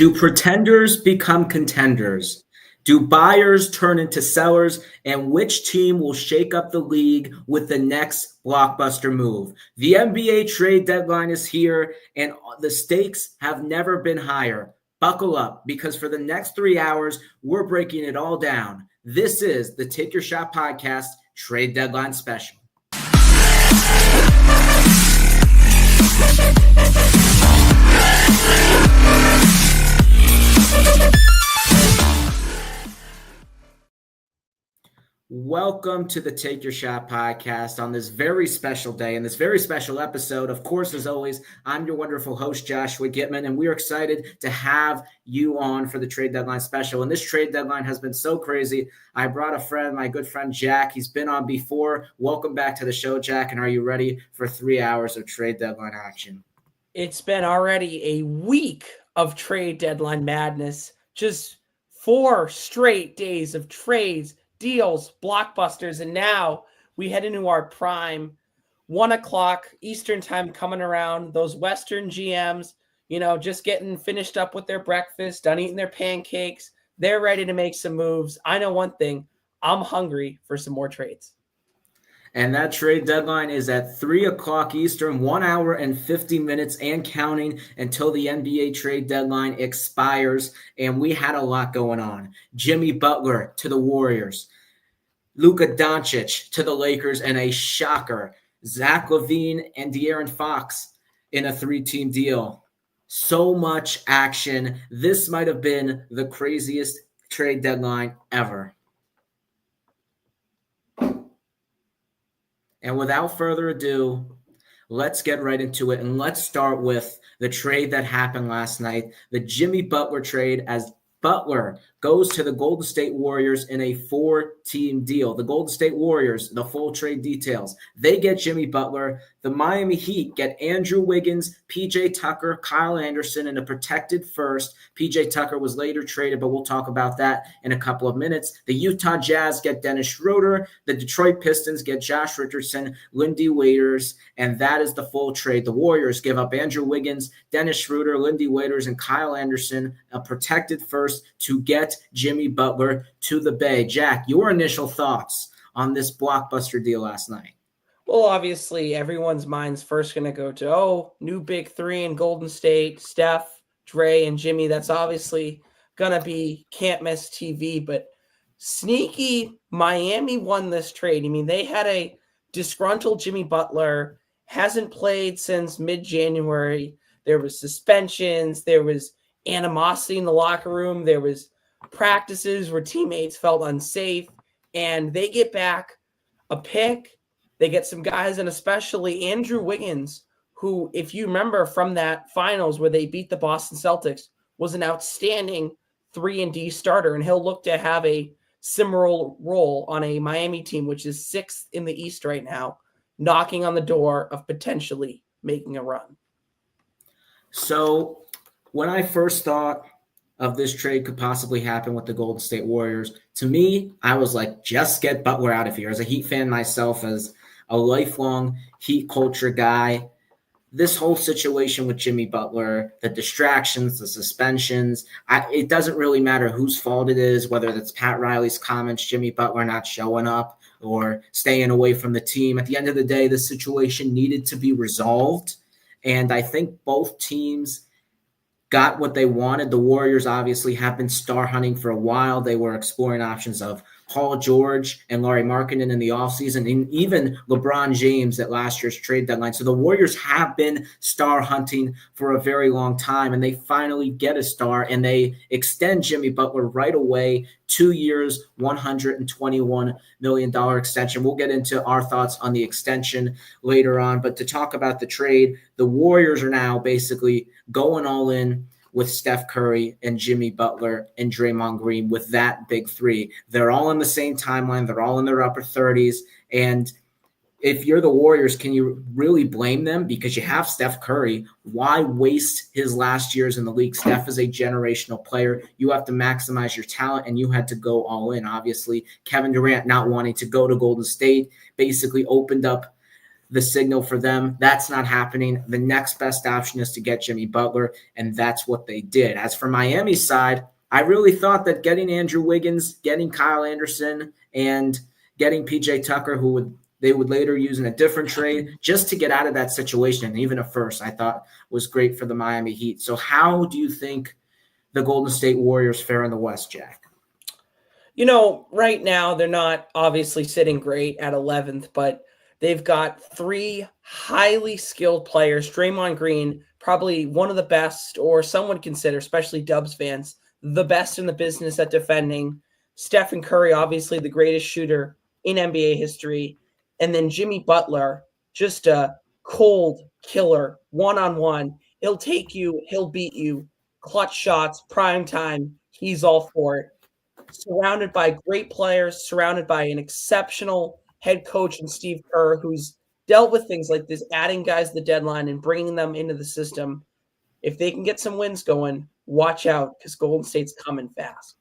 Do pretenders become contenders? Do buyers turn into sellers? And which team will shake up the league with the next blockbuster move? The NBA trade deadline is here, and the stakes have never been higher. Buckle up, because for the next 3 hours, we're breaking it all down. This is the Take Your Shot Podcast Trade Deadline Special. Welcome to the Take Your Shot Podcast on this very special day and this very special episode. Of course, as always, I'm your wonderful host, Joshua Gitman, and we are excited to have you on for the Trade Deadline Special. And this trade deadline has been so crazy. I brought a friend, my good friend, Jack. He's been on before. Welcome back to the show, Jack. And are you ready for 3 hours of trade deadline action? It's been already a week of trade deadline madness. Just 4 straight days of trades, deals, blockbusters, and now we head into our prime 1 o'clock Eastern time coming around. Those Western GMs, just getting finished up with their breakfast, done eating their pancakes. They're ready to make some moves. I know one thing. I'm hungry for some more trades. And that trade deadline is at 3 o'clock Eastern, 1 hour and 50 minutes and counting until the NBA trade deadline expires. And we had a lot going on. Jimmy Butler to the Warriors, Luka Doncic to the Lakers, and a shocker, Zach LaVine and De'Aaron Fox in a 3-team deal. So much action. This might have been the craziest trade deadline ever. And without further ado, let's get right into it. And let's start with the trade that happened last night, the Jimmy Butler trade, as Butler goes to the Golden State Warriors in a 4-team deal. The Golden State Warriors, the full trade details. They get Jimmy Butler. The Miami Heat get Andrew Wiggins, PJ Tucker, Kyle Anderson, and a protected first. PJ Tucker was later traded, but we'll talk about that in a couple of minutes. The Utah Jazz get Dennis Schroeder. The Detroit Pistons get Josh Richardson, Lindy Waiters, and that is the full trade. The Warriors give up Andrew Wiggins, Dennis Schroeder, Lindy Waiters, and Kyle Anderson, a protected first to get Jimmy Butler to the Bay. Jack, your initial thoughts on this blockbuster deal last night? Well, obviously, everyone's mind's first going to go to, new big three in Golden State, Steph, Dre, and Jimmy. That's obviously going to be can't miss TV, but sneaky Miami won this trade. I mean, they had a disgruntled Jimmy Butler, hasn't played since mid-January. There was suspensions. There was animosity in the locker room. There was practices where teammates felt unsafe, and they get back a pick. They get some guys, and especially Andrew Wiggins, who, if you remember from that finals where they beat the Boston Celtics, was an outstanding 3-and-D starter, and he'll look to have a similar role on a Miami team, which is 6th in the East right now, knocking on the door of potentially making a run. So when I first thought of this trade could possibly happen with the Golden State Warriors, to me, I was like, just get Butler out of here. As a Heat fan myself, as a lifelong Heat culture guy, this whole situation with Jimmy Butler, the distractions, the suspensions, it doesn't really matter whose fault it is, whether that's Pat Riley's comments, Jimmy Butler not showing up, or staying away from the team. At the end of the day, the situation needed to be resolved. And I think both teams got what they wanted. The Warriors obviously have been star hunting for a while. They were exploring options of Paul George and Lauri Markkanen in the offseason, and even LeBron James at last year's trade deadline. So the Warriors have been star hunting for a very long time, and they finally get a star, and they extend Jimmy Butler right away, 2 years, $121 million extension. We'll get into our thoughts on the extension later on, but to talk about the trade, the Warriors are now basically going all in with Steph Curry and Jimmy Butler and Draymond Green with that big three. They're all in the same timeline. They're all in their upper 30s. And if you're the Warriors, can you really blame them? Because you have Steph Curry. Why waste his last years in the league? Steph is a generational player. You have to maximize your talent, and you had to go all in. Obviously, Kevin Durant not wanting to go to Golden State basically opened up the signal for them. That's not happening. The next best option is to get Jimmy Butler, and that's what they did. As for Miami's side, I really thought that getting Andrew Wiggins, getting Kyle Anderson, and getting PJ Tucker, they would later use in a different trade just to get out of that situation, and even a first, I thought was great for the Miami Heat. So how do you think the Golden State Warriors fare in the West, Jack? Right now they're not obviously sitting great at 11th, but they've got three highly skilled players. Draymond Green, probably one of the best, or some would consider, especially Dubs fans, the best in the business at defending. Stephen Curry, obviously the greatest shooter in NBA history. And then Jimmy Butler, just a cold killer, one-on-one. He'll take you, he'll beat you. Clutch shots, prime time, he's all for it. Surrounded by great players, surrounded by an exceptional head coach in Steve Kerr, who's dealt with things like this, adding guys to the deadline and bringing them into the system. If they can get some wins going, watch out because Golden State's coming fast.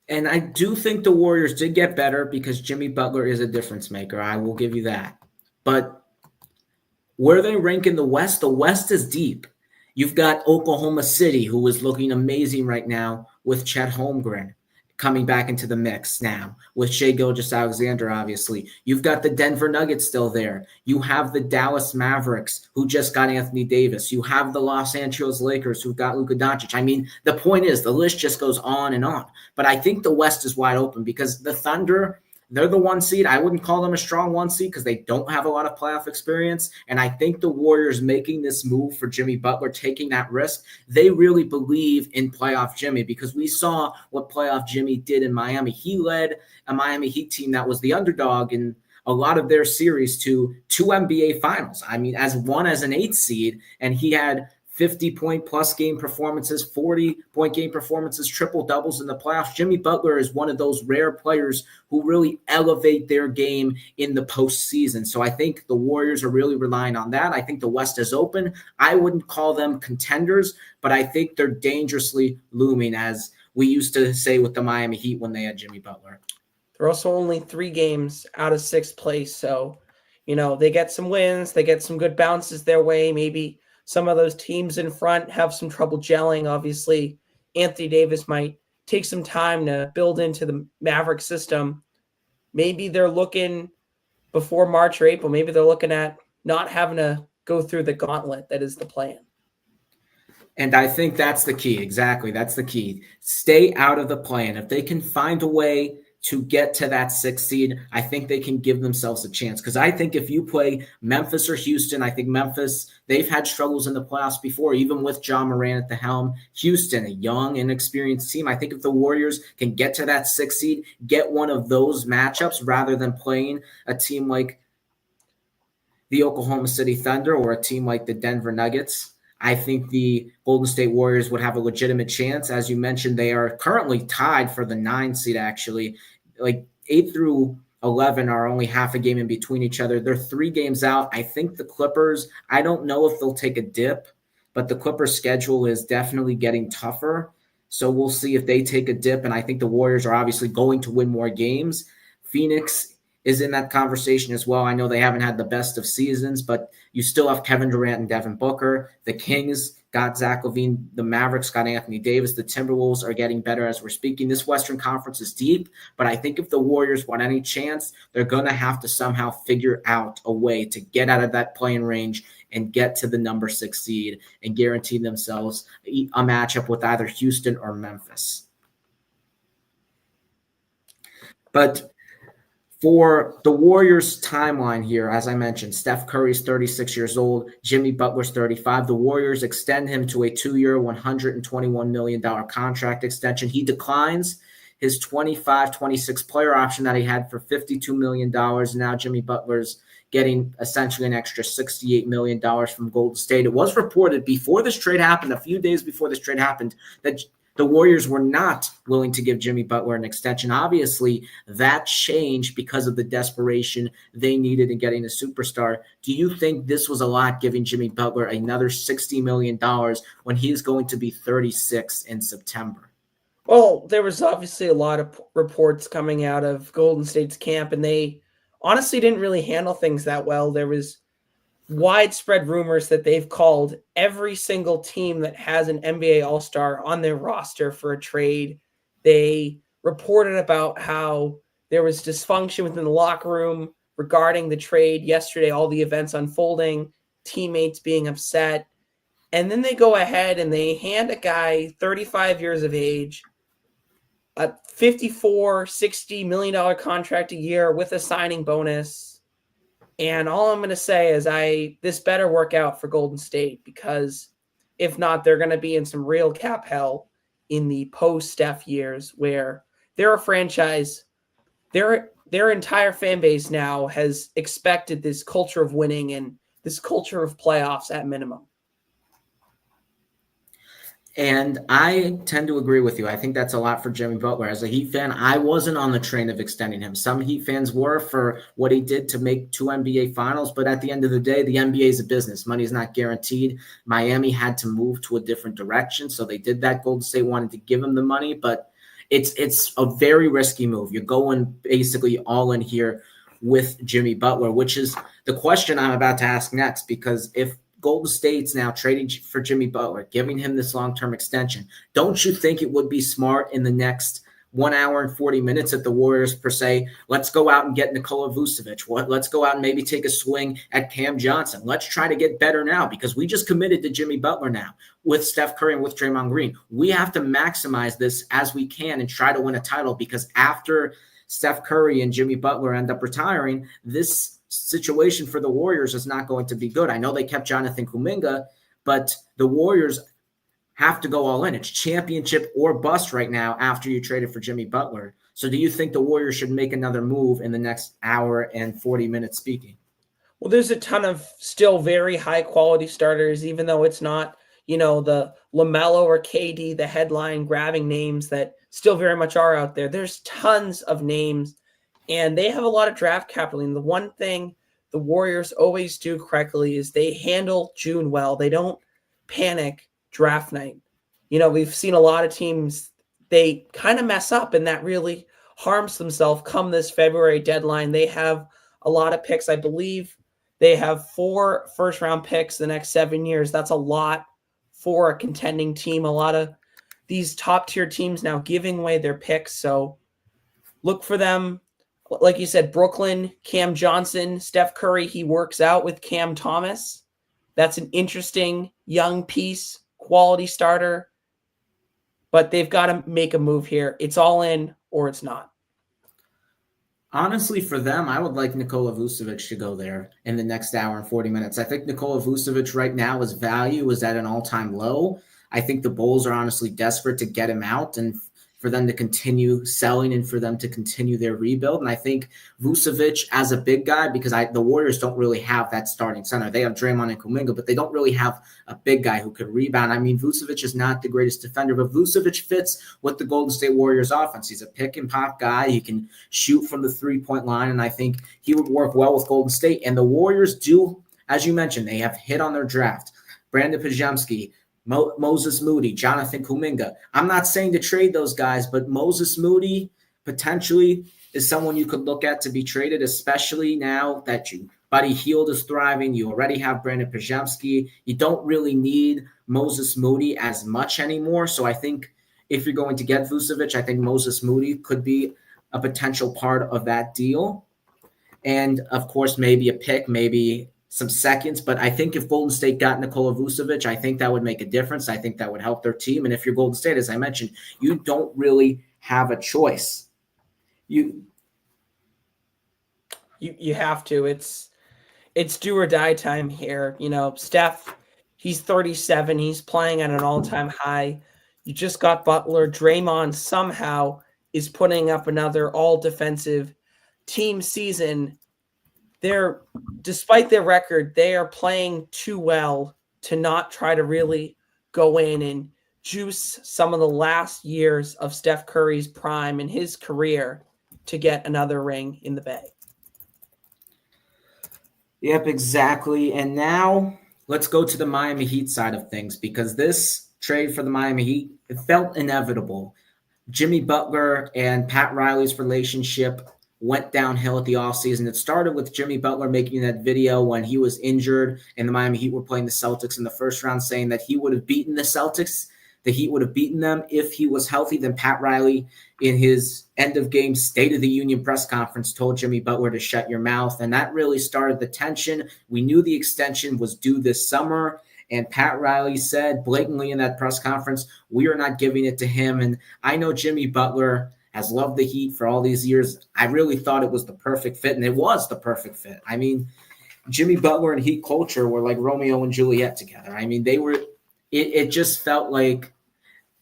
And I do think the Warriors did get better because Jimmy Butler is a difference maker. I will give you that. But where they rank in the West is deep. You've got Oklahoma City, who is looking amazing right now with Chet Holmgren coming back into the mix now with Shai Gilgeous-Alexander, obviously. You've got the Denver Nuggets still there. You have the Dallas Mavericks, who just got Anthony Davis. You have the Los Angeles Lakers, who've got Luka Doncic. I mean, the point is, the list just goes on and on. But I think the West is wide open because the Thunder – they're the one seed. I wouldn't call them a strong one seed because they don't have a lot of playoff experience. And I think the Warriors making this move for Jimmy Butler, taking that risk, they really believe in playoff Jimmy because we saw what playoff Jimmy did in Miami. He led a Miami Heat team that was the underdog in a lot of their series to two NBA finals. I mean, as an 8th seed, and he had 50-point plus game performances, 40-point game performances, triple doubles in the playoffs. Jimmy Butler is one of those rare players who really elevate their game in the postseason. So I think the Warriors are really relying on that. I think the West is open. I wouldn't call them contenders, but I think they're dangerously looming, as we used to say with the Miami Heat when they had Jimmy Butler. They're also only 3 games out of 6th place. So, they get some wins. They get some good bounces their way. Maybe some of those teams in front have some trouble gelling. Obviously, Anthony Davis might take some time to build into the Maverick system. Maybe they're looking before March or April. Maybe they're looking at not having to go through the gauntlet that is the plan. And I think that's the key. Exactly. That's the key. Stay out of the plan. If they can find a way to get to that 6th seed, I think they can give themselves a chance. Because I think if you play Memphis or Houston, I think Memphis, they've had struggles in the playoffs before, even with John Moran at the helm. Houston, a young, inexperienced team. I think if the Warriors can get to that 6th seed, get one of those matchups rather than playing a team like the Oklahoma City Thunder or a team like the Denver Nuggets, I think the Golden State Warriors would have a legitimate chance. As you mentioned, they are currently tied for the 9 seed, actually. Like 8 through 11 are only half a game in between each other. They're 3 games out. I think the Clippers, I don't know if they'll take a dip, but the Clippers' schedule is definitely getting tougher. So we'll see if they take a dip. And I think the Warriors are obviously going to win more games. Phoenix is in that conversation as well. I know they haven't had the best of seasons, but you still have Kevin Durant and Devin Booker. The Kings got Zach LaVine. The Mavericks got Anthony Davis. The Timberwolves are getting better as we're speaking. This Western Conference is deep, but I think if the Warriors want any chance, they're going to have to somehow figure out a way to get out of that playing range and get to the number 6 seed and guarantee themselves a matchup with either Houston or Memphis. But for the Warriors timeline here, as I mentioned, Steph Curry's 36 years old, Jimmy Butler's 35. The Warriors extend him to a 2-year, $121 million contract extension. He declines his 25-26 player option that he had for $52 million. Now Jimmy Butler's getting essentially an extra $68 million from Golden State. It was reported before this trade happened, a few days before this trade happened, that the Warriors were not willing to give Jimmy Butler an extension. Obviously, that changed because of the desperation they needed in getting a superstar. Do you think this was a lot, giving Jimmy Butler another $60 million when he's going to be 36 in September? Well, there was obviously a lot of reports coming out of Golden State's camp, and they honestly didn't really handle things that well. There was widespread rumors that they've called every single team that has an NBA All-Star on their roster for a trade. They reported about how there was dysfunction within the locker room regarding the trade yesterday, all the events unfolding, teammates being upset. And then they go ahead and they hand a guy 35 years of age a 54, $60 million contract a year with a signing bonus. And all I'm going to say is this better work out for Golden State, because if not, they're going to be in some real cap hell in the post-Steph years, where they're a franchise, their entire fan base now has expected this culture of winning and this culture of playoffs at minimum. And I tend to agree with you. I think that's a lot for Jimmy Butler. As a Heat fan, I wasn't on the train of extending him. Some Heat fans were for what he did to make 2 NBA finals. But at the end of the day, the NBA is a business. Money is not guaranteed. Miami had to move to a different direction. So they did that. Golden State wanted to give him the money. But it's a very risky move. You're going basically all in here with Jimmy Butler, which is the question I'm about to ask next. Because if Golden State's now trading for Jimmy Butler, giving him this long-term extension, don't you think it would be smart in the next 1 hour and 40 minutes at the Warriors per se, let's go out and get Nikola Vucevic. Let's go out and maybe take a swing at Cam Johnson. Let's try to get better now, because we just committed to Jimmy Butler now with Steph Curry and with Draymond Green. We have to maximize this as we can and try to win a title, because after Steph Curry and Jimmy Butler end up retiring, this situation for the Warriors is not going to be good. I know they kept Jonathan Kuminga, but the Warriors have to go all in. It's championship or bust right now after you traded for Jimmy Butler. So do you think the Warriors should make another move in the next hour and 40 minutes speaking? Well, there's a ton of still very high quality starters, even though it's not, the LaMelo or KD, the headline grabbing names that still very much are out there. There's tons of names, and they have a lot of draft capital. And the one thing the Warriors always do correctly is they handle June well. They don't panic draft night. We've seen a lot of teams, they kind of mess up, and that really harms themselves come this February deadline. They have a lot of picks. I believe they have 4 first-round picks the next 7 years. That's a lot for a contending team. A lot of these top-tier teams now giving away their picks. So look for them. Like you said, Brooklyn, Cam Johnson, Steph Curry, he works out with Cam Thomas. That's an interesting young piece, quality starter. But they've got to make a move here. It's all in or it's not. Honestly, for them, I would like Nikola Vucevic to go there in the next hour and 40 minutes. I think Nikola Vucevic right now, his value is at an all-time low. I think the Bulls are honestly desperate to get him out and for them to continue selling and for them to continue their rebuild. And I think Vucevic as a big guy, because the Warriors don't really have that starting center. They have Draymond and Kuminga, but they don't really have a big guy who could rebound. I mean, Vucevic is not the greatest defender, but Vucevic fits with the Golden State Warriors offense. He's a pick and pop guy. He can shoot from the 3-point line, and I think he would work well with Golden State. And the Warriors do, as you mentioned, they have hit on their draft. Brandon Pajemski, Moses Moody, Jonathan Kuminga. I'm not saying to trade those guys, but Moses Moody potentially is someone you could look at to be traded, especially now that Buddy Hield is thriving. You already have Brandon Pajemski. You don't really need Moses Moody as much anymore. So I think if you're going to get Vucevic, I think Moses Moody could be a potential part of that deal. And, of course, maybe a pick, maybe some seconds, but I think if Golden State got Nikola Vucevic, I think that would make a difference. I think that would help their team. And if you're Golden State, as I mentioned, you don't really have a choice. You have to. It's do or die time here. Steph, he's 37. He's playing at an all-time high. You just got Butler. Draymond somehow is putting up another all-defensive team season. Despite their record, they are playing too well to not try to really go in and juice some of the last years of Steph Curry's prime in his career to get another ring in the Bay. Yep, exactly. And now let's go to the Miami Heat side of things, because this trade for the Miami Heat, it felt inevitable. Jimmy Butler and Pat Riley's relationship went downhill at the offseason. It started with Jimmy Butler making that video when he was injured and the Miami Heat were playing the Celtics in the first round, saying that he would have beaten the Celtics. The Heat would have beaten them if he was healthy. Then Pat Riley, in his end of game State of the Union press conference, told Jimmy Butler to shut your mouth. And that really started the tension. We knew the extension was due this summer. And Pat Riley said blatantly in that press conference, we are not giving it to him. And I know Jimmy Butler has loved the Heat for all these years. I really thought it was the perfect fit, and it was the perfect fit. I mean, Jimmy Butler and Heat culture were like Romeo and Juliet together. I mean, they were – it just felt like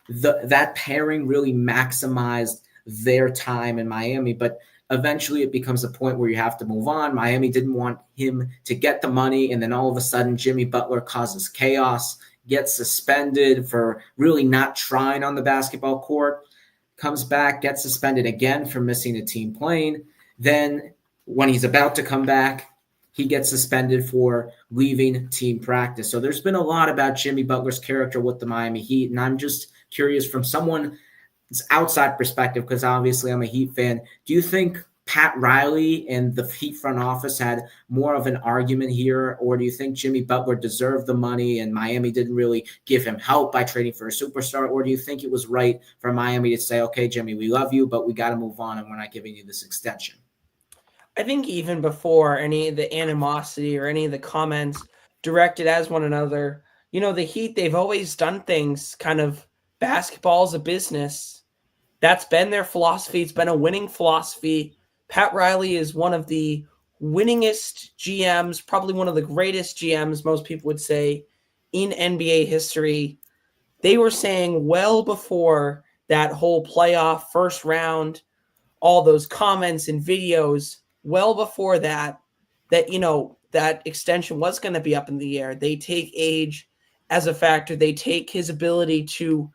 that pairing really maximized their time in Miami. But eventually it becomes a point where you have to move on. Miami didn't want him to get the money, and then all of a sudden Jimmy Butler causes chaos, gets suspended for really not trying on the basketball court, comes back, gets suspended again for missing a team plane. Then when he's about to come back, he gets suspended for leaving team practice. So there's been a lot about Jimmy Butler's character with the Miami Heat, and I'm just curious from someone's outside perspective, because obviously I'm a Heat fan, do you think Pat Riley and the Heat front office had more of an argument here, or do you think Jimmy Butler deserved the money and Miami didn't really give him help by trading for a superstar, or do you think it was right for Miami to say, okay, Jimmy, we love you, but we got to move on and we're not giving you this extension? I think even before any of the animosity or any of the comments directed as one another, the Heat, they've always done things kind of basketball's a business. That's been their philosophy. It's been a winning philosophy. Pat Riley is one of the winningest GMs, probably one of the greatest GMs, most people would say, in NBA history. They were saying well before that whole playoff first round, all those comments and videos, well before that that extension was going to be up in the air. They take age as a factor. They take his ability to,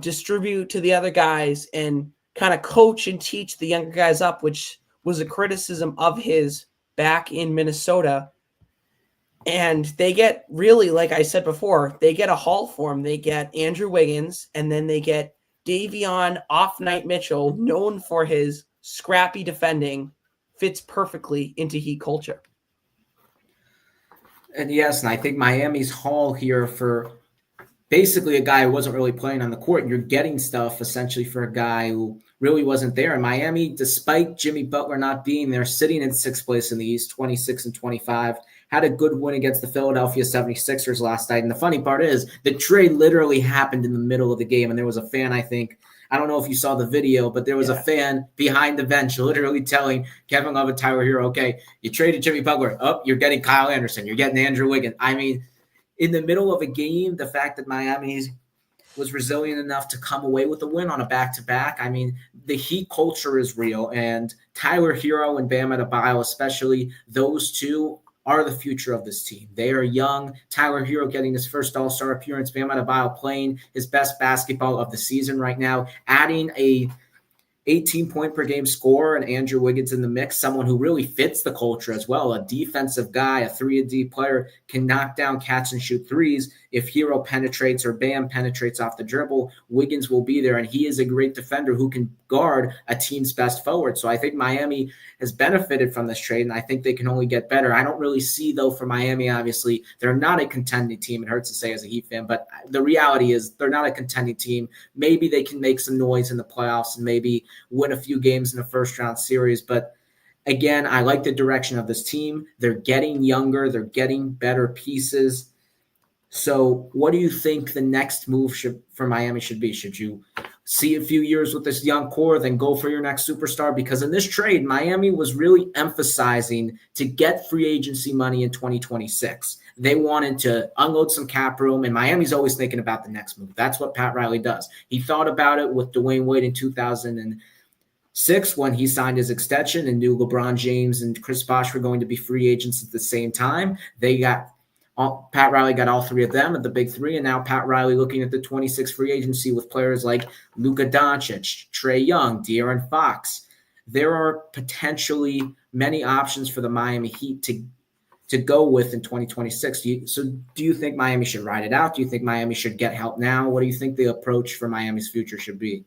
distribute to the other guys and kind of coach and teach the younger guys up, which was a criticism of his back in Minnesota. And they get really, like I said before, they get a haul for him. They get Andrew Wiggins, and then they get Davion Off-Night Mitchell, known for his scrappy defending, fits perfectly into Heat culture. And yes, and I think Miami's haul here for basically a guy who wasn't really playing on the court, and you're getting stuff essentially for a guy who really wasn't there. And Miami, despite Jimmy Butler not being there, sitting in sixth place in the East, 26-25, had a good win against the Philadelphia 76ers last night. And the funny part is the trade literally happened in the middle of the game. And there was a fan, I don't know if you saw the video, but there was a fan behind the bench literally telling Kevin Love and Tyler Hero, okay, you traded Jimmy Butler. Oh, you're getting Kyle Anderson. You're getting Andrew Wiggins. I mean, in the middle of a game, the fact that Miami was resilient enough to come away with a win on a back-to-back. I mean, the Heat culture is real, and Tyler Hero and Bam Adebayo, especially those two, are the future of this team. They are young. Tyler Hero getting his first All-Star appearance. Bam Adebayo playing his best basketball of the season right now, adding a 18-point-per-game scorer and Andrew Wiggins in the mix, someone who really fits the culture as well, a defensive guy, a 3-and-D player, can knock down catch and shoot threes. If Hero penetrates or Bam penetrates off the dribble, Wiggins will be there, and he is a great defender who can guard a team's best forward. So I think Miami has benefited from this trade, and I think they can only get better. I don't really see, though, for Miami, obviously, they're not a contending team. It hurts to say as a Heat fan, but the reality is they're not a contending team. Maybe they can make some noise in the playoffs and maybe win a few games in the first-round series, but again, I like the direction of this team. They're getting younger. They're getting better pieces. So what do you think the next move for Miami should be? Should you see a few years with this young core, then go for your next superstar? Because in this trade, Miami was really emphasizing to get free agency money in 2026. They wanted to unload some cap room, and Miami's always thinking about the next move. That's what Pat Riley does. He thought about it with Dwayne Wade in 2006 when he signed his extension and knew LeBron James and Chris Bosh were going to be free agents at the same time. Pat Riley got all three of them at the big three, and now Pat Riley looking at the 26 free agency with players like Luka Doncic, Trae Young, De'Aaron Fox. There are potentially many options for the Miami Heat to go with in 2026. Do you think Miami should ride it out? Do you think Miami should get help now? What do you think the approach for Miami's future should be?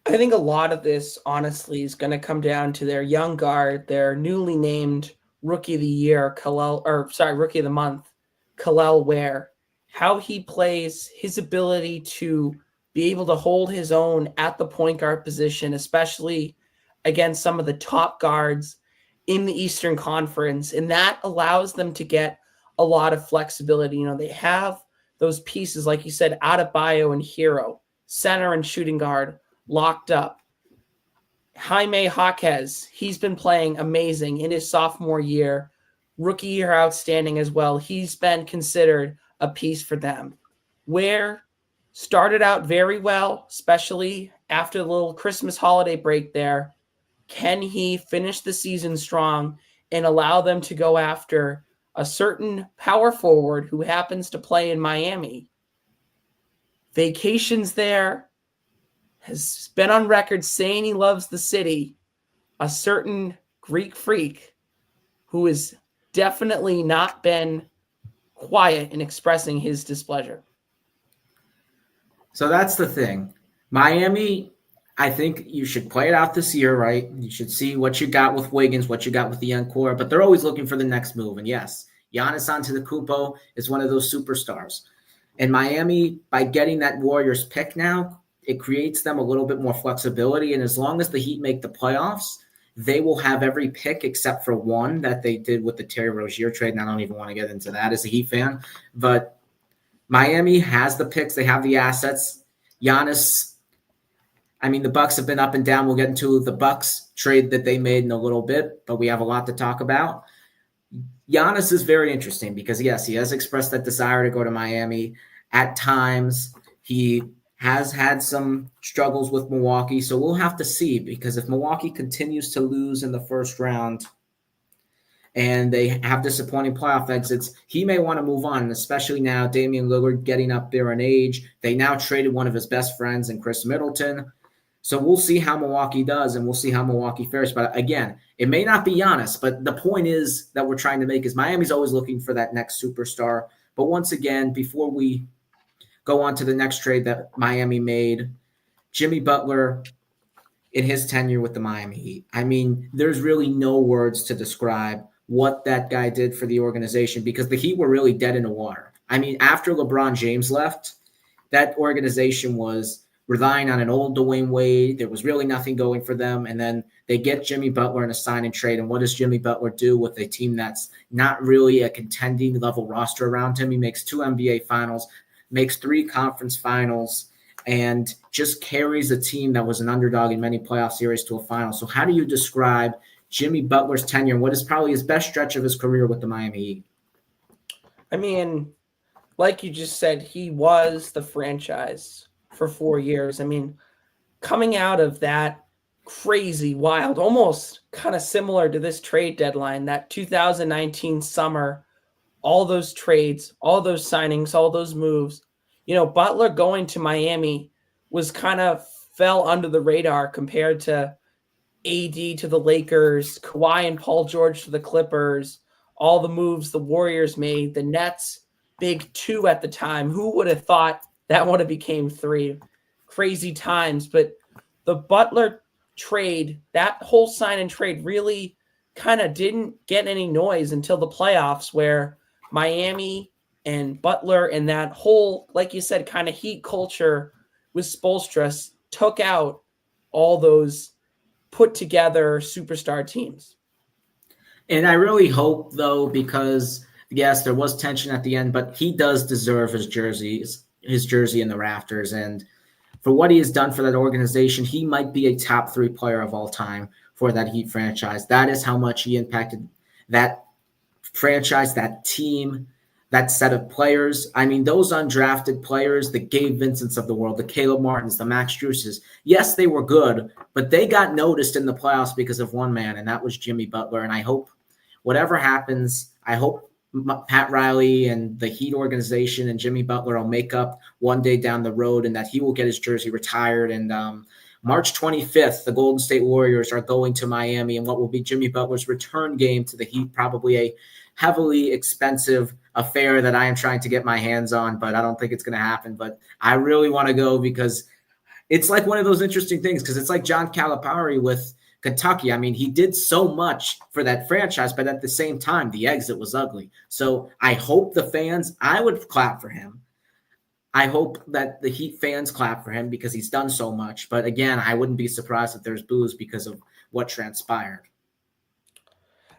I think a lot of this, honestly, is going to come down to their young guard, their newly named Rookie of the Year, Rookie of the Month, Kalel Ware. How he plays, his ability to be able to hold his own at the point guard position, especially against some of the top guards in the Eastern Conference, and that allows them to get a lot of flexibility. You know, they have those pieces, like you said, Adebayo and Hero, center and shooting guard, locked up. Jaime Jaquez, he's been playing amazing in his sophomore year. Rookie year outstanding as well. He's been considered a piece for them. Where started out very well, especially after the little Christmas holiday break there. Can he finish the season strong and allow them to go after a certain power forward who happens to play in Miami? Vacations there, has been on record saying he loves the city, a certain Greek freak who has definitely not been quiet in expressing his displeasure. So that's the thing. Miami, I think you should play it out this year, right? You should see what you got with Wiggins, what you got with the young core, but they're always looking for the next move. And yes, Giannis Antetokounmpo is one of those superstars. And Miami, by getting that Warriors pick now, it creates them a little bit more flexibility. And as long as the Heat make the playoffs, they will have every pick except for one that they did with the Terry Rozier trade. And I don't even want to get into that as a Heat fan. But Miami has the picks. They have the assets. Giannis, I mean, the Bucks have been up and down. We'll get into the Bucks trade that they made in a little bit, but we have a lot to talk about. Giannis is very interesting because, yes, he has expressed that desire to go to Miami. At times, he has had some struggles with Milwaukee, so we'll have to see because if Milwaukee continues to lose in the first round and they have disappointing playoff exits, he may want to move on, and especially now Damian Lillard getting up there in age. They now traded one of his best friends in Chris Middleton. So we'll see how Milwaukee does, and we'll see how Milwaukee fares. But again, it may not be Giannis, but the point is that we're trying to make is Miami's always looking for that next superstar. But once again, before we go on to the next trade that Miami made, Jimmy Butler in his tenure with the Miami Heat. I mean, there's really no words to describe what that guy did for the organization because the Heat were really dead in the water. I mean, after LeBron James left, that organization was relying on an old Dwayne Wade. There was really nothing going for them. And then they get Jimmy Butler in a sign and trade. And what does Jimmy Butler do with a team that's not really a contending level roster around him? He makes 2 NBA finals, makes 3 conference finals, and just carries a team that was an underdog in many playoff series to a final. So how do you describe Jimmy Butler's tenure and what is probably his best stretch of his career with the Miami Heat? I mean, like you just said, he was the franchise for 4 years. I mean, coming out of that crazy, wild, almost kind of similar to this trade deadline, that 2019 summer, all those trades, all those signings, all those moves, you know, Butler going to Miami was kind of fell under the radar compared to AD to the Lakers, Kawhi and Paul George to the Clippers, all the moves the Warriors made, the Nets, big 2 at the time. Who would have thought that would have became 3? Crazy times. But the Butler trade, that whole sign and trade really kind of didn't get any noise until the playoffs where Miami and Butler and that whole, like you said, kind of Heat culture with Spoelstra took out all those put together superstar teams. And I really hope, though, because yes, there was tension at the end, but he does deserve his jersey in the rafters. And for what he has done for that organization, he might be a top 3 player of all time for that Heat franchise. That is how much he impacted that franchise, that team, that set of players. I mean, those undrafted players, the Gabe Vincents of the world, the Caleb Martins, the Max Struces, yes, they were good, but they got noticed in the playoffs because of one man, and that was Jimmy Butler. And I hope whatever happens, I hope Pat Riley and the Heat organization and Jimmy Butler will make up one day down the road and that he will get his jersey retired. And March 25th, the Golden State Warriors are going to Miami in what will be Jimmy Butler's return game to the Heat, probably a heavily expensive affair that I am trying to get my hands on, but I don't think it's going to happen. But I really want to go because it's like one of those interesting things because it's like John Calipari with Kentucky. I mean, he did so much for that franchise, but at the same time, the exit was ugly. So I hope the fans, I would clap for him. I hope that the Heat fans clap for him because he's done so much. But again, I wouldn't be surprised if there's boos because of what transpired.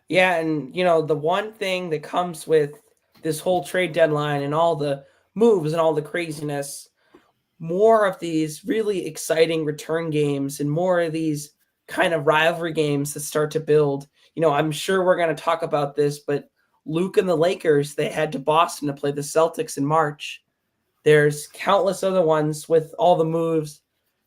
Yeah, and the one thing that comes with this whole trade deadline and all the moves and all the craziness, more of these really exciting return games and more of these kind of rivalry games that start to build. I'm sure we're going to talk about this, but Luke and the Lakers, they head to Boston to play the Celtics in March. There's countless other ones with all the moves.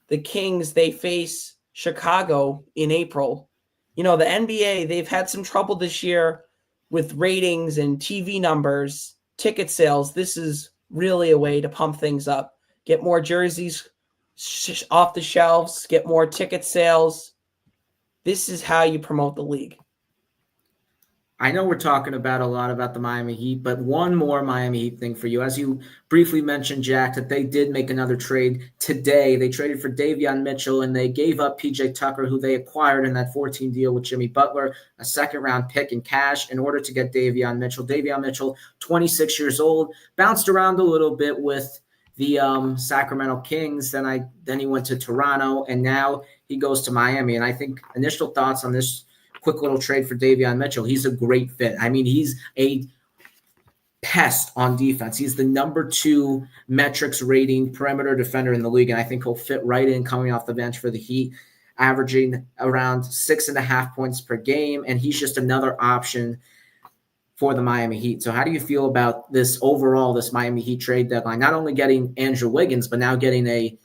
The Kings, they face Chicago in April. The NBA, they've had some trouble this year with ratings and TV numbers, ticket sales. This is really a way to pump things up. Get more jerseys off the shelves, get more ticket sales. This is how you promote the league. I know we're talking about a lot about the Miami Heat, but one more Miami Heat thing for you. As you briefly mentioned, Jack, that they did make another trade today. They traded for Davion Mitchell, and they gave up P.J. Tucker, who they acquired in that 14 deal with Jimmy Butler, a second-round pick in cash in order to get Davion Mitchell. Davion Mitchell, 26 years old, bounced around a little bit with the Sacramento Kings. Then he went to Toronto, and now he goes to Miami. And I think initial thoughts on this quick little trade for Davion Mitchell. He's a great fit. I mean, he's a pest on defense. He's the number 2 metrics rating perimeter defender in the league, and I think he'll fit right in coming off the bench for the Heat, averaging around 6.5 points per game, and he's just another option for the Miami Heat. So how do you feel about this overall, this Miami Heat trade deadline? Not only getting Andrew Wiggins, but now getting a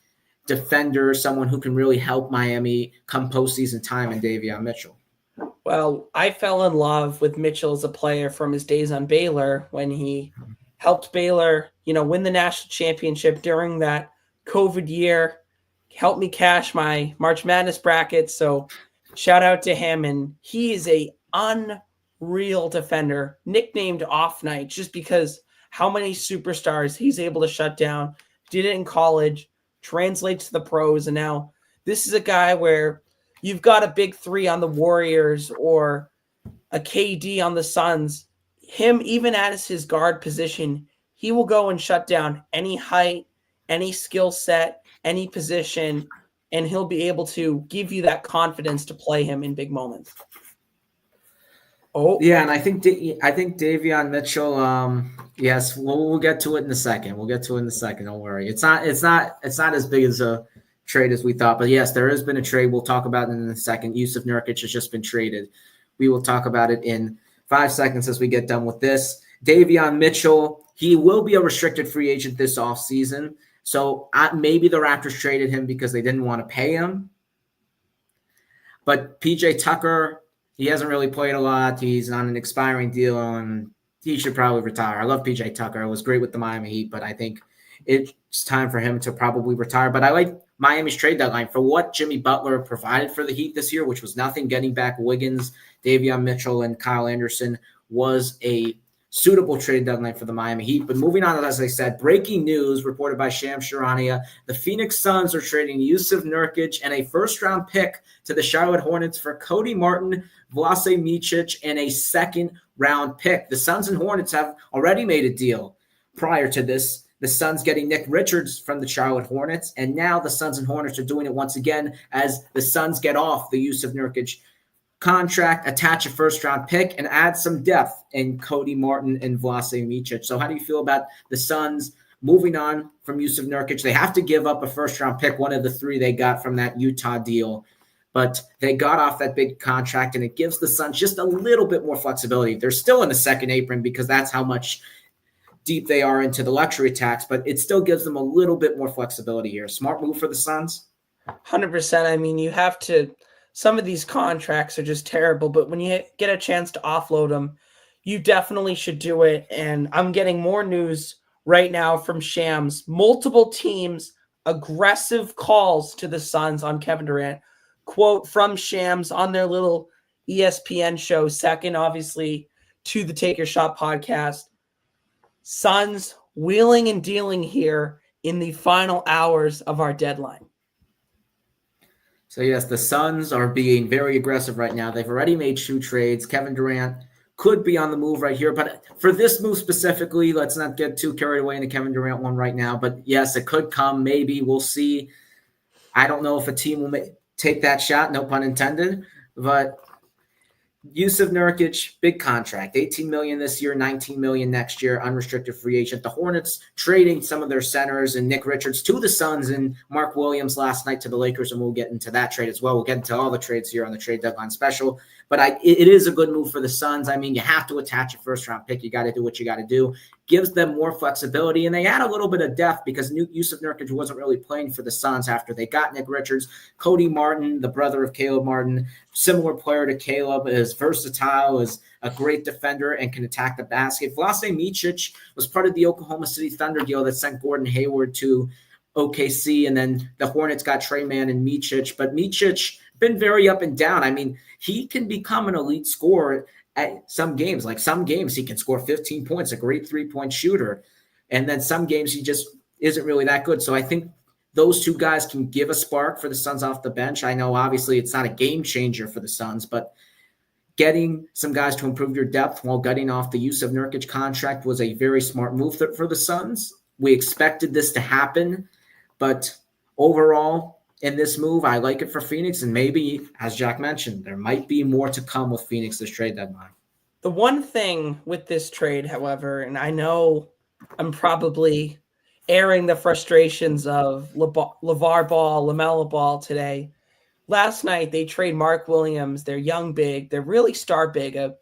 defender, someone who can really help Miami come postseason time in Davion Mitchell. Well, I fell in love with Mitchell as a player from his days on Baylor when he helped Baylor, win the national championship during that COVID year, helped me cash my March Madness bracket. So shout out to him. And he is a unreal defender, nicknamed Off Night, just because how many superstars he's able to shut down. Did it in college, translates to the pros. And now this is a guy where you've got a big 3 on the Warriors or a KD on the Suns. Him, even as his guard position, he will go and shut down any height, any skill set, any position, and he'll be able to give you that confidence to play him in big moments. Oh yeah, and I think Davion Mitchell. Yes, we'll get to it in a second. Don't worry. It's not as big as a trade as we thought, but yes, there has been a trade. We'll talk about it in a second. Yusuf Nurkic has just been traded. We will talk about it in 5 seconds as we get done with this. Davion Mitchell, he will be a restricted free agent this offseason. So maybe the Raptors traded him because they didn't want to pay him. But P.J. Tucker, he hasn't really played a lot. He's on an expiring deal, and he should probably retire. I love P.J. Tucker. It was great with the Miami Heat, but I think it's time for him to probably retire. But I like Miami's trade deadline for what Jimmy Butler provided for the Heat this year, which was nothing. Getting back Wiggins, Davion Mitchell, and Kyle Anderson was a suitable trade deadline for the Miami Heat. But moving on, as I said, breaking news reported by Shams Charania, the Phoenix Suns are trading Yusuf Nurkic and a first-round pick to the Charlotte Hornets for Cody Martin, Vlase Micic, and a second-round pick. The Suns and Hornets have already made a deal prior to this. The Suns getting Nick Richards from the Charlotte Hornets, and now the Suns and Hornets are doing it once again as the Suns get off the Yusuf Nurkic contract, attach a first-round pick, and add some depth in Cody Martin and Vlase Micic. So how do you feel about the Suns moving on from Yusuf Nurkic? They have to give up a first-round pick, one of the 3 they got from that Utah deal, but they got off that big contract, and it gives the Suns just a little bit more flexibility. They're still in the second apron because that's how much deep they are into the luxury tax, but it still gives them a little bit more flexibility here. Smart move for the Suns? 100%. I mean, you have to – some of these contracts are just terrible, but when you get a chance to offload them, you definitely should do it. And I'm getting more news right now from Shams. Multiple teams, aggressive calls to the Suns on Kevin Durant. Quote from Shams on their little ESPN show, second, obviously, to the Take Your Shot podcast. Suns wheeling and dealing here in the final hours of our deadline. So yes, the Suns are being very aggressive right now. They've already made 2 trades. Kevin Durant could be on the move right here, but for this move specifically, let's not get too carried away in the Kevin Durant one right now. But yes, it could come. Maybe we'll see. I don't know if a team will take that shot. No pun intended. But Yusuf Nurkic, big contract, 18 million this year, 19 million next year, unrestricted free agent. The Hornets trading some of their centers and Nick Richards to the Suns and Mark Williams last night to the Lakers, and we'll get into that trade as well. We'll get into all the trades here on the trade deadline special. But it is a good move for the Suns. I mean, you have to attach a first-round pick. You got to do what you got to do. Gives them more flexibility, and they add a little bit of depth because Yusuf Nurkic wasn't really playing for the Suns after they got Nick Richards. Cody Martin, the brother of Caleb Martin, similar player to Caleb, is versatile, is a great defender, and can attack the basket. Vlase Micic was part of the Oklahoma City Thunder deal that sent Gordon Hayward to OKC, and then the Hornets got Trey Mann and Micic. But Micic been very up and down. I mean, he can become an elite scorer at some games. Like some games he can score 15 points, a great three-point shooter. And then some games he just isn't really that good. So I think those two guys can give a spark for the Suns off the bench. I know obviously it's not a game changer for the Suns, but getting some guys to improve your depth while getting off the Yusuf Nurkic contract was a very smart move for the Suns. We expected this to happen, but overall, in this move, I like it for Phoenix, and maybe, as Jack mentioned, there might be more to come with Phoenix this trade deadline. The one thing with this trade, however, and I know I'm probably airing the frustrations of LeVar Ball, LaMelo Ball today. Last night, they trade Mark Williams, their young big, their really star big, a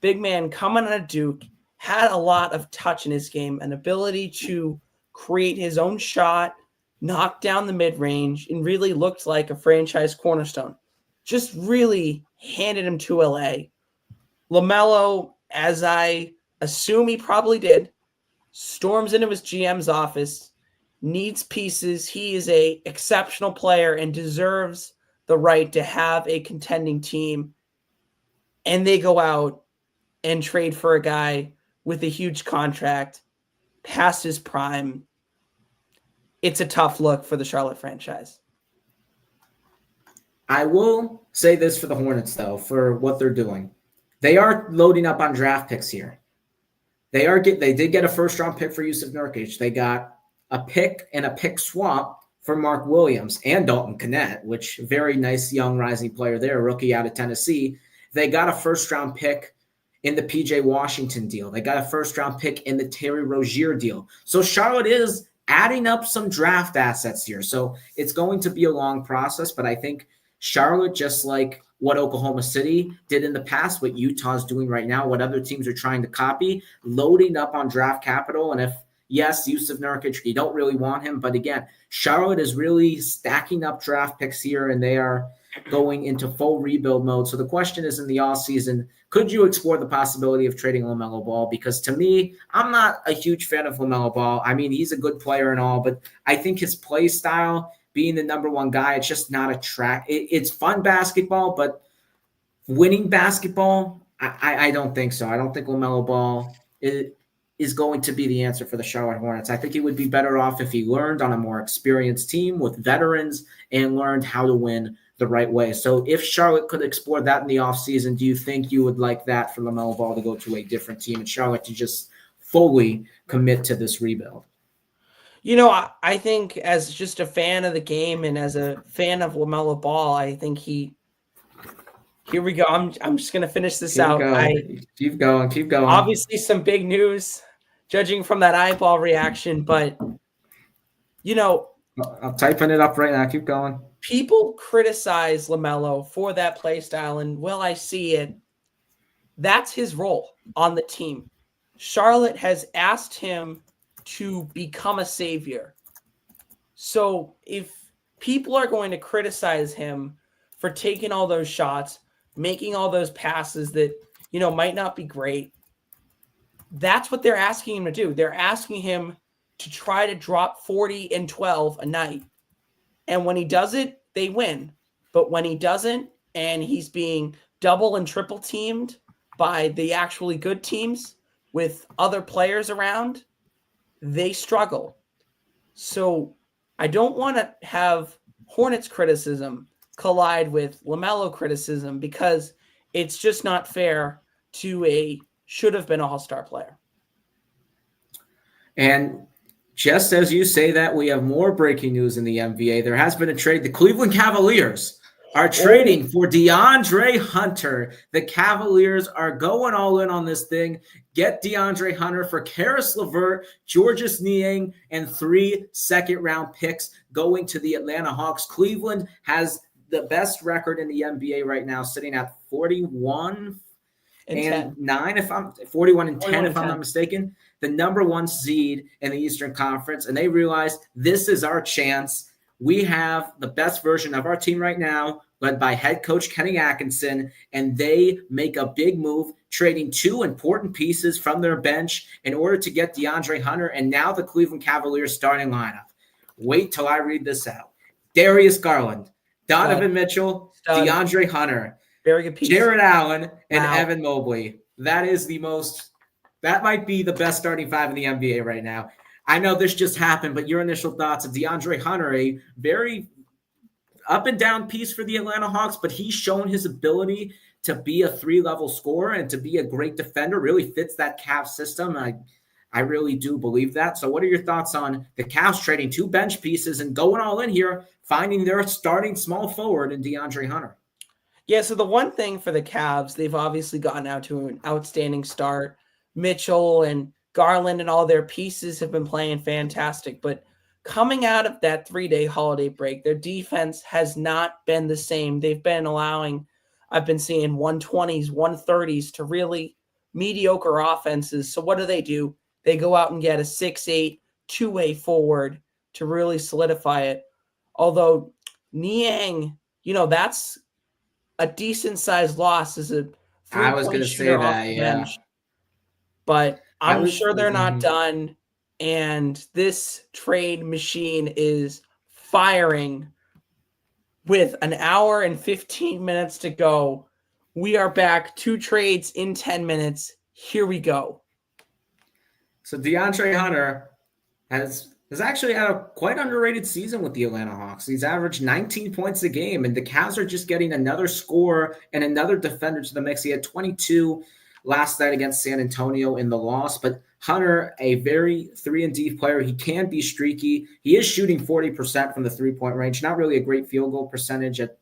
big man coming out of Duke, had a lot of touch in his game, an ability to create his own shot, knocked down the mid-range, and really looked like a franchise cornerstone. Just really handed him to LA. LaMelo, as I assume he probably did, storms into his GM's office, needs pieces. He is an exceptional player and deserves the right to have a contending team. And they go out and trade for a guy with a huge contract, past his prime. It's a tough look for the Charlotte franchise. I will say this for the Hornets, though, for what they're doing. They are loading up on draft picks here. They did get a first-round pick for Yusuf Nurkic. They got a pick and a pick swap for Mark Williams and Dalton Knecht, which very nice young rising player there, rookie out of Tennessee. They got a first-round pick in the P.J. Washington deal. They got a first-round pick in the Terry Rozier deal. So Charlotte is adding up some draft assets here. So it's going to be a long process, but I think Charlotte, just like what Oklahoma City did in the past, what Utah's doing right now, what other teams are trying to copy, loading up on draft capital. And if, yes, Yusuf Nurkic, you don't really want him. But again, Charlotte is really stacking up draft picks here, and they are going into full rebuild mode. So the question is, in the offseason, could you explore the possibility of trading LaMelo Ball? Because to me, I'm not a huge fan of LaMelo Ball. I mean, he's a good player and all, but I think his play style, being the number one guy, it's just not a track. It's fun basketball, but winning basketball, I don't think so. I don't think LaMelo Ball is going to be the answer for the Charlotte Hornets. I think he would be better off if he learned on a more experienced team with veterans and learned how to win the right way. So if Charlotte could explore that in the offseason, do you think you would like that for LaMelo Ball to go to a different team and Charlotte to just fully commit to this rebuild? You know, I think as just a fan of the game and as a fan of LaMelo Ball, I think here we go. I'm just going to finish this out. Keep going. Obviously some big news judging from that eyeball reaction, but you know, I'm typing it up right now. Keep going. People criticize LaMelo for that play style, and I see it. That's his role on the team. Charlotte has asked him to become a savior. So if people are going to criticize him for taking all those shots, making all those passes that, might not be great, that's what they're asking him to do. They're asking him to try to drop 40 and 12 a night. And when he does it, they win. But when he doesn't, and he's being double and triple teamed by the actually good teams with other players around, they struggle. So I don't want to have Hornets criticism collide with LaMelo criticism because it's just not fair to a should have been all-star player. And just as you say that, we have more breaking news in the NBA. There has been a trade. The Cleveland Cavaliers are trading for DeAndre Hunter. The Cavaliers are going all in on this thing. Get DeAndre Hunter for Karis LeVert, Georges Niang, and 3 second-round picks going to the Atlanta Hawks. Cleveland has the best record in the NBA right now, sitting at 41 and 9, if I'm 41 and 10, if I'm not mistaken. The number 1 seed in the Eastern Conference, and they realized this is our chance. We have the best version of our team right now, led by head coach Kenny Atkinson, and they make a big move, trading 2 important pieces from their bench in order to get DeAndre Hunter, and now the Cleveland Cavaliers starting lineup. Wait till I read this out. Darius Garland, Donovan Mitchell, DeAndre Hunter, very good piece. Jared Allen, and Evan Mobley. That might be the best starting 5 in the NBA right now. I know this just happened, but your initial thoughts of DeAndre Hunter, a very up and down piece for the Atlanta Hawks, but he's shown his ability to be a 3-level scorer and to be a great defender, really fits that Cavs system. I really do believe that. So what are your thoughts on the Cavs trading 2 bench pieces and going all in here, finding their starting small forward in DeAndre Hunter? Yeah, so the one thing for the Cavs, they've obviously gotten out to an outstanding start. Mitchell and Garland and all their pieces have been playing fantastic, but coming out of that 3-day holiday break, their defense has not been the same. They've been allowing, I've been seeing 120s, 130s to really mediocre offenses. So what do? They go out and get a 6'8", 2-way forward to really solidify it. Although Niang, that's a decent-sized loss as a I was going to say that, yeah. Bench. But I'm sure they're not done, and this trade machine is firing with an hour and 15 minutes to go. We are back 2 trades in 10 minutes. Here we go. So DeAndre Hunter has actually had a quite underrated season with the Atlanta Hawks. He's averaged 19 points a game, and the Cavs are just getting another scorer and another defender to the mix. He had 22 last night against San Antonio in the loss, but Hunter, a very 3-and-D player. He can be streaky. He is shooting 40% from the 3-point range. Not really a great field goal percentage at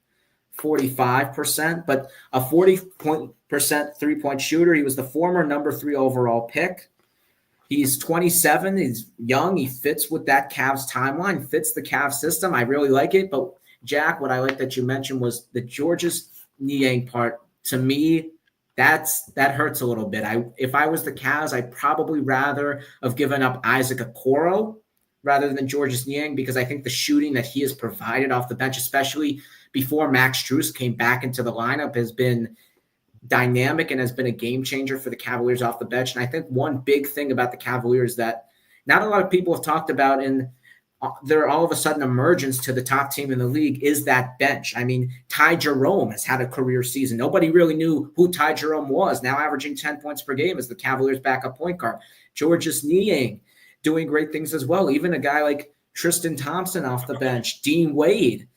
45%, but a 40% 3-point shooter. He was the former number 3 overall pick. He's 27. He's young. He fits with that Cavs timeline, fits the Cavs system. I really like it. But, Jack, what I like that you mentioned was the Georges Niang part. To me, that hurts a little bit. If I was the Cavs, I'd probably rather have given up Isaac Okoro rather than Georges Niang, because I think the shooting that he has provided off the bench, especially before Max Strus came back into the lineup, has been dynamic and has been a game changer for the Cavaliers off the bench. And I think one big thing about the Cavaliers that not a lot of people have talked about in their all of a sudden emergence to the top team in the league is that bench. I mean, Ty Jerome has had a career season. Nobody really knew who Ty Jerome was, now averaging 10 points per game as the Cavaliers' backup point guard. Georges Niang doing great things as well. Even a guy like Tristan Thompson off the bench, Dean Wade.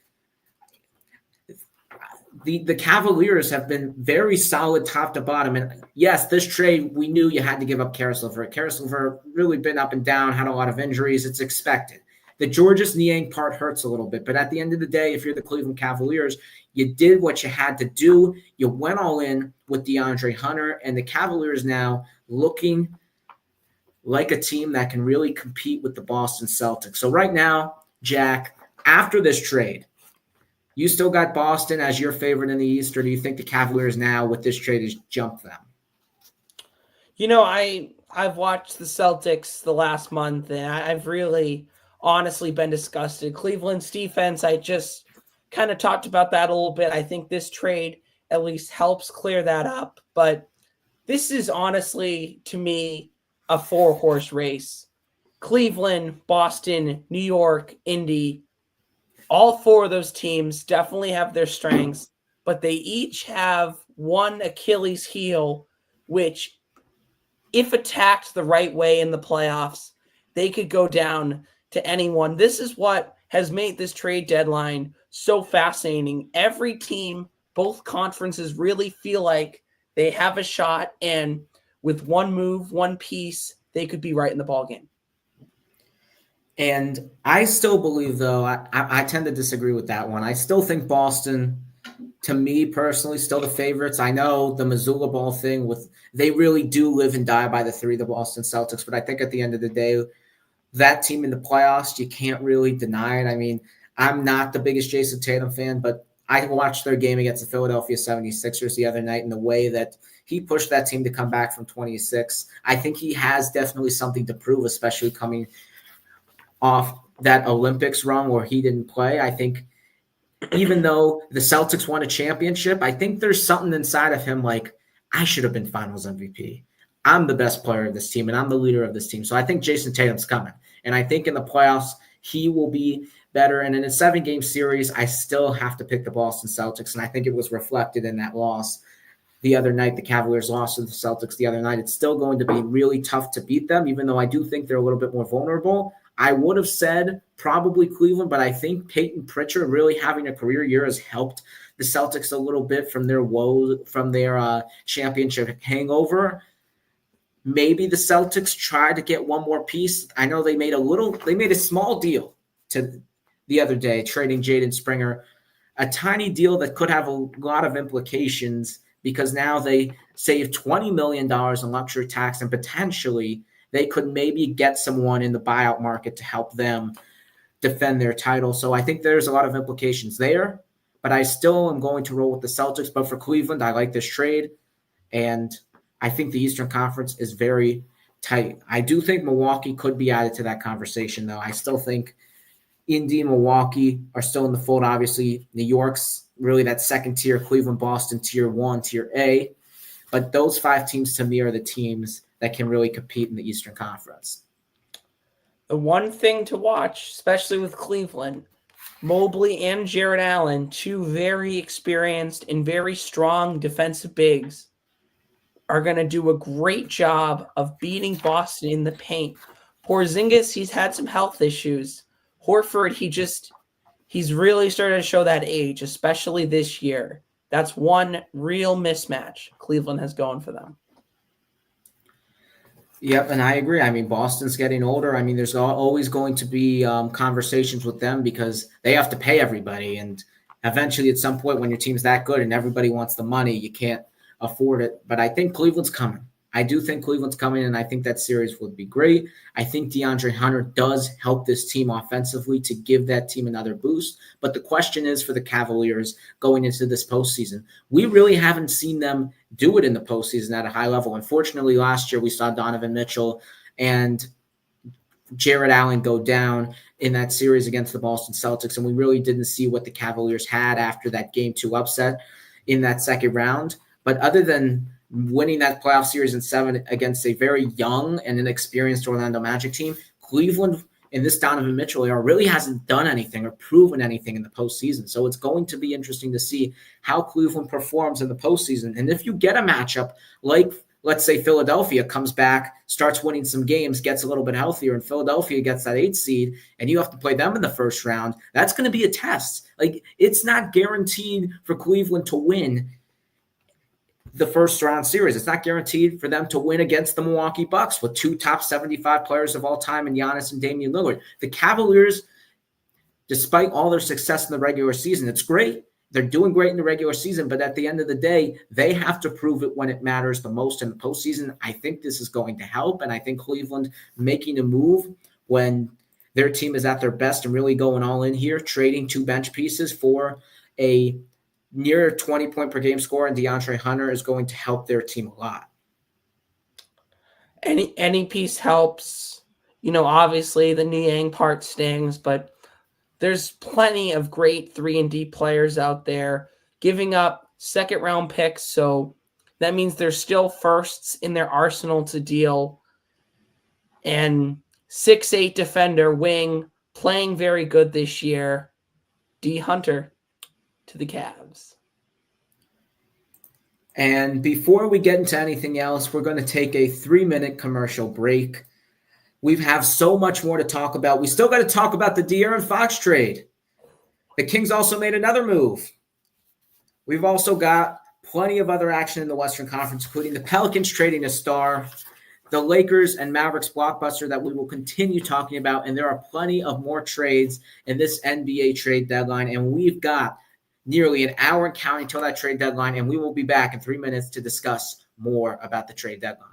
The Cavaliers have been very solid top to bottom. And yes, this trade, we knew you had to give up Karis LeVert. Karis LeVert really been up and down, had a lot of injuries. It's expected. The Georges Niang part hurts a little bit. But at the end of the day, if you're the Cleveland Cavaliers, you did what you had to do. You went all in with DeAndre Hunter. And the Cavaliers now looking like a team that can really compete with the Boston Celtics. So right now, Jack, after this trade, you still got Boston as your favorite in the East, or do you think the Cavaliers now with this trade has jumped them? I've watched the Celtics the last month, and I've really honestly been disgusted. Cleveland's defense, I just kind of talked about that a little bit. I think this trade at least helps clear that up. But this is honestly, to me, a 4-horse race. Cleveland, Boston, New York, Indy. All 4 of those teams definitely have their strengths, but they each have one Achilles heel, which, if attacked the right way in the playoffs, they could go down to anyone. This is what has made this trade deadline so fascinating. Every team, both conferences really feel like they have a shot, and with one move, one piece, they could be right in the ballgame. And I still believe, though, I tend to disagree with that one. I still think Boston, to me personally, still the favorites. I know the Missoula Ball thing they really do live and die by the three, the Boston Celtics, but I think at the end of the day, that team in the playoffs, you can't really deny it. I mean, I'm not the biggest Jason Tatum fan, but I watched their game against the Philadelphia 76ers the other night, and the way that he pushed that team to come back from 26. I think he has definitely something to prove, especially coming off that Olympics run where he didn't play. I think even though the Celtics won a championship, I think there's something inside of him like, I should have been finals MVP. I'm the best player of this team, and I'm the leader of this team. So I think Jason Tatum's coming. And I think in the playoffs, he will be better. And in a 7-game series, I still have to pick the Boston Celtics. And I think it was reflected in that loss the other night. The Cavaliers lost to the Celtics the other night. It's still going to be really tough to beat them, even though I do think they're a little bit more vulnerable. I would have said probably Cleveland, but I think Peyton Pritchard really having a career year has helped the Celtics a little bit from their woes, from their championship hangover. Maybe the Celtics try to get one more piece. I know they made a small deal to the other day, trading Jaden Springer, a tiny deal that could have a lot of implications because now they save $20 million in luxury tax, and potentially they could maybe get someone in the buyout market to help them defend their title. So I think there's a lot of implications there, but I still am going to roll with the Celtics. But for Cleveland, I like this trade, and I think the Eastern Conference is very tight. I do think Milwaukee could be added to that conversation, though. I still think Indy and Milwaukee are still in the fold. Obviously, New York's really that second tier, Cleveland, Boston, tier 1, tier A. But those 5 teams to me are the teams that can really compete in the Eastern Conference. The one thing to watch, especially with Cleveland, Mobley and Jared Allen, 2 very experienced and very strong defensive bigs, are going to do a great job of beating Boston in the paint. Porzingis, he's had some health issues. Horford, he's really started to show that age, especially this year. That's one real mismatch Cleveland has going for them. Yep, and I agree. I mean, Boston's getting older. I mean, there's always going to be conversations with them because they have to pay everybody. And eventually, at some point, when your team's that good and everybody wants the money, you can't afford it. But I think Cleveland's coming. I do think Cleveland's coming, and I think that series would be great. I think DeAndre Hunter does help this team offensively to give that team another boost. But the question is for the Cavaliers going into this postseason. We really haven't seen them do it in the postseason at a high level. Unfortunately, last year we saw Donovan Mitchell and Jared Allen go down in that series against the Boston Celtics, and we really didn't see what the Cavaliers had after that Game 2 upset in that second round. But other than winning that playoff series in 7 against a very young and inexperienced Orlando Magic team, Cleveland in this Donovan Mitchell era really hasn't done anything or proven anything in the postseason. So it's going to be interesting to see how Cleveland performs in the postseason. And if you get a matchup like, let's say, Philadelphia comes back, starts winning some games, gets a little bit healthier, and Philadelphia gets that 8th seed, and you have to play them in the first round, that's going to be a test. Like, it's not guaranteed for Cleveland to win the first round series. It's not guaranteed for them to win against the Milwaukee Bucks with 2 top 75 players of all time in Giannis and Damian Lillard. The Cavaliers, despite all their success in the regular season, it's great. They're doing great in the regular season, but at the end of the day, they have to prove it when it matters the most in the postseason. I think this is going to help, and I think Cleveland making a move when their team is at their best and really going all in here, trading 2 bench pieces for a near 20-point per game score, and DeAndre Hunter is going to help their team a lot. Any piece helps. Obviously the Niang part stings, but there's plenty of great 3-and-D players out there giving up second-round picks, so that means there's still firsts in their arsenal to deal. And 6'8" defender, wing, playing very good this year, D. Hunter to the Cavs. And before we get into anything else, we're going to take a 3-minute commercial break. We have so much more to talk about. We still got to talk about the De'Aaron Fox trade. The Kings also made another move. We've also got plenty of other action in the Western Conference, including the Pelicans trading a star, the Lakers and Mavericks blockbuster that we will continue talking about. And there are plenty of more trades in this NBA trade deadline. And we've got nearly an hour and counting till that trade deadline. And we will be back in 3 minutes to discuss more about the trade deadline.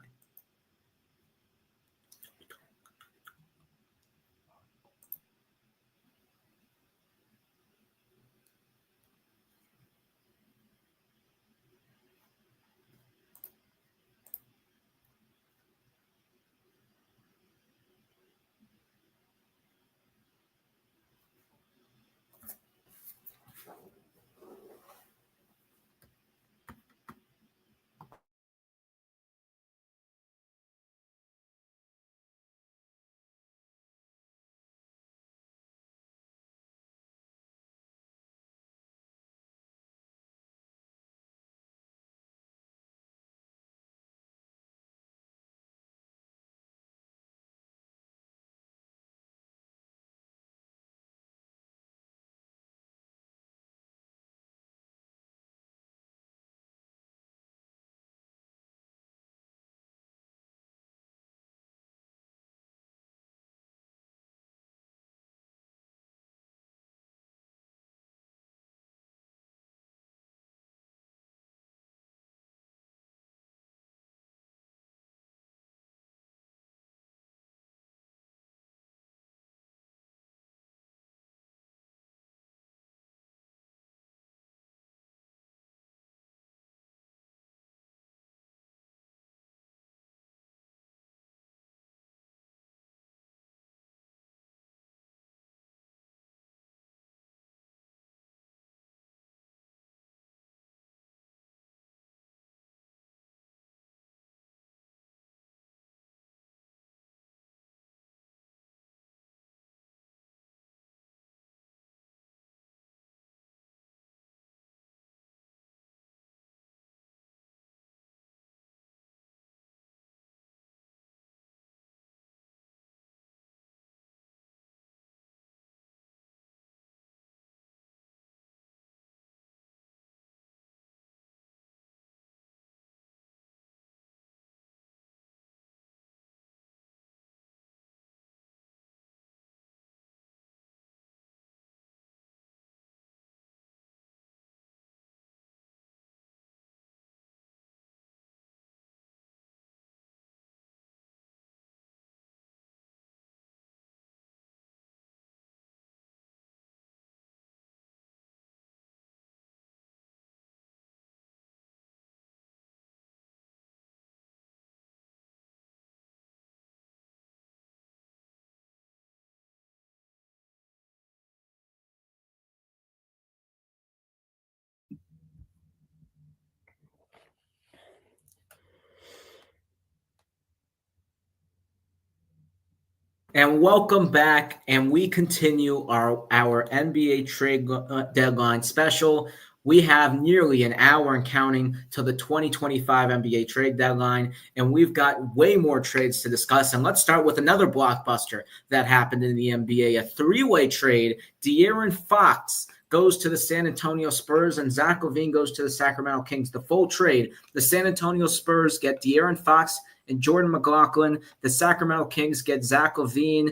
And welcome back. And we continue our NBA trade deadline special. We have nearly an hour and counting to the 2025 NBA trade deadline. And we've got way more trades to discuss. And let's start with another blockbuster that happened in the NBA, a three-way trade. De'Aaron Fox goes to the San Antonio Spurs and Zach LaVine goes to the Sacramento Kings. The full trade, the San Antonio Spurs get De'Aaron Fox and Jordan McLaughlin. The Sacramento Kings get Zach LaVine,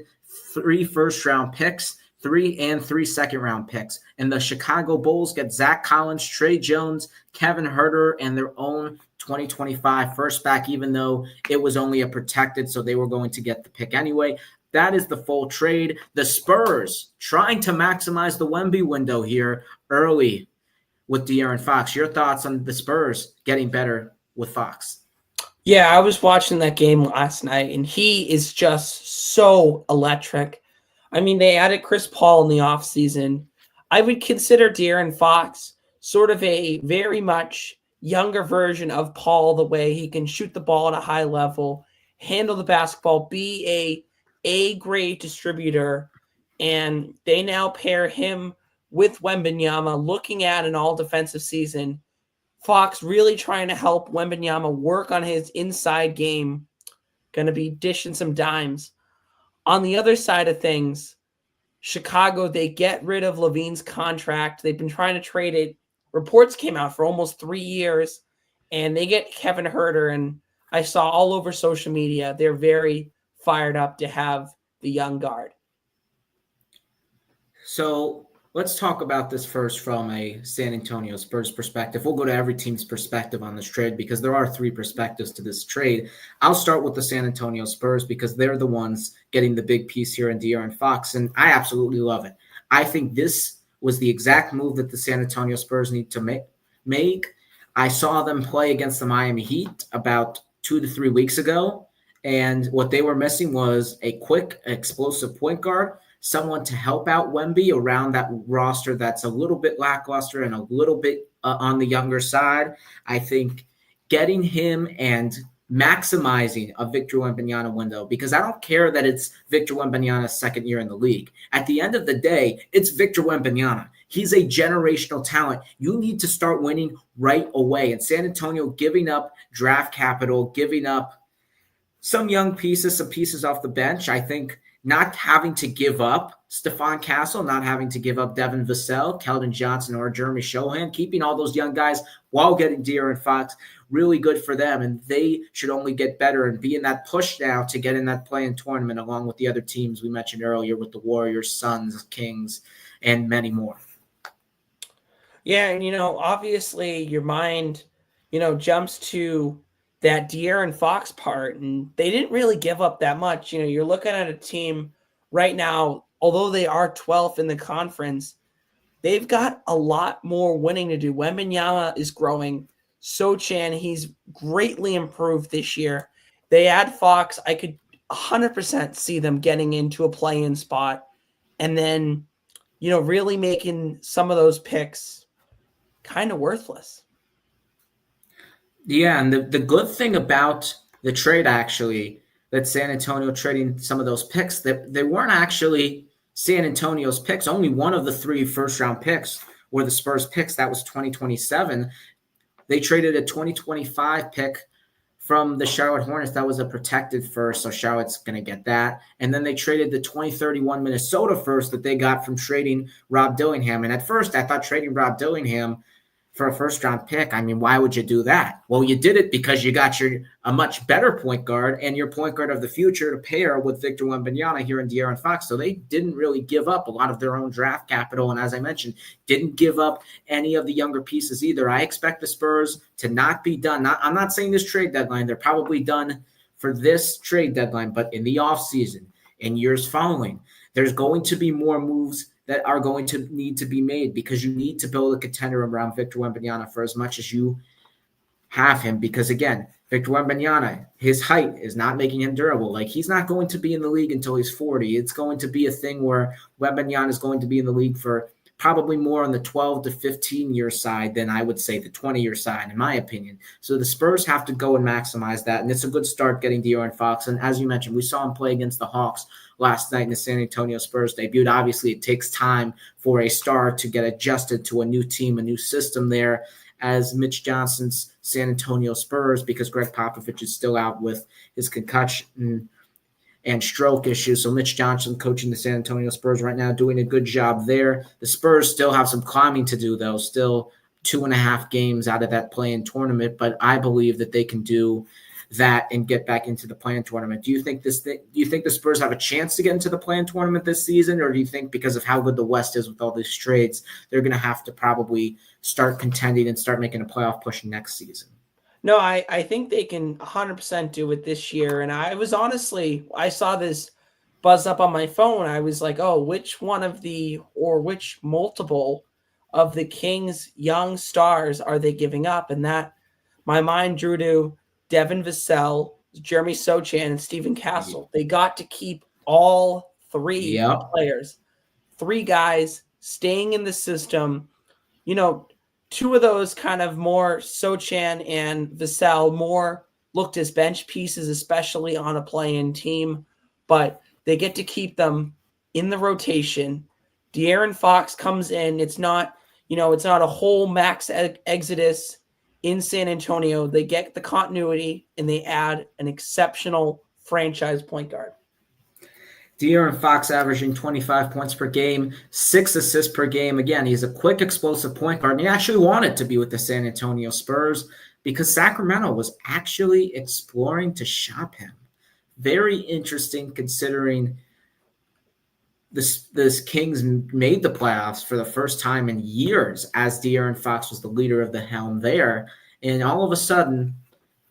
3 first-round picks, 3 and 3 second-round picks. And the Chicago Bulls get Zach Collins, Trey Jones, Kevin Huerter, and their own 2025 first back, even though it was only a protected, so they were going to get the pick anyway. That is the full trade. The Spurs trying to maximize the Wemby window here early with De'Aaron Fox. Your thoughts on the Spurs getting better with Fox? Yeah, I was watching that game last night, and he is just so electric. I mean, they added Chris Paul in the offseason. I would consider De'Aaron Fox sort of a very much younger version of Paul, the way he can shoot the ball at a high level, handle the basketball, be a A-grade distributor, and they now pair him with Wembanyama, looking at an all-defensive season. Fox really trying to help Wembanyama work on his inside game. Going to be dishing some dimes. On the other side of things, Chicago, they get rid of Levine's contract. They've been trying to trade it. Reports came out for almost 3 years, and they get Kevin Herter. And I saw all over social media, they're very fired up to have the young guard. So let's talk about this first from a San Antonio Spurs perspective. We'll go to every team's perspective on this trade because there are three perspectives to this trade. I'll start with the San Antonio Spurs because they're the ones getting the big piece here in De'Aaron Fox, and I absolutely love it. I think this was the exact move that the San Antonio Spurs need to make. I saw them play against the Miami Heat about 2 to 3 weeks ago, and what they were missing was a quick, explosive point guard, someone to help out Wemby around that roster that's a little bit lackluster and a little bit on the younger side. I think getting him and maximizing a Victor Wembanyama window, because I don't care that it's Victor Wembanyama's second year in the league. At the end of the day, it's Victor Wembanyama. He's a generational talent. You need to start winning right away. And San Antonio giving up draft capital, giving up some young pieces, some pieces off the bench, I think not having to give up Stephon Castle, not having to give up Devin Vassell, Keldon Johnson, or Jeremy Shohan, keeping all those young guys while getting De'Aaron Fox, really good for them. And they should only get better and be in that push now to get in that play-in tournament along with the other teams we mentioned earlier with the Warriors, Suns, Kings, and many more. Yeah, and, obviously your mind, jumps to that De'Aaron Fox part, and they didn't really give up that much. You're looking at a team right now, although they are 12th in the conference, they've got a lot more winning to do. Wembanyama is growing. Sochan, he's greatly improved this year. They add Fox. I could 100% see them getting into a play-in spot and then, really making some of those picks kind of worthless. Yeah, and the good thing about the trade, actually, that San Antonio trading some of those picks, that they weren't actually San Antonio's picks. Only one of the 3 first-round picks were the Spurs picks. That was 2027. They traded a 2025 pick from the Charlotte Hornets. That was a protected first, so Charlotte's going to get that. And then they traded the 2031 Minnesota first that they got from trading Rob Dillingham. And at first, I thought trading Rob Dillingham for a first-round pick, I mean, why would you do that? Well, you did it because you got a much better point guard and your point guard of the future to pair with Victor Wembanyama here in De'Aaron Fox. So they didn't really give up a lot of their own draft capital. And as I mentioned, didn't give up any of the younger pieces either. I expect the Spurs to not be done. I'm not saying this trade deadline. They're probably done for this trade deadline, but in the offseason, in years following, there's going to be more moves that are going to need to be made because you need to build a contender around Victor Wembanyama for as much as you have him. Because again, Victor Wembanyama, his height is not making him durable. Like, he's not going to be in the league until he's 40. It's going to be a thing where Wembanyama is going to be in the league for probably more on the 12 to 15-year side than I would say the 20-year side, in my opinion. So the Spurs have to go and maximize that, and it's a good start getting De'Aaron Fox. And as you mentioned, we saw him play against the Hawks last night in the San Antonio Spurs debut. Obviously, it takes time for a star to get adjusted to a new team, a new system there as Mitch Johnson's San Antonio Spurs, because Greg Popovich is still out with his concussion and stroke issues. So Mitch Johnson coaching the San Antonio Spurs right now, doing a good job there. The Spurs still have some climbing to do, though, still 2.5 games out of that play-in tournament, but I believe that they can do that and get back into the play-in tournament. Do you think the Spurs have a chance to get into the play-in tournament this season, or do you think because of how good the West is with all these trades, they're going to have to probably start contending and start making a playoff push next season? No, I think they can 100% do it this year. And I saw this buzz up on my phone. I was like, oh, which multiple of the Kings' young stars are they giving up? And that my mind drew to Devin Vassell, Jeremy Sochan, and Stephen Castle. They got to keep all 3 players, 3 guys staying in the system. 2 of those kind of more, Sochan and Vassell, more looked as bench pieces, especially on a play-in team. But they get to keep them in the rotation. De'Aaron Fox comes in. It's not a whole max exodus in San Antonio. They get the continuity, and they add an exceptional franchise point guard. De'Aaron Fox averaging 25 points per game, 6 assists per game. Again, he's a quick, explosive point guard, and he actually wanted to be with the San Antonio Spurs because Sacramento was actually exploring to shop him. Very interesting considering this Kings made the playoffs for the first time in years as De'Aaron Fox was the leader of the helm there. And all of a sudden,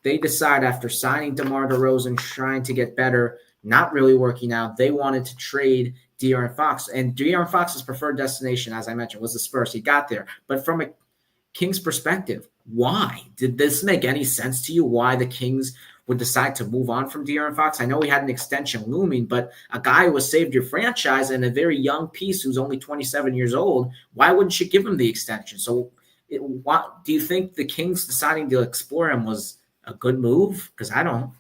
they decide after signing DeMar DeRozan, trying to get better, not really working out, they wanted to trade De'Aaron Fox. And De'Aaron Fox's preferred destination, as I mentioned, was the Spurs. He got there. But from a Kings perspective, why? Did this make any sense to you? Why the Kings would decide to move on from De'Aaron Fox? I know he had an extension looming, but a guy who has saved your franchise and a very young piece who's only 27 years old, why wouldn't you give him the extension? So do you think the Kings deciding to explore him was a good move? Because I don't.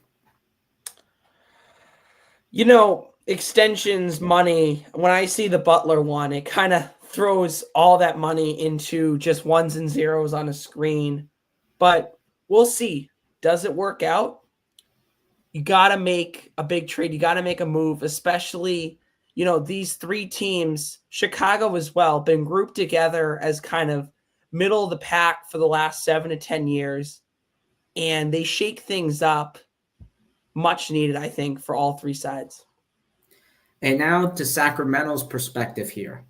Extensions, money, when I see the Butler one, it kind of throws all that money into just ones and zeros on a screen. But we'll see. Does it work out? You got to make a big trade. You got to make a move, especially, these three teams, Chicago as well, been grouped together as kind of middle of the pack for the last 7 to 10 years. And they shake things up. Much needed, I think, for all three sides. And now to Sacramento's perspective here.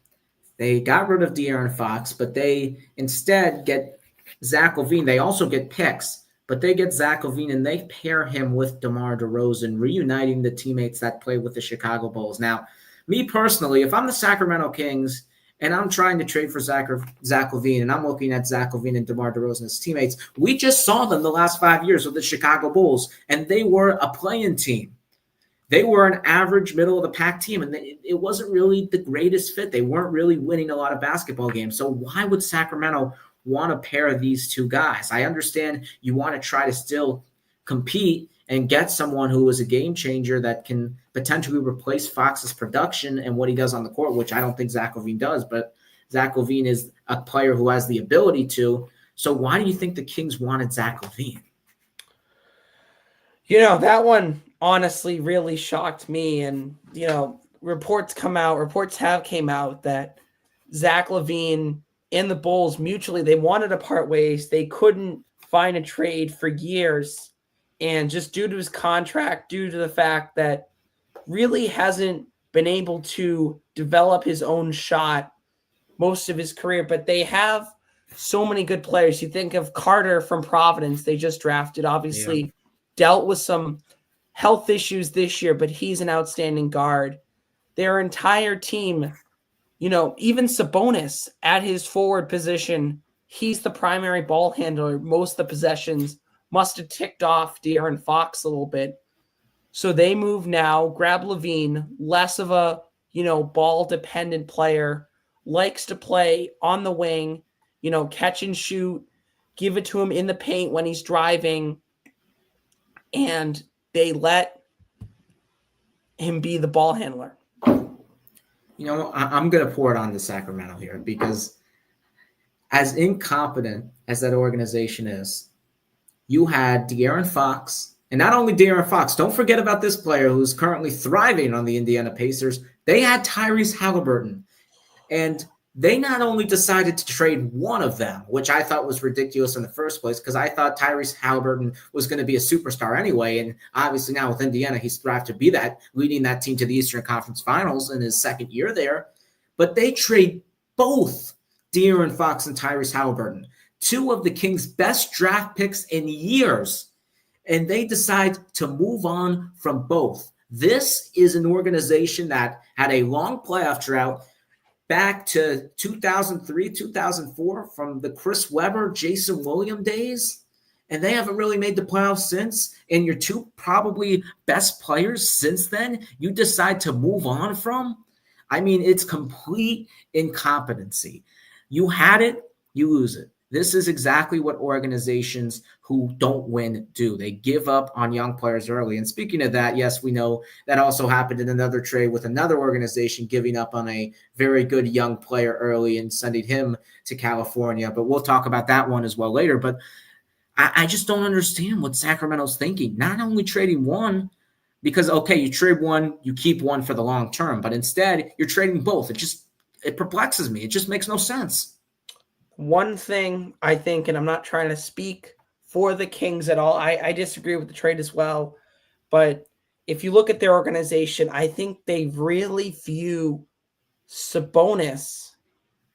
They got rid of De'Aaron Fox, but they instead get Zach LaVine. They also get picks, but they get Zach LaVine and they pair him with DeMar DeRozan, reuniting the teammates that played with the Chicago Bulls. Now, me personally, if I'm the Sacramento Kings and I'm trying to trade for Zach LaVine and I'm looking at Zach LaVine and DeMar DeRozan as teammates, we just saw them the last 5 years with the Chicago Bulls, and they were a play-in team. They were an average middle-of-the-pack team, and it wasn't really the greatest fit. They weren't really winning a lot of basketball games. So why would Sacramento want to pair these two guys? I understand you want to try to still compete and get someone who is a game changer that can potentially replace Fox's production and what he does on the court, which I don't think Zach LaVine does, but Zach LaVine is a player who has the ability to. So why do you think the Kings wanted Zach LaVine? That one honestly really shocked me. And, reports have came out that Zach LaVine and the Bulls mutually, they wanted to part ways. They couldn't find a trade for years. And just due to his contract, due to the fact that really hasn't been able to develop his own shot most of his career, but they have so many good players. You think of Carter from Providence, they just drafted, obviously dealt with some health issues this year, but he's an outstanding guard. Their entire team, even Sabonis at his forward position, he's the primary ball handler. Most of the possessions must have ticked off De'Aaron Fox a little bit. So they move now, grab LaVine, less of a, ball-dependent player, likes to play on the wing, catch and shoot, give it to him in the paint when he's driving, and they let him be the ball handler. I'm going to pour it on to Sacramento here because as incompetent as that organization is, you had De'Aaron Fox, and not only De'Aaron Fox, don't forget about this player who's currently thriving on the Indiana Pacers. They had Tyrese Halliburton, and they not only decided to trade one of them, which I thought was ridiculous in the first place because I thought Tyrese Halliburton was going to be a superstar anyway. And obviously now with Indiana, he's thrived to be that, leading that team to the Eastern Conference Finals in his second year there. But they trade both De'Aaron Fox and Tyrese Halliburton, two of the Kings' best draft picks in years. And they decide to move on from both. This is an organization that had a long playoff drought back to 2003, 2004 from the Chris Webber, Jason Williams days. And they haven't really made the playoffs since. And your two probably best players since then, you decide to move on from? I mean, it's complete incompetency. You had it, you lose it. This is exactly what organizations who don't win do. They give up on young players early. And speaking of that, yes, we know that also happened in another trade with another organization giving up on a very good young player early and sending him to California. But we'll talk about that one as well later. But I just don't understand what Sacramento's thinking. Not only trading one, Because, okay, you trade one, you keep one for the long term, but instead you're trading both. It perplexes me. It just makes no sense. One thing I think, and I'm not trying to speak for the Kings at all, I disagree with the trade as well. But if you look at their organization, I think they really view Sabonis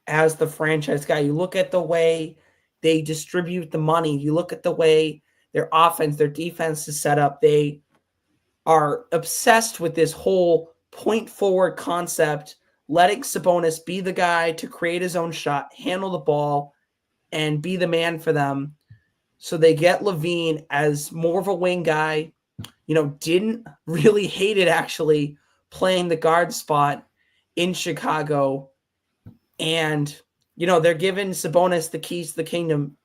as the franchise guy. You look at the way they distribute the money, you look at the way their offense, their defense is set up. They are obsessed with this whole point forward concept, letting Sabonis be the guy to create his own shot, handle the ball, and be the man for them. So they get Levine as more of a wing guy, didn't really hate it actually playing the guard spot in Chicago. And, they're giving Sabonis the keys to the kingdom.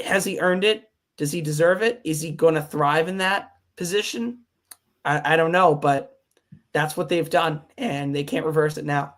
Has he earned it? Does he deserve it? Is he going to thrive in that position? I don't know, but that's what they've done, and they can't reverse it now.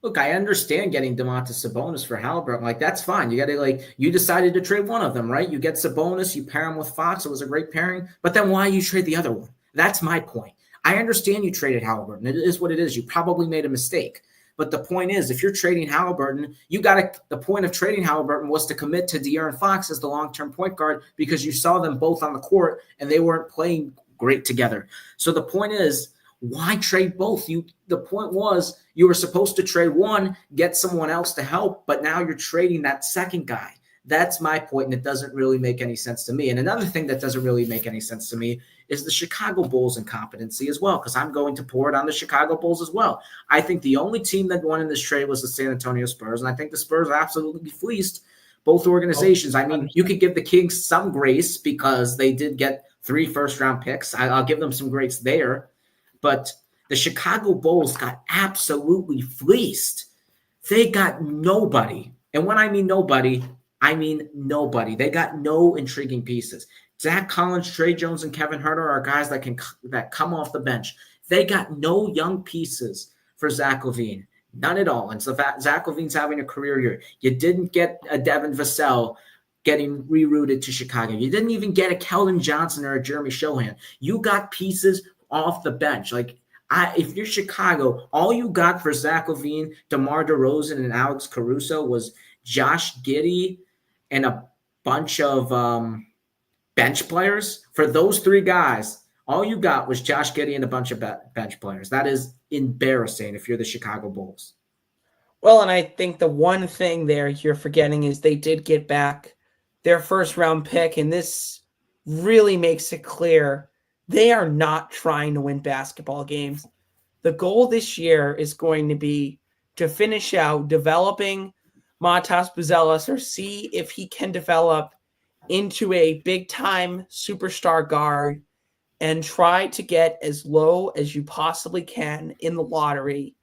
Look, I understand getting Domantas Sabonis for Halliburton. Like, that's fine. You decided to trade one of them, right? You get Sabonis, you pair him with Fox. It was a great pairing. But then why you trade the other one? That's my point. I understand you traded Halliburton. It is what it is. You probably made a mistake. But the point is, if you're trading Halliburton, the point of trading Halliburton was to commit to De'Aaron Fox as the long-term point guard because you saw them both on the court and they weren't playing great together. So the point is, why trade both? The point was you were supposed to trade one, get someone else to help, but now you're trading that second guy. That's my point, and it doesn't really make any sense to me. And another thing that doesn't really make any sense to me is the Chicago Bulls' incompetency as well, because I'm going to pour it on the Chicago Bulls as well. I think the only team that won in this trade was the San Antonio Spurs, and I think the Spurs absolutely fleeced both organizations. I mean, you could give the Kings some grace because they did get 3 first-round picks. I'll give them some grace there. But the Chicago Bulls got absolutely fleeced. They got nobody. And when I mean nobody, I mean nobody. They got no intriguing pieces. Zach Collins, Trey Jones, and Kevin Huerter are guys that come off the bench. They got no young pieces for Zach LaVine. None at all. And so Zach LaVine's having a career year. You didn't get a Devin Vassell getting rerouted to Chicago. You didn't even get a Keldon Johnson or a Jeremy Shohan. You got pieces off the bench. If you're Chicago, all you got for Zach LaVine, DeMar DeRozan, and Alex Caruso was Josh Giddey and a bunch of bench players. For those 3 guys, all you got was Josh Giddey and a bunch of bench players. That is embarrassing if you're the Chicago Bulls. Well, and I think the one thing there you're forgetting is they did get back their first-round pick, and this really makes it clear they are not trying to win basketball games. The goal this year is going to be to finish out developing Matas Buzelis or see if he can develop into a big-time superstar guard and try to get as low as you possibly can in the lottery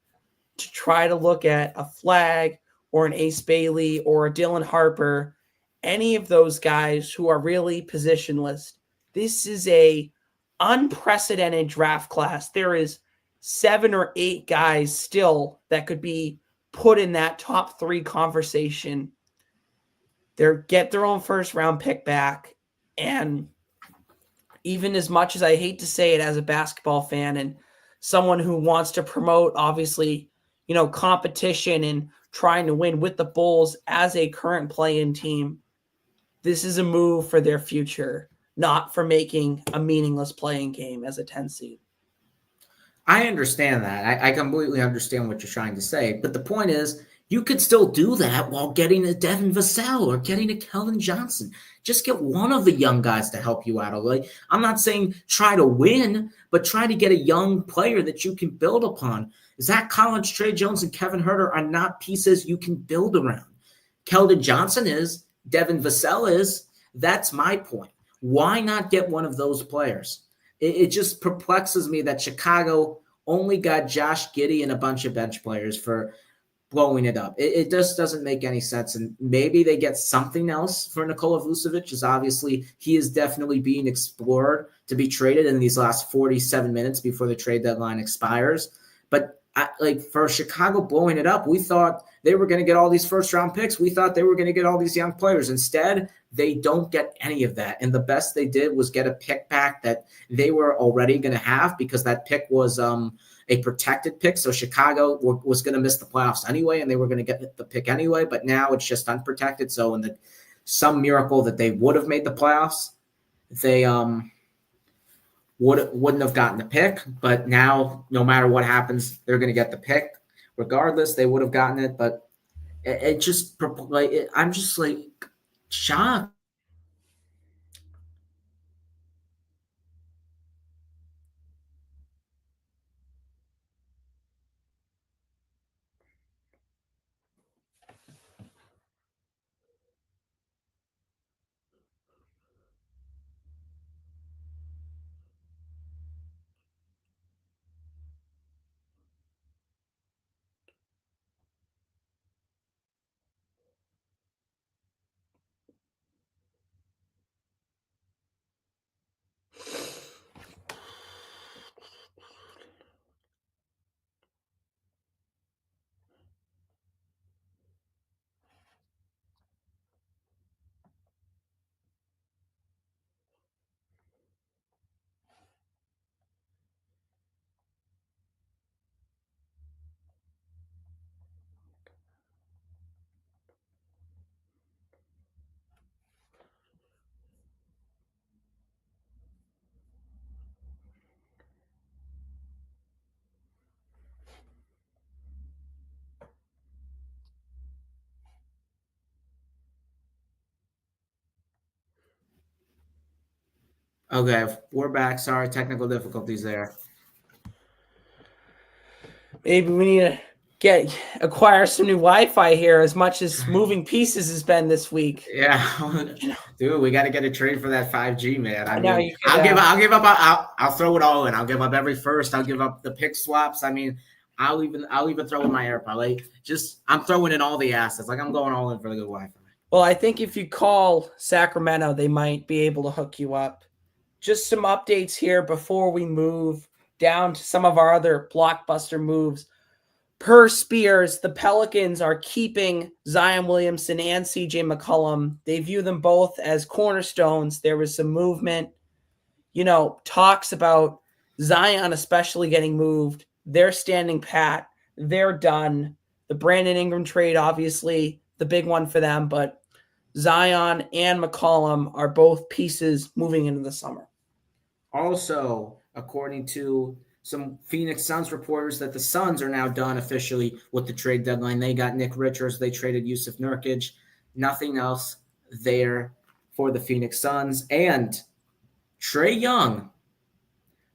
to try to look at a Flag or an Ace Bailey or a Dylan Harper, any of those guys who are really positionless. This is a unprecedented draft class. There is 7 or 8 guys still that could be put in that top 3 conversation. They get their own first round pick back. And even as much as I hate to say it as a basketball fan and someone who wants to promote, obviously, competition and trying to win with the Bulls as a current play-in team, this is a move for their future, not for making a meaningless playing game as a 10 seed. I understand that. I completely understand what you're trying to say. But the point is, you could still do that while getting a Devin Vassell or getting a Keldon Johnson. Just get one of the young guys to help you out. I'm not saying try to win, but try to get a young player that you can build upon. Zach Collins, Trey Jones, and Kevin Huerter are not pieces you can build around. Keldon Johnson is. Devin Vassell is. That's my point. Why not get one of those players? It just perplexes me that Chicago only got Josh Giddey and a bunch of bench players for blowing it up. It just doesn't make any sense. And maybe they get something else for Nikola Vucevic, as obviously he is definitely being explored to be traded in these last 47 minutes before the trade deadline expires. But like for Chicago blowing it up, we thought they were going to get all these first round picks. We thought they were going to get all these young players. Instead, they don't get any of that. And the best they did was get a pick back that they were already going to have, because that pick was a protected pick. So Chicago was going to miss the playoffs anyway, and they were going to get the pick anyway. But now it's just unprotected. So in some miracle that they would have made the playoffs, they wouldn't have gotten the pick. But now, no matter what happens, they're going to get the pick regardless. They would have gotten it, but it just like I'm just like shocked. Okay, we're back. Sorry, technical difficulties there. Maybe we need to acquire some new Wi-Fi here. As much as moving pieces has been this week. Yeah, dude, we got to get a trade for that 5G, man. I mean, you could, I'll give up. I'll throw it all in. I'll give up every first. I'll give up the pick swaps. I mean, I'll even throw in my AirPod. Like, I'm throwing in all the assets. Like, I'm going all in for the good Wi-Fi. Well, I think if you call Sacramento, they might be able to hook you up. Just some updates here before we move down to some of our other blockbuster moves. Per Spears, the Pelicans are keeping Zion Williamson and CJ McCollum. They view them both as cornerstones. There was some movement, talks about Zion especially getting moved. They're standing pat. They're done. The Brandon Ingram trade, obviously, the big one for them, but Zion and McCollum are both pieces moving into the summer. Also, according to some Phoenix Suns reporters, that the Suns are now done officially with the trade deadline. They got Nick Richards. They traded Yusuf Nurkic. Nothing else there for the Phoenix Suns. And Trae Young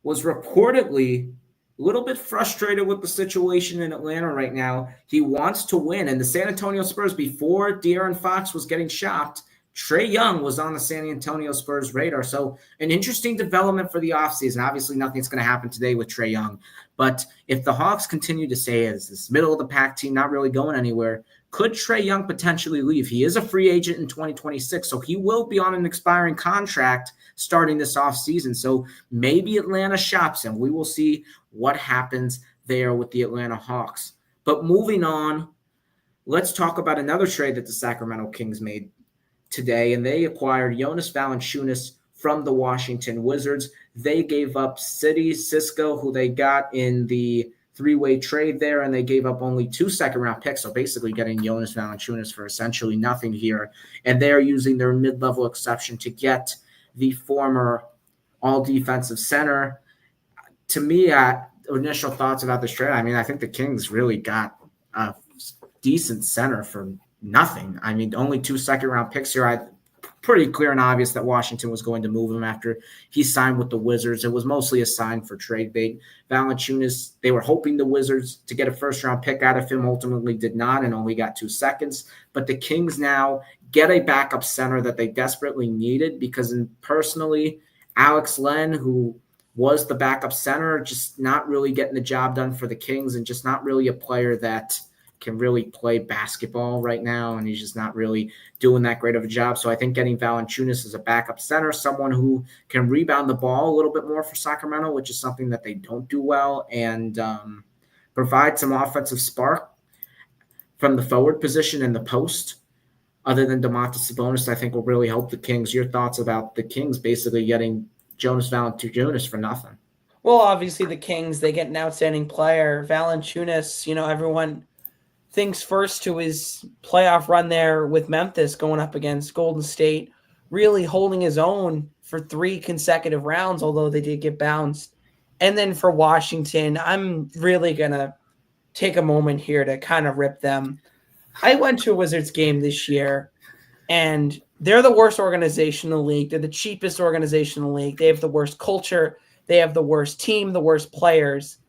was reportedly a little bit frustrated with the situation in Atlanta right now. He wants to win. And the San Antonio Spurs, before De'Aaron Fox was getting shopped, Trae Young was on the San Antonio Spurs radar. So an interesting development for the offseason. Obviously, nothing's going to happen today with Trae Young. But if the Hawks continue to stay as this middle-of-the-pack team, not really going anywhere, could Trae Young potentially leave? He is a free agent in 2026, so he will be on an expiring contract starting this offseason. So maybe Atlanta shops him. We will see what happens there with the Atlanta Hawks. But moving on, let's talk about another trade that the Sacramento Kings made today, and they acquired Jonas Valanciunas from the Washington Wizards. They gave up City Cisco, who they got in the three-way trade there, and they gave up only 2 second-round picks, so basically getting Jonas Valanciunas for essentially nothing here. And they're using their mid-level exception to get the former all-defensive center. To me, initial thoughts about this trade, I mean, I think the Kings really got a decent center for nothing. I mean, only 2 second-round picks here. Pretty clear and obvious that Washington was going to move him after he signed with the Wizards. It was mostly a sign for trade bait. Valanciunas, they were hoping the Wizards to get a first-round pick out of him, ultimately did not, and only got 2 seconds. But the Kings now get a backup center that they desperately needed, because personally, Alex Len, who was the backup center, just not really getting the job done for the Kings, and just not really a player that can really play basketball right now, and he's just not really doing that great of a job. So I think getting Valanciunas as a backup center, someone who can rebound the ball a little bit more for Sacramento, which is something that they don't do well, and provide some offensive spark from the forward position and the post. Other than Domantas Sabonis, I think will really help the Kings. Your thoughts about the Kings basically getting Jonas Valanciunas for nothing? Well, obviously the Kings, they get an outstanding player. Valanciunas, everyone thinks first to his playoff run there with Memphis going up against Golden State, really holding his own for 3 consecutive rounds, although they did get bounced. And then for Washington, I'm really going to take a moment here to kind of rip them. I went to a Wizards game this year, and they're the worst organization in the league. They're the cheapest organization in the league. They have the worst culture. They have the worst team, the worst players.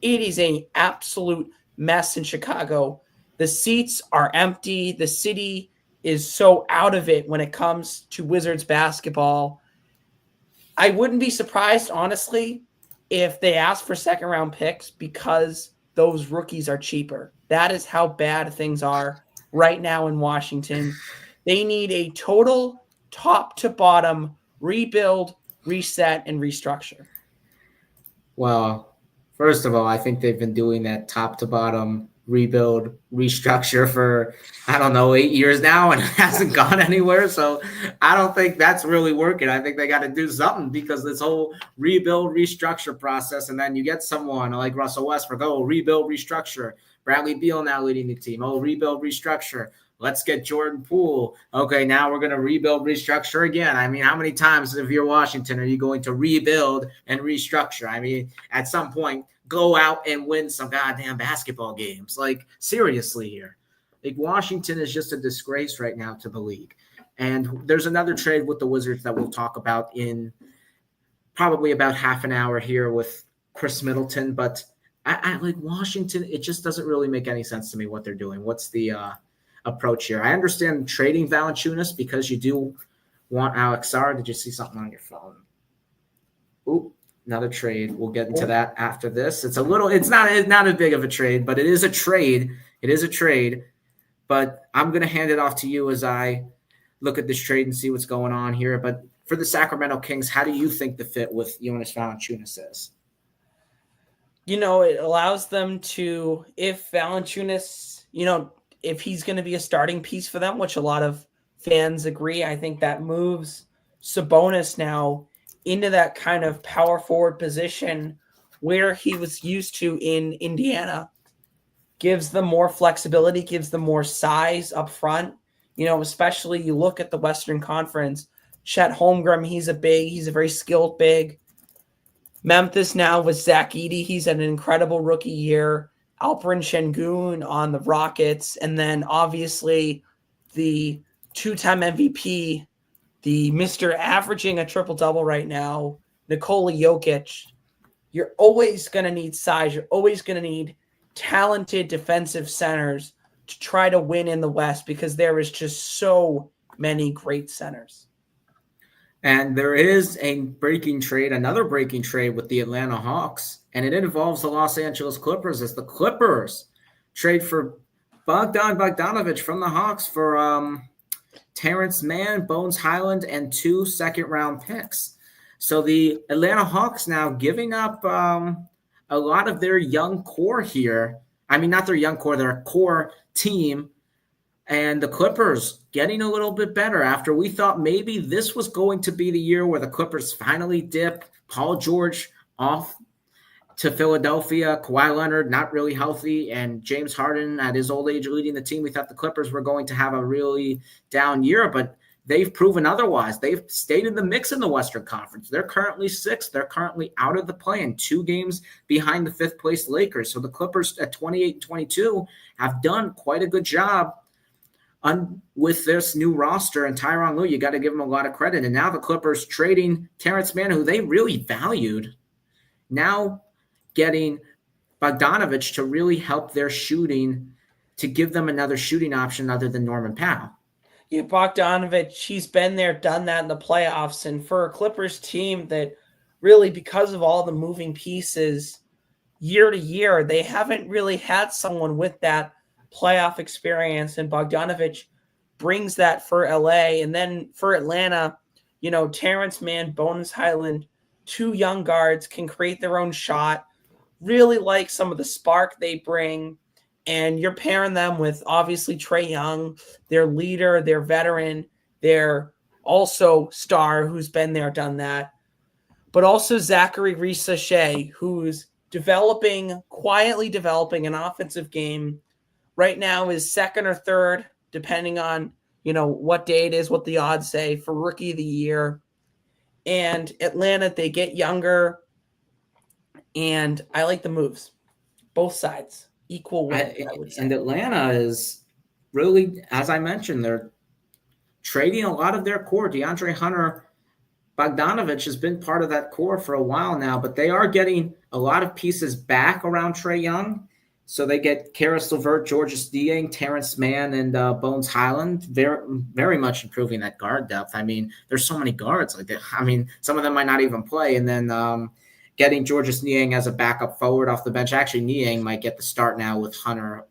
It is an absolute mess in Chicago. The seats are empty. The city is so out of it when it comes to Wizards basketball. I wouldn't be surprised, honestly, if they ask for second-round picks because those rookies are cheaper. That is how bad things are right now in Washington. They need a total top-to-bottom rebuild, reset, and restructure. Well, first of all, I think they've been doing that top to bottom rebuild, restructure for, I don't know, 8 years now, and it hasn't gone anywhere. So I don't think that's really working. I think they got to do something because this whole rebuild, restructure process, and then you get someone like Russell Westbrook, oh, rebuild, restructure. Bradley Beal now leading the team, oh, rebuild, restructure. Let's get Jordan Poole. Okay, now we're going to rebuild, restructure again. I mean, how many times, if you're Washington, are you going to rebuild and restructure? I mean, at some point, go out and win some goddamn basketball games. Like, seriously here. Like, Washington is just a disgrace right now to the league. And there's another trade with the Wizards that we'll talk about in probably about half an hour here with Chris Middleton. But I like Washington. It just doesn't really make any sense to me what they're doing. What's the approach here? I understand trading Valanciunas because you do want Alex Sarr. Did you see something on your phone? Ooh, another trade. We'll get into that after this. It's not as big of a trade, but it is a trade. It is a trade. But I'm going to hand it off to you as I look at this trade and see what's going on here. But for the Sacramento Kings, how do you think the fit with Jonas Valanciunas is? It allows them to, if Valanciunas, if he's going to be a starting piece for them, which a lot of fans agree, I think that moves Sabonis now into that kind of power forward position where he was used to in Indiana. Gives them more flexibility, gives them more size up front. Especially you look at the Western Conference, Chet Holmgren, he's a very skilled big. Memphis now with Zach Edey, he's had an incredible rookie year. Alperen Şengün on the Rockets, and then obviously the 2-time MVP, the Mr. averaging a triple-double right now, Nikola Jokic. You're always going to need size. You're always going to need talented defensive centers to try to win in the West because there is just so many great centers. And there is another breaking trade with the Atlanta Hawks, and it involves the Los Angeles Clippers as the Clippers trade for Bogdan Bogdanović from the Hawks for Terrence Mann, Bones Highland, and 2 second-round picks. So the Atlanta Hawks now giving up a lot of their young core here. I mean, not their young core, their core team. And the Clippers getting a little bit better after we thought maybe this was going to be the year where the Clippers finally dip. Paul George off to Philadelphia, Kawhi Leonard not really healthy, and James Harden at his old age leading the team. We thought the Clippers were going to have a really down year, but they've proven otherwise. They've stayed in the mix in the Western Conference. They're currently 6th. They're currently out of the play-in, 2 games behind the 5th-place Lakers. So the Clippers at 28-22 have done quite a good job with this new roster, and Tyronn Lue, you got to give him a lot of credit. And now the Clippers trading Terrence Mann, who they really valued, now getting Bogdanović to really help their shooting, to give them another shooting option other than Norman Powell. Yeah, Bogdanović, he's been there, done that in the playoffs. And for a Clippers team that really, because of all the moving pieces year to year, they haven't really had someone with that playoff experience, and Bogdanović brings that for LA. And then for Atlanta, Terrence Mann, Bones Highland, 2 young guards can create their own shot. really like some of the spark they bring. And you're pairing them with obviously Trae Young, their leader, their veteran, their also star who's been there, done that, but also Zachary Reese-Shea, who's quietly developing an offensive game. Right now is second or third, depending on, what day it is, what the odds say, for rookie of the year. And Atlanta, they get younger, and I like the moves. Both sides. Equal wins, I would say. And Atlanta is really, as I mentioned, they're trading a lot of their core. DeAndre Hunter, Bogdanovich has been part of that core for a while now, but they are getting a lot of pieces back around Trae Young. So they get Karis LeVert, Georges Niang, Terrence Mann, and Bones Highland, very, very much improving that guard depth. I mean, there's so many guards like that. I mean, some of them might not even play. And then getting Georges Niang as a backup forward off the bench. Actually, Niang might get the start now with Hunter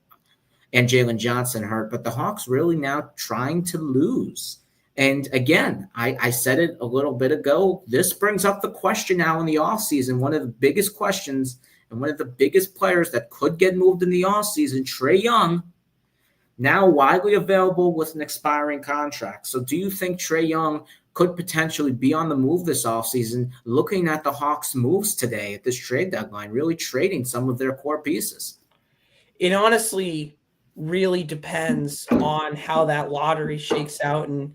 and Jalen Johnson hurt. But the Hawks really now trying to lose. And again, I said it a little bit ago. This brings up the question now in the offseason. One of the biggest questions and one of the biggest players that could get moved in the offseason, Trae Young, now widely available with an expiring contract. So do you think Trae Young could potentially be on the move this offseason, looking at the Hawks' moves today at this trade deadline, really trading some of their core pieces? It honestly really depends on how that lottery shakes out, and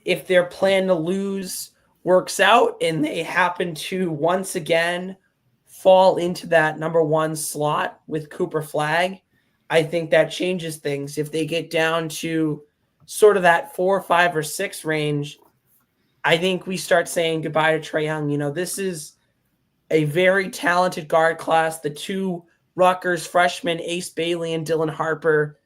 if their plan to lose works out and they happen to once again fall into that number one slot with Cooper Flag, I think that changes things. If they get down to sort of that 4, 5, or 6 range, I think we start saying goodbye to Trae Young. This is a very talented guard class. The two Rutgers freshmen, Ace Bailey and Dylan Harper,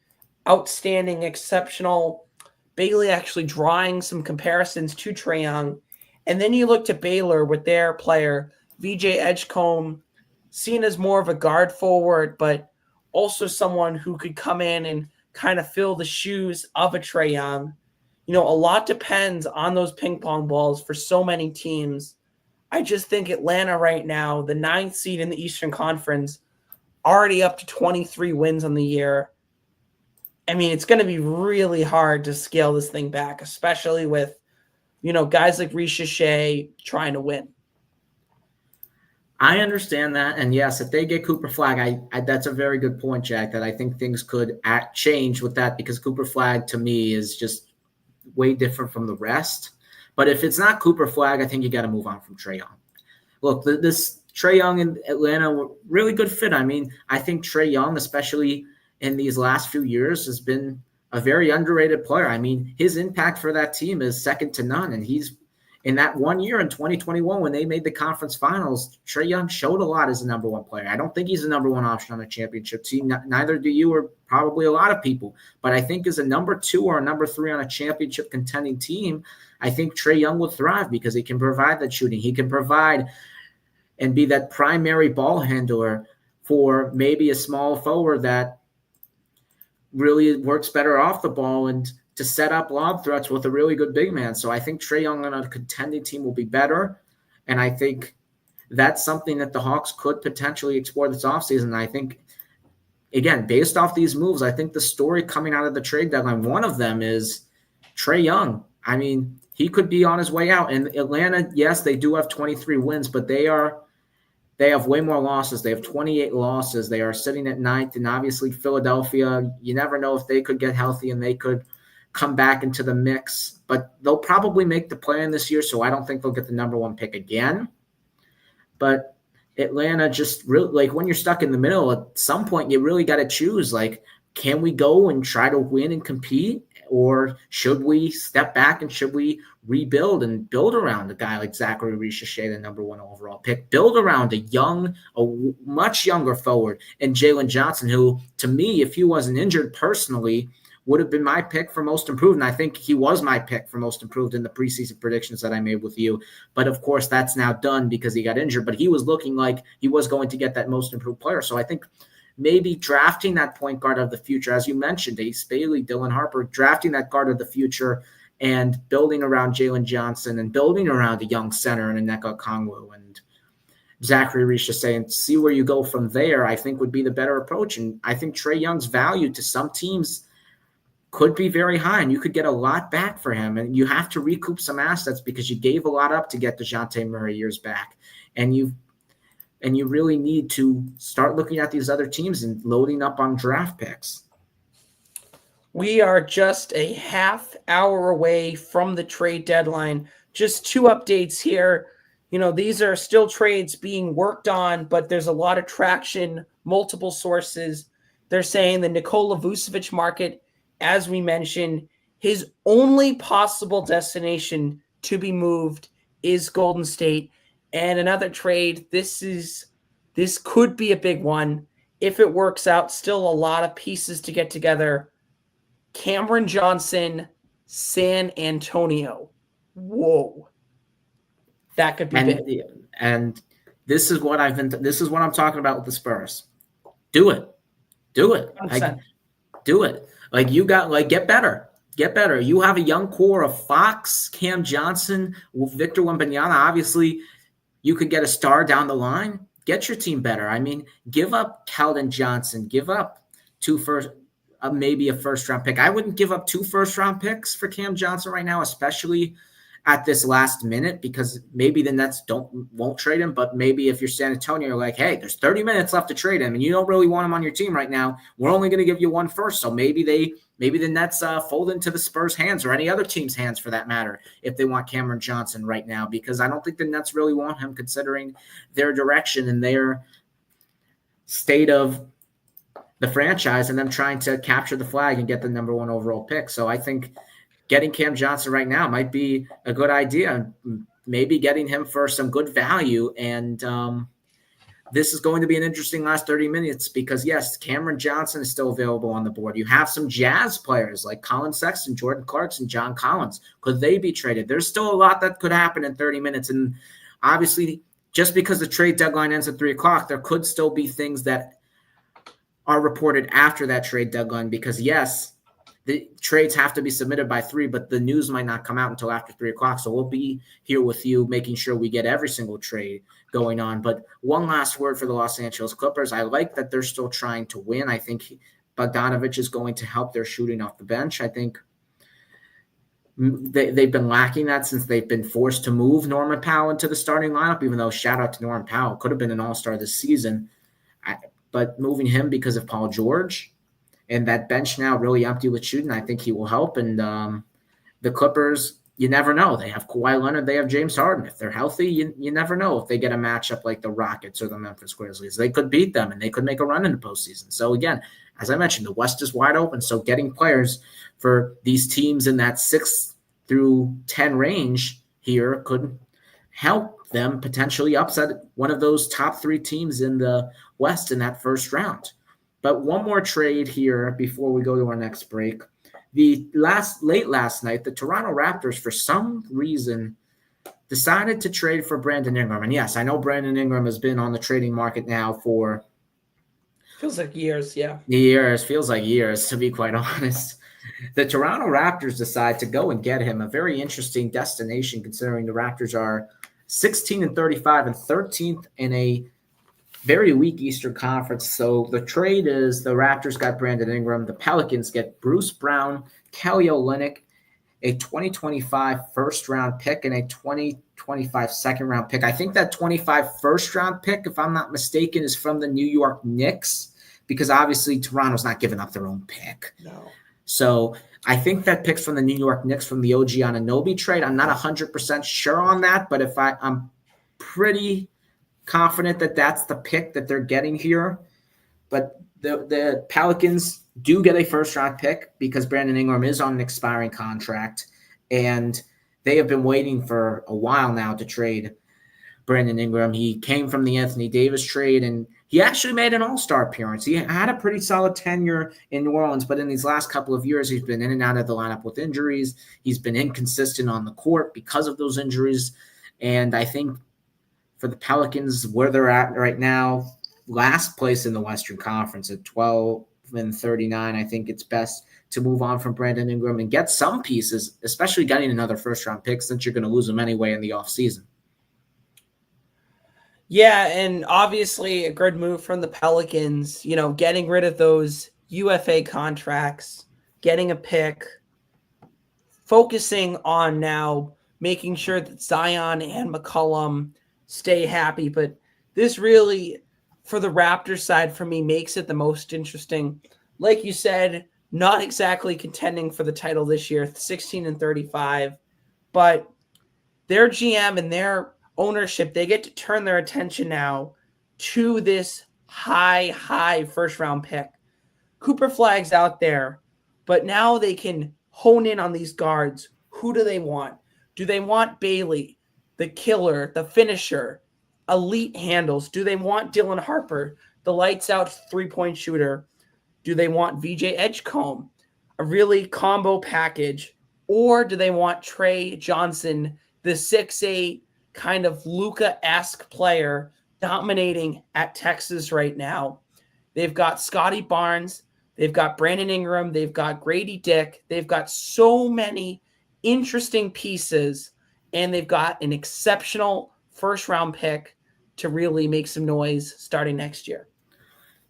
outstanding, exceptional. Bailey actually drawing some comparisons to Trae Young. And then you look to Baylor with their player, VJ Edgecombe, seen as more of a guard forward, but also someone who could come in and kind of fill the shoes of a Trae Young. A lot depends on those ping pong balls for so many teams. I just think Atlanta right now, the 9th seed in the Eastern Conference, already up to 23 wins on the year. I mean, it's going to be really hard to scale this thing back, especially with, guys like Reese-Shea trying to win. I understand that. And yes, if they get Cooper Flag, that's a very good point, Jack, that I think things could change with that, because Cooper Flag to me is just way different from the rest. But if it's not Cooper Flag, I think you got to move on from Trae Young. Look, this Trae Young in Atlanta were really good fit. I mean, I think Trae Young, especially in these last few years, has been a very underrated player. I mean, his impact for that team is second to none. And he's in that 1 year in 2021 when they made the conference finals, Trae Young showed a lot as a number one player. I don't think he's the number one option on a championship team. Neither do you, or probably a lot of people. But I think as a number 2 or a number 3 on a championship contending team, I think Trae Young will thrive because he can provide that shooting. He can provide and be that primary ball handler for maybe a small forward that really works better off the ball and to set up lob threats with a really good big man. So I think Trae Young on a contending team will be better. And I think that's something that the Hawks could potentially explore this offseason. I think, again, based off these moves, I think the story coming out of the trade deadline, one of them is Trae Young. I mean, he could be on his way out. And Atlanta, yes, they do have 23 wins, but they have way more losses. They have 28 losses. They are sitting at 9th. And obviously Philadelphia, you never know if they could get healthy and they could come back into the mix. But they'll probably make the play-in this year, so I don't think they'll get the number 1 pick again. But Atlanta just really, like, when you're stuck in the middle, at some point you really got to choose, like, can we go and try to win and compete? Or should we step back and should we rebuild and build around a guy like Zachary Reese-Shea, the number 1 overall pick, build around a much younger forward, and Jalen Johnson, who, to me, if he wasn't injured personally, would have been my pick for most improved. And I think he was my pick for most improved in the preseason predictions that I made with you. But of course, that's now done because he got injured. But he was looking like he was going to get that most improved player. So I think maybe drafting that point guard of the future, as you mentioned, Ace Bailey, Dylan Harper, drafting that guard of the future and building around Jalen Johnson and building around a young center and Nneka Okongwu and Zachary Reese just saying, see where you go from there, I think would be the better approach. And I think Trae Young's value to some teams could be very high, and you could get a lot back for him. And you have to recoup some assets because you gave a lot up to get DeJounte Murray years back. And you really need to start looking at these other teams and loading up on draft picks. We are just a half hour away from the trade deadline. Just 2 updates here. These are still trades being worked on, but there's a lot of traction, multiple sources. They're saying the Nikola Vucevic market, as we mentioned, his only possible destination to be moved is Golden State. And another trade, this could be a big one. If it works out, still a lot of pieces to get together. Cameron Johnson, San Antonio. Whoa. That could be big. And this is what I'm talking about with the Spurs. Do it. Do it. Do it. Get better. Get better. You have a young core of Fox, Cam Johnson, Victor Wembanyama. Obviously, you could get a star down the line. Get your team better. I mean, give up Keldon Johnson. Give up maybe a first-round pick. I wouldn't give up 2 first-round picks for Cam Johnson right now, especially at this last minute, because maybe the Nets won't trade him. But maybe if you're San Antonio, you're like, hey, there's 30 minutes left to trade him, and you don't really want him on your team right now. We're only going to give you 1 first. So maybe the Nets fold into the Spurs' hands, or any other team's hands for that matter, if they want Cameron Johnson right now, because I don't think the Nets really want him considering their direction and their state of the franchise and them trying to capture the flag and get the number 1 overall pick. So I think getting Cam Johnson right now might be a good idea. Maybe getting him for some good value. And this is going to be an interesting last 30 minutes because, yes, Cameron Johnson is still available on the board. You have some Jazz players like Colin Sexton, Jordan Clarkson, John Collins. Could they be traded? There's still a lot that could happen in 30 minutes. And obviously, just because the trade deadline ends at 3 o'clock, there could still be things that are reported after that trade deadline because, yes, the trades have to be submitted by 3, but the news might not come out until after 3 o'clock. So we'll be here with you, making sure we get every single trade going on. But one last word for the Los Angeles Clippers. I like that they're still trying to win. I think Bogdanovich is going to help their shooting off the bench. I think they've been lacking that since they've been forced to move Norman Powell into the starting lineup, even though shout out to Norman Powell, could have been an all-star this season. But moving him because of Paul George, and that bench now really empty with shooting, I think he will help. And the Clippers, you never know. They have Kawhi Leonard. They have James Harden. If they're healthy, you never know if they get a matchup like the Rockets or the Memphis Grizzlies. They could beat them, and they could make a run in the postseason. So, again, as I mentioned, the West is wide open. So getting players for these teams in that 6 through 10 range here could help them potentially upset one of those top 3 teams in the West in that first round. But one more trade here before we go to our next break. Late last night, the Toronto Raptors, for some reason, decided to trade for Brandon Ingram. And yes, I know Brandon Ingram has been on the trading market now for feels like years, yeah. Feels like years, to be quite honest. The Toronto Raptors decide to go and get him, a very interesting destination considering the Raptors are 16-35 and 13th in a very weak Eastern Conference. So the trade is the Raptors got Brandon Ingram. The Pelicans get Bruce Brown, Kelly Olynyk, a 2025 first-round pick, and a 2025 second-round pick. I think that 25 first-round pick, if I'm not mistaken, is from the New York Knicks because obviously Toronto's not giving up their own pick. No. So I think that pick's from the New York Knicks from the OG Anunoby trade. I'm not 100% sure on that, but I'm pretty confident that that's the pick that they're getting here. But the Pelicans do get a first-round pick because Brandon Ingram is on an expiring contract, and they have been waiting for a while now to trade Brandon Ingram. He came from the Anthony Davis trade, and he actually made an all-star appearance. He had a pretty solid tenure in New Orleans, but in these last couple of years, he's been in and out of the lineup with injuries. He's been inconsistent on the court because of those injuries, and I think for the Pelicans, where they're at right now, last place in the Western Conference at 12-39, I think it's best to move on from Brandon Ingram and get some pieces, especially getting another first-round pick since you're going to lose them anyway in the offseason. Yeah, and obviously a good move from the Pelicans, getting rid of those UFA contracts, getting a pick, focusing on now making sure that Zion and McCollum stay happy. But this really, for the Raptors side, for me, makes it the most interesting. Like you said, not exactly contending for the title this year, 16-35, but their GM and their ownership, they get to turn their attention now to this high first round pick. Cooper Flag's out there, but now they can hone in on these guards. Who do they want? Do they want Bailey, the killer, the finisher, elite handles? Do they want Dylan Harper, the lights out 3-point shooter? Do they want VJ Edgecombe, a really combo package? Or do they want Trey Johnson, the 6'8 kind of Luka-esque player dominating at Texas right now? They've got Scotty Barnes. They've got Brandon Ingram. They've got Grady Dick. They've got so many interesting pieces, and they've got an exceptional first round pick to really make some noise starting next year.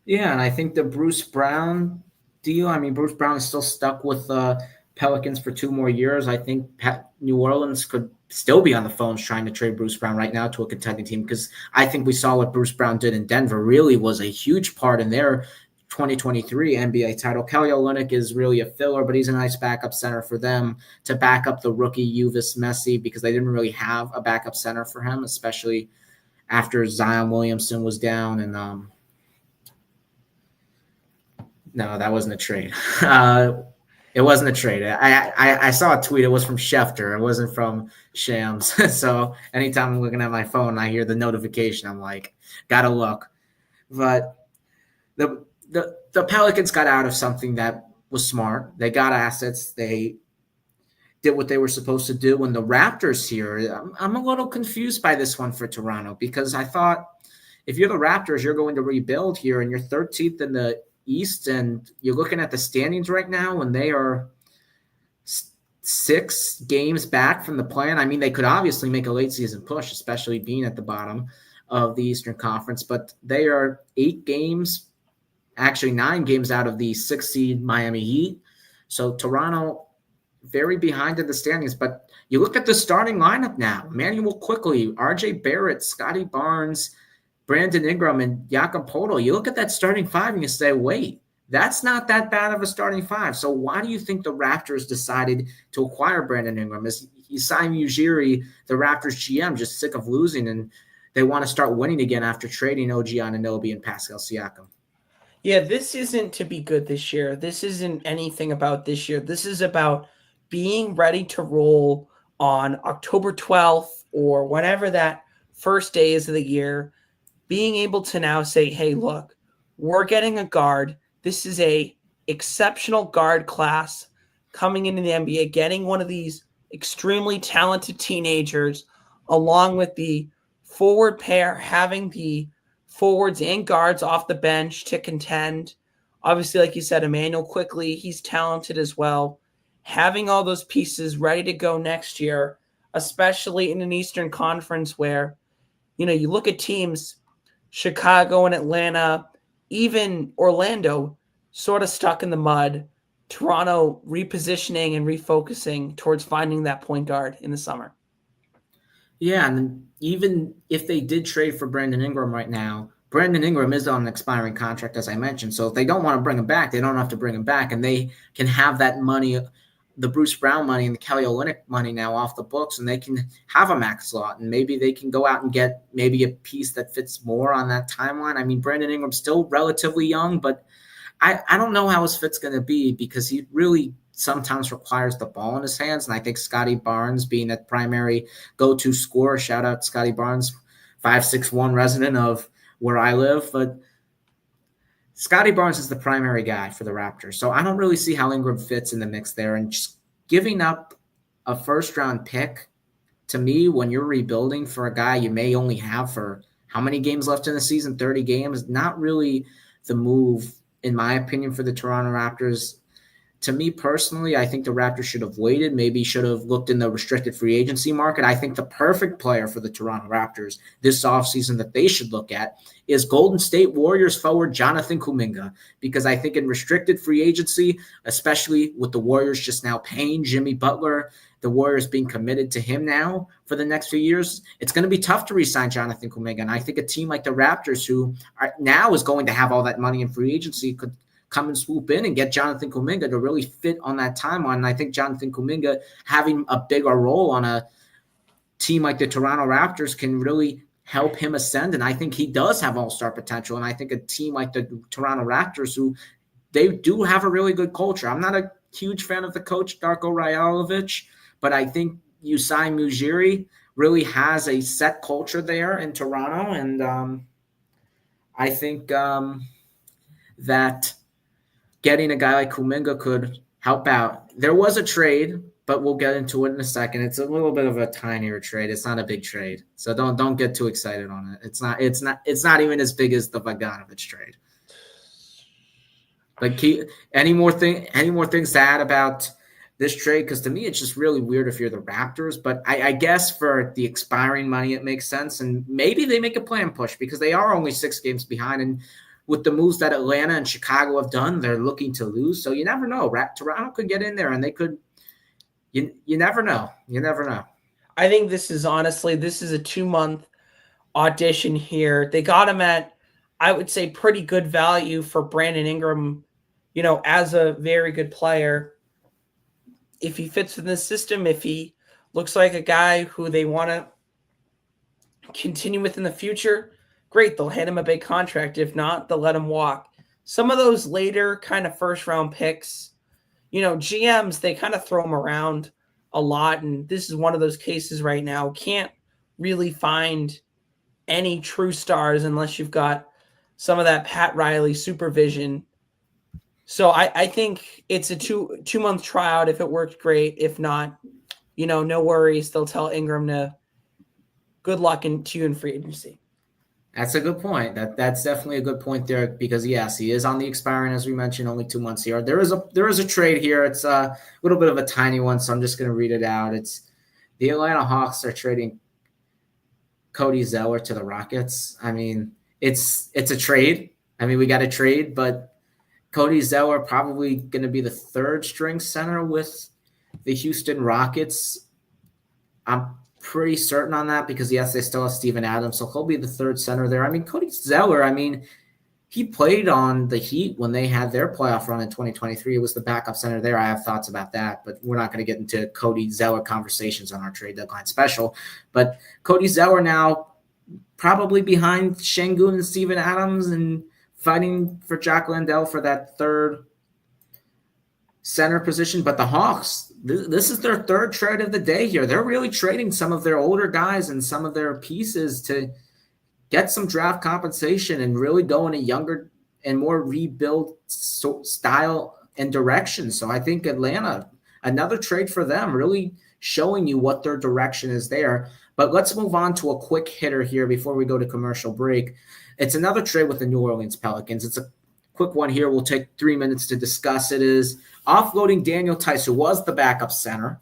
Yeah, and I think the Bruce Brown deal. I mean, Bruce Brown is still stuck with Pelicans for 2 more years. I think New Orleans could still be on the phones trying to trade Bruce Brown right now to a contending team, because I think we saw what Bruce Brown did in Denver really was a huge part in their 2023 NBA title. Kelly Olynyk is really a filler, but he's a nice backup center for them to back up the rookie Uvis Messi, because they didn't really have a backup center for him, especially after Zion Williamson was down. And no, that wasn't a trade. It wasn't a trade. I saw a tweet. It was from Schefter. It wasn't from Shams. So anytime I'm looking at my phone, I hear the notification. I'm like, gotta look. But the Pelicans got out of something that was smart. They got assets. They did what they were supposed to do. When the Raptors here, I'm a little confused by this one for Toronto, because I thought if you're the Raptors, you're going to rebuild here, and you're 13th in the East, and you're looking at the standings right now, and they are 6 games back from the plan. I mean, they could obviously make a late season push, especially being at the bottom of the Eastern Conference, but they are 8 games, actually 9 games out of the 6 seed Miami Heat. So Toronto very behind in the standings, but you look at the starting lineup now: Manuel Quickley, RJ Barrett, Scotty Barnes, Brandon Ingram, and Jakob Poeltl. You look at that starting 5 and you say, wait, that's not that bad of a starting 5. So why do you think the Raptors decided to acquire Brandon Ingram? Is Simon Ujiri, the Raptors GM, just sick of losing, and they want to start winning again after trading OG Anunoby and Pascal Siakam? Yeah, this isn't to be good this year. This isn't anything about this year. This is about being ready to roll on October 12th or whenever that first day is of the year, being able to now say, hey, look, we're getting a guard. This is a exceptional guard class coming into the NBA, getting one of these extremely talented teenagers, along with the forward pair, having the forwards and guards off the bench to contend. Obviously, like you said, Emmanuel Quickley, he's talented as well. Having all those pieces ready to go next year, especially in an Eastern Conference where, you look at teams, Chicago and Atlanta, even Orlando, sort of stuck in the mud. Toronto repositioning and refocusing towards finding that point guard in the summer. Yeah, and even if they did trade for Brandon Ingram right now, Brandon Ingram is on an expiring contract, as I mentioned. So if they don't want to bring him back, they don't have to bring him back, and they can have that money, the Bruce Brown money and the Kelly Olynyk money now off the books, and they can have a max slot, and maybe they can go out and get maybe a piece that fits more on that timeline. I mean, Brandon Ingram's still relatively young, but I don't know how his fit's going to be, because he really sometimes requires the ball in his hands. And I think Scotty Barnes being that primary go-to scorer, shout out Scotty Barnes, 5'6" resident of where I live. But Scotty Barnes is the primary guy for the Raptors. So I don't really see how Ingram fits in the mix there. And just giving up a first-round pick, to me, when you're rebuilding for a guy you may only have for how many games left in the season, 30 games, not really the move, in my opinion, for the Toronto Raptors. to me personally, I think the Raptors should have waited, maybe should have looked in the restricted free agency market. I think the perfect player for the Toronto Raptors this offseason that they should look at is Golden State Warriors forward Jonathan Kuminga, because I think in restricted free agency, especially with the Warriors just now paying Jimmy Butler, the Warriors being committed to him now for the next few years, it's going to be tough to re-sign Jonathan Kuminga. And I think a team like the Raptors, who are now is going to have all that money in free agency, could come and swoop in and get Jonathan Kuminga to really fit on that timeline. And I think Jonathan Kuminga having a bigger role on a team like the Toronto Raptors can really help him ascend. And I think he does have all-star potential. And I think a team like the Toronto Raptors, who they do have a really good culture. I'm not a huge fan of the coach, Darko Rajalovich, but I think Usai Mujiri really has a set culture there in Toronto. And I think that getting a guy like Kuminga could help out. There was a trade, but we'll get into it in a second. It's a little bit of a tinier trade. It's not a big trade, so don't get too excited on it. It's not even as big as the Bogdanovich trade. But any more things to add about this trade? Because to me, it's just really weird if you're the Raptors. But I guess for the expiring money, it makes sense, and maybe they make a plan push because they are only 6 games behind. And with the moves that Atlanta and Chicago have done, they're looking to lose. So you never know. Toronto could get in there, and they could. You never know. You never know. I think this is a 2-month audition here. They got him at, I would say, pretty good value for Brandon Ingram, as a very good player. If he fits in the system, if he looks like a guy who they want to continue with in the future, great, they'll hand him a big contract. If not, they'll let him walk. Some of those later kind of first-round picks, GMs, they kind of throw them around a lot, and this is one of those cases right now. Can't really find any true stars unless you've got some of that Pat Riley supervision. So I think it's a two-month tryout. If it worked, great. If not, no worries. They'll tell Ingram to good luck to you in free agency. That's a good point. That's definitely a good point there, because yes, he is on the expiring, as we mentioned, only 2 months here. There is a trade here. It's a little bit of a tiny one, so I'm just going to read it out. It's the Atlanta Hawks are trading Cody Zeller to the Rockets. I mean, it's a trade. I mean, we got a trade, but Cody Zeller probably going to be the third string center with the Houston Rockets. I'm pretty certain on that because, yes, they still have Steven Adams, so he'll be the third center there. I mean, Cody Zeller, he played on the Heat when they had their playoff run in 2023. It was the backup center there. I have thoughts about that, but we're not going to get into Cody Zeller conversations on our trade deadline special. But Cody Zeller now probably behind Şengün and Steven Adams and fighting for Jack Landell for that third center position. But the Hawks, this is their third trade of the day here. They're really trading some of their older guys and some of their pieces to get some draft compensation and really go in a younger and more rebuild style and direction. So I think Atlanta, another trade for them, really showing you what their direction is there. But let's move on to a quick hitter here before we go to commercial break. It's another trade with the New Orleans Pelicans. It's a quick one here. We'll take 3 minutes to discuss. It is offloading Daniel Tice, who was the backup center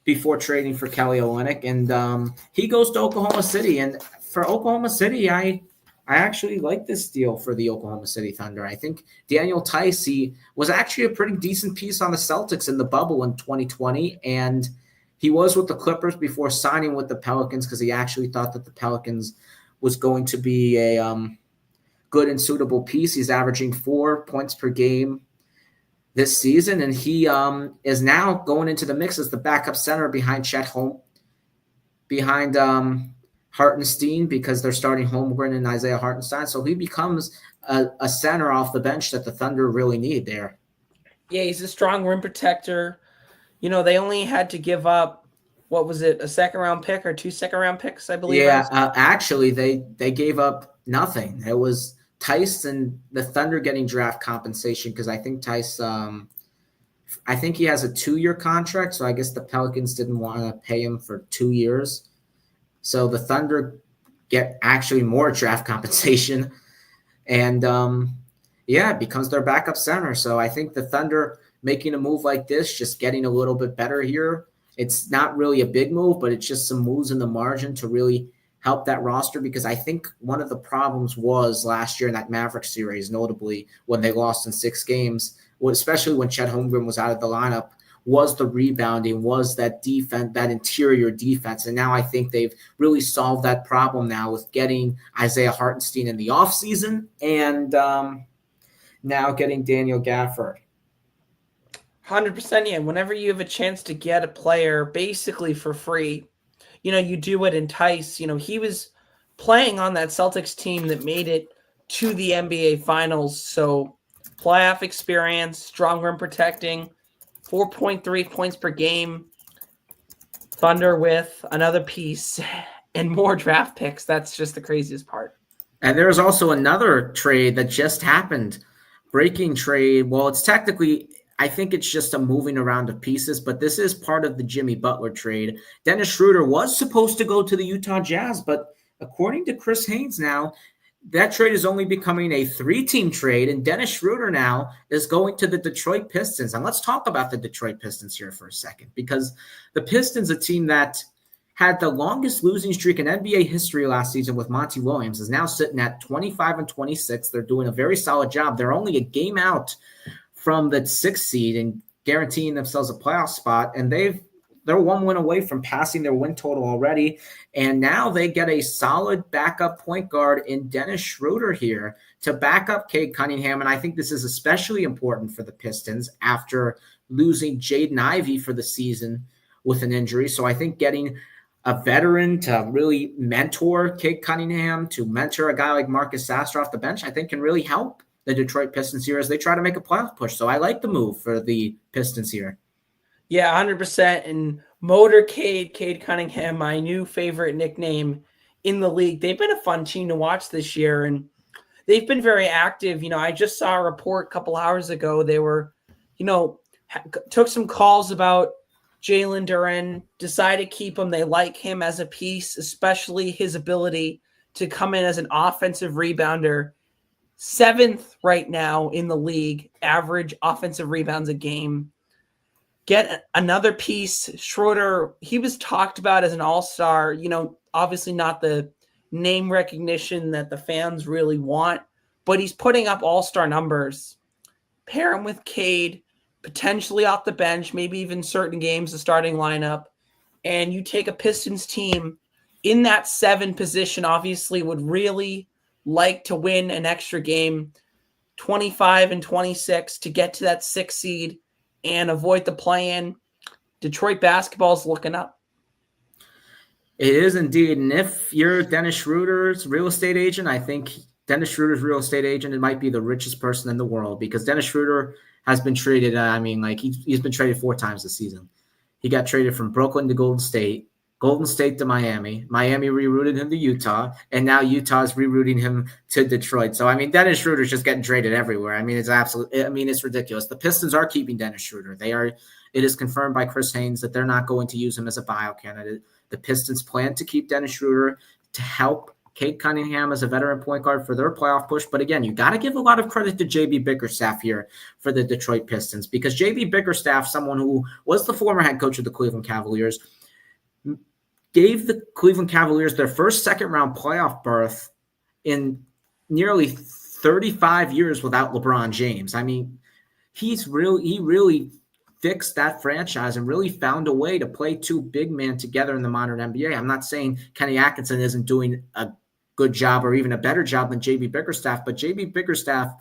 before trading for Kelly Olynyk, and he goes to Oklahoma City. And for Oklahoma City, I actually like this deal for the Oklahoma City Thunder. I think Daniel Tice, he was actually a pretty decent piece on the Celtics in the bubble in 2020, and he was with the Clippers before signing with the Pelicans because he actually thought that the Pelicans was going to be a good and suitable piece. He's averaging 4 points per game this season, and he is now going into the mix as the backup center behind Chet Holmgren, behind Hartenstein, because they're starting Holmgren and Isaiah Hartenstein. So he becomes a center off the bench that the Thunder really need there. Yeah, he's a strong rim protector. They only had to give up, what was it, a second-round pick or 2 second-round picks, I believe? Yeah, actually, they gave up nothing. It was Tice and the Thunder getting draft compensation because I think Tice, I think he has a 2-year contract, so I guess the Pelicans didn't want to pay him for 2 years. So the Thunder get actually more draft compensation, and it becomes their backup center. So I think the Thunder making a move like this, just getting a little bit better here. It's not really a big move, but it's just some moves in the margin to really help that roster, because I think one of the problems was last year in that Mavericks series, notably when they lost in 6 games, especially when Chet Holmgren was out of the lineup, was the rebounding, was that defense, that interior defense. And now I think they've really solved that problem now with getting Isaiah Hartenstein in the offseason and now getting Daniel Gafford. 100%. Yeah. Whenever you have a chance to get a player basically for free, you do it entice. He was playing on that Celtics team that made it to the NBA Finals. So playoff experience, strong rim protecting, 4.3 points per game. Thunder with another piece and more draft picks. That's just the craziest part. And there's also another trade that just happened. Breaking trade. Well, it's technically, I think it's just a moving around of pieces, but this is part of the Jimmy Butler trade. Dennis Schroeder was supposed to go to the Utah Jazz, but according to Chris Haynes now, that trade is only becoming a 3-team trade, and Dennis Schroeder now is going to the Detroit Pistons. And let's talk about the Detroit Pistons here for a second, because the Pistons, a team that had the longest losing streak in NBA history last season with Monty Williams, is now sitting at 25-26. They're doing a very solid job. They're only a game out from the 6th seed and guaranteeing themselves a playoff spot, and they're 1 win away from passing their win total already. And now they get a solid backup point guard in Dennis Schroeder here to back up Cade Cunningham. And I think this is especially important for the Pistons after losing Jaden Ivey for the season with an injury. So I think getting a veteran to really mentor Cade Cunningham, to mentor a guy like Marcus Sasser off the bench, I think can really help the Detroit Pistons here as they try to make a playoff push. So I like the move for the Pistons here. Yeah, 100%. And Motorcade, Cade Cunningham, my new favorite nickname in the league. They've been a fun team to watch this year, and they've been very active. I just saw a report a couple hours ago. They were, took some calls about Jalen Duren, decided to keep him. They like him as a piece, especially his ability to come in as an offensive rebounder. 7th right now in the league, average offensive rebounds a game. Get another piece. Schroeder, he was talked about as an all-star, obviously not the name recognition that the fans really want, but he's putting up all-star numbers. Pair him with Cade, potentially off the bench, maybe even certain games, the starting lineup, and you take a Pistons team in that 7 position, obviously would really like to win an extra game, 25-26 to get to that 6th seed and avoid the play-in. Detroit basketball is looking up. It is indeed. And if you're Dennis Schroeder's real estate agent, I think Dennis Schroeder's real estate agent, it might be the richest person in the world, because Dennis Schroeder has been traded. He's been traded 4 times this season. He got traded from Brooklyn to Golden State to Miami. Miami rerouted him to Utah, and now Utah is rerouting him to Detroit. So, Dennis Schroeder's just getting traded everywhere. It's ridiculous. The Pistons are keeping Dennis Schroeder. It is confirmed by Chris Haynes that they're not going to use him as a buyout candidate. The Pistons plan to keep Dennis Schroeder to help Cade Cunningham as a veteran point guard for their playoff push. But again, you got to give a lot of credit to J.B. Bickerstaff here for the Detroit Pistons, because J.B. Bickerstaff, someone who was the former head coach of the Cleveland Cavaliers, gave the Cleveland Cavaliers their first second-round playoff berth in nearly 35 years without LeBron James. He really fixed that franchise and really found a way to play 2 big men together in the modern NBA. I'm not saying Kenny Atkinson isn't doing a good job or even a better job than J.B. Bickerstaff, but J.B. Bickerstaff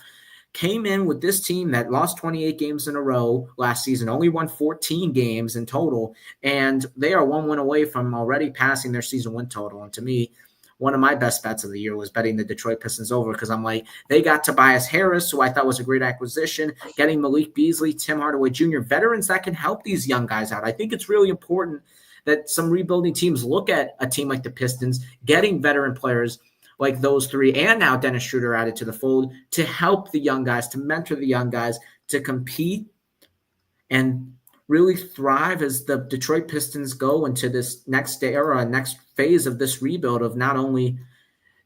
came in with this team that lost 28 games in a row last season, only won 14 games in total, and they are 1 win away from already passing their season win total. And to me, one of my best bets of the year was betting the Detroit Pistons over, because I'm like, they got Tobias Harris, who I thought was a great acquisition, getting Malik Beasley, Tim Hardaway Jr., veterans that can help these young guys out. I think it's really important that some rebuilding teams look at a team like the Pistons, getting veteran players like those 3, and now Dennis Schroeder added to the fold, to help the young guys, to mentor the young guys, to compete and really thrive as the Detroit Pistons go into this next era, next phase of this rebuild of not only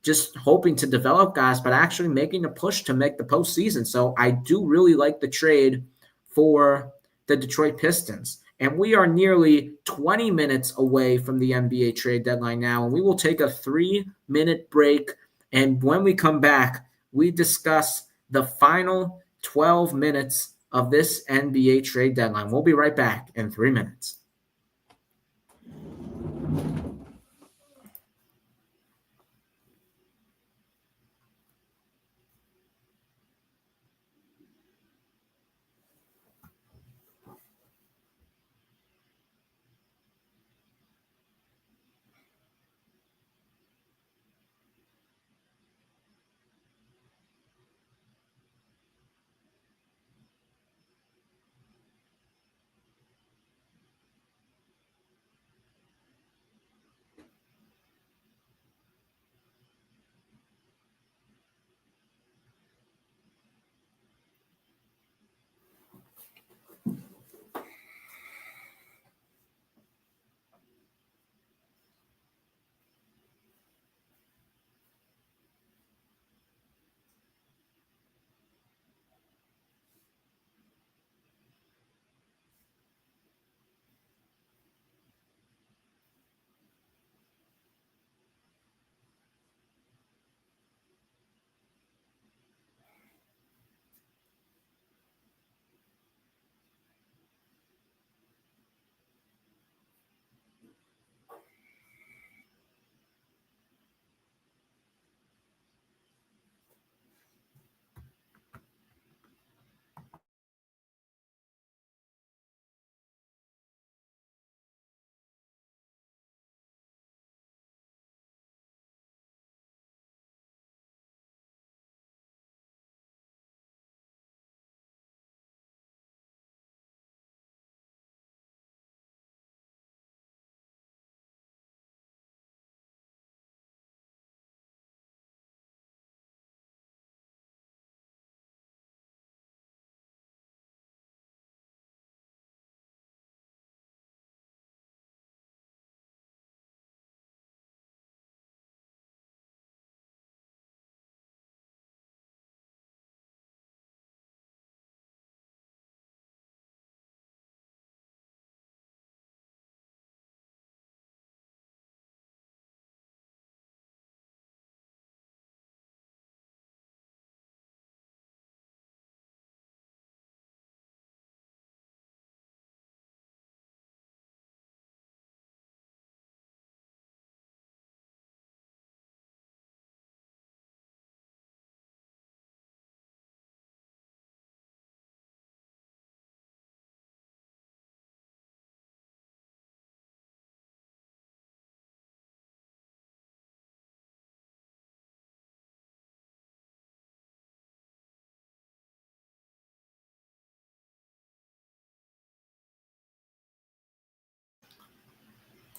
just hoping to develop guys, but actually making a push to make the postseason. So I do really like the trade for the Detroit Pistons. And we are nearly 20 minutes away from the NBA trade deadline now, and we will take a 3-minute break. And when we come back, we discuss the final 12 minutes of this NBA trade deadline. We'll be right back in 3 minutes.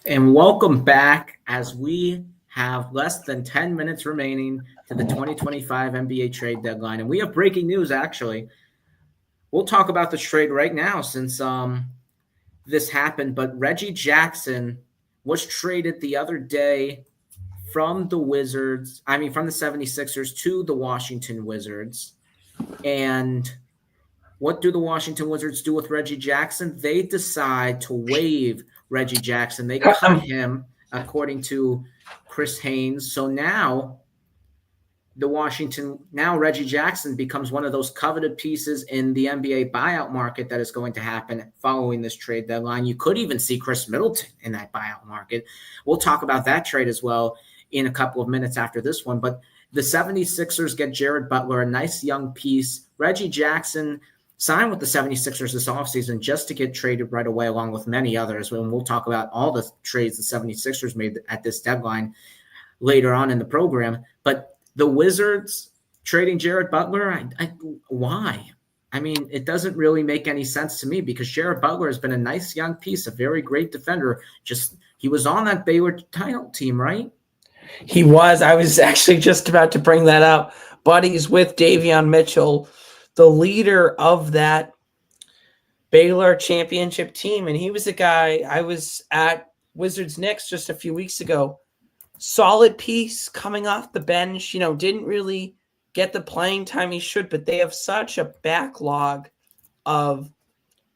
And welcome back as we have less than 10 minutes remaining to the 2025 NBA trade deadline. And we have breaking news, actually. We'll talk about this trade right now since this happened. But Reggie Jackson was traded the other day from the 76ers to the Washington Wizards. And what do the Washington Wizards do with Reggie Jackson? They decide to waive Reggie Jackson. They cut him, according to Chris Haynes. So now Reggie Jackson becomes one of those coveted pieces in the NBA buyout market that is going to happen following this trade deadline. You could even see Chris Middleton in that buyout market. We'll talk about that trade as well in a couple of minutes after this one. But the 76ers get Jared Butler, a nice young piece. Reggie Jackson signed with the 76ers this offseason just to get traded right away, along with many others. And we'll talk about all the trades the 76ers made at this deadline later on in the program. But the Wizards trading Jared Butler, why? I mean, it doesn't really make any sense to me because Jared Butler has been a nice young piece, a very great defender. He was on that Baylor title team, right? He was. I was actually just about to bring that up. Buddies with Davion Mitchell, the leader of that Baylor championship team. And he was a guy, I was at Wizards Knicks just a few weeks ago. Solid piece coming off the bench, didn't really get the playing time he should, but they have such a backlog of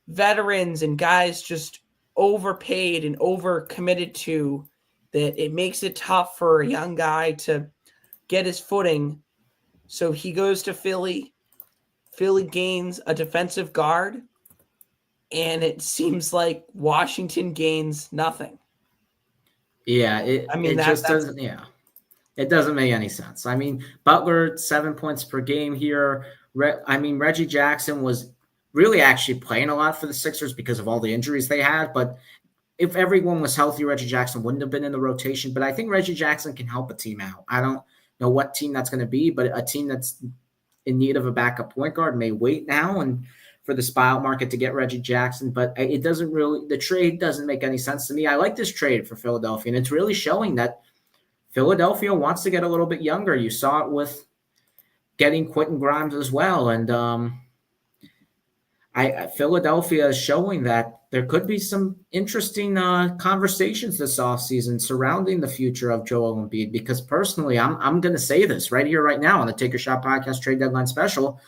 veterans and guys just overpaid and overcommitted to, that it makes it tough for a young guy to get his footing. So he goes to Philly. Philly gains a defensive guard, and it seems like Washington gains nothing. Yeah, I mean, it just doesn't. Yeah, it doesn't make any sense. I mean, Butler 7 points per game here. Reggie Jackson was really actually playing a lot for the Sixers because of all the injuries they had. But if everyone was healthy, Reggie Jackson wouldn't have been in the rotation. But I think Reggie Jackson can help a team out. I don't know what team that's going to be, but a team that's in need of a backup point guard may wait now and for the buyout market to get Reggie Jackson. But it doesn't really, the trade doesn't make any sense to me. I like this trade for Philadelphia, and it's really showing that Philadelphia wants to get a little bit younger. You saw it with getting Quentin Grimes as well. And Philadelphia is showing that there could be some interesting conversations this offseason surrounding the future of Joel Embiid. Because personally, I'm going to say this right here, right now on the Take a Shot Podcast Trade Deadline Special.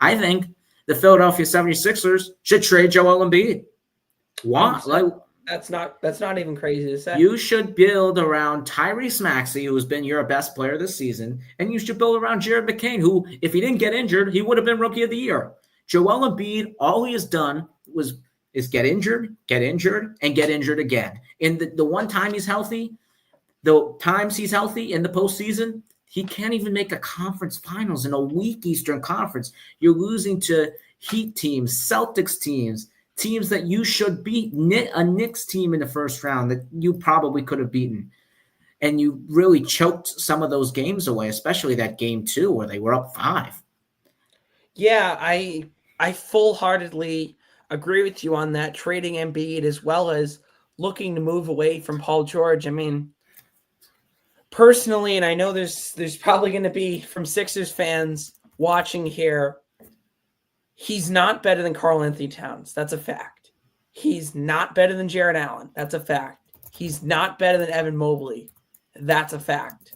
I think the Philadelphia 76ers should trade Joel Embiid. Why? That's not even crazy to say. You should build around Tyrese Maxey, who has been your best player this season, and you should build around Jared McCain, who, if he didn't get injured, he would have been Rookie of the Year. Joel Embiid, all he has done is get injured, and get injured again. And the one time he's healthy, the times he's healthy in the postseason, he can't even make a conference finals in a weak Eastern Conference. You're losing to Heat teams, Celtics teams that you should beat, a Knicks team in the first round that you probably could have beaten. And you really choked some of those games away, especially that game 2 where they were up 5. Yeah, I full-heartedly agree with you on that, trading Embiid as well as looking to move away from Paul George. I mean, personally, and I know there's probably going to be from Sixers fans watching here, he's not better than Karl Anthony Towns. That's a fact. He's not better than Jared Allen. That's a fact. He's not better than Evan Mobley. That's a fact.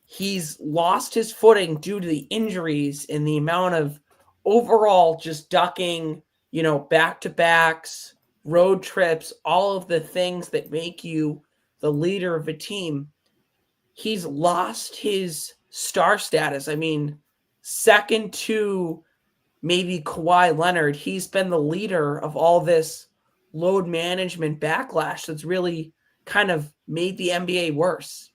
He's lost his footing due to the injuries and the amount of overall just ducking, back-to-backs, road trips, all of the things that make you the leader of a team. He's lost his star status. I mean, second to maybe Kawhi Leonard, he's been the leader of all this load management backlash that's really kind of made the NBA worse.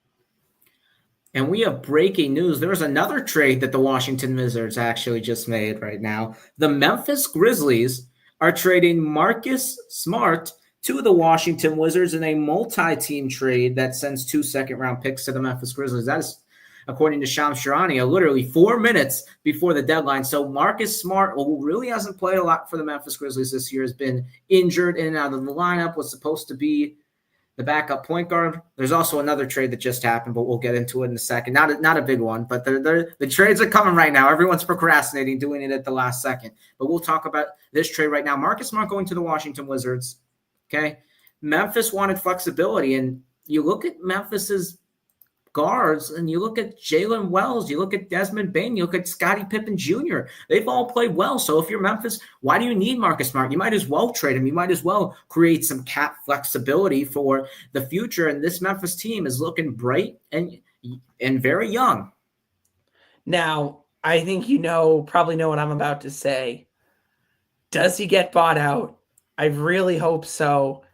And we have breaking news. There's another trade that the Washington Wizards actually just made right now. The Memphis Grizzlies are trading Marcus Smart to the Washington Wizards in a multi-team trade that sends 2 second-round picks to the Memphis Grizzlies. That is, according to Shams Charania, literally 4 minutes before the deadline. So Marcus Smart, who really hasn't played a lot for the Memphis Grizzlies this year, has been injured in and out of the lineup, was supposed to be the backup point guard. There's also another trade that just happened, but we'll get into it in a second. Not a big one, but the trades are coming right now. Everyone's procrastinating, doing it at the last second. But we'll talk about this trade right now. Marcus Smart going to the Washington Wizards. Okay. Memphis wanted flexibility, and you look at Memphis's guards, and you look at Jalen Wells, you look at Desmond Bane, you look at Scottie Pippen Jr. They've all played well. So if you're Memphis, why do you need Marcus Smart? You might as well trade him. You might as well create some cap flexibility for the future. And this Memphis team is looking bright and very young. Now, I think probably know what I'm about to say. Does he get bought out? I really hope so.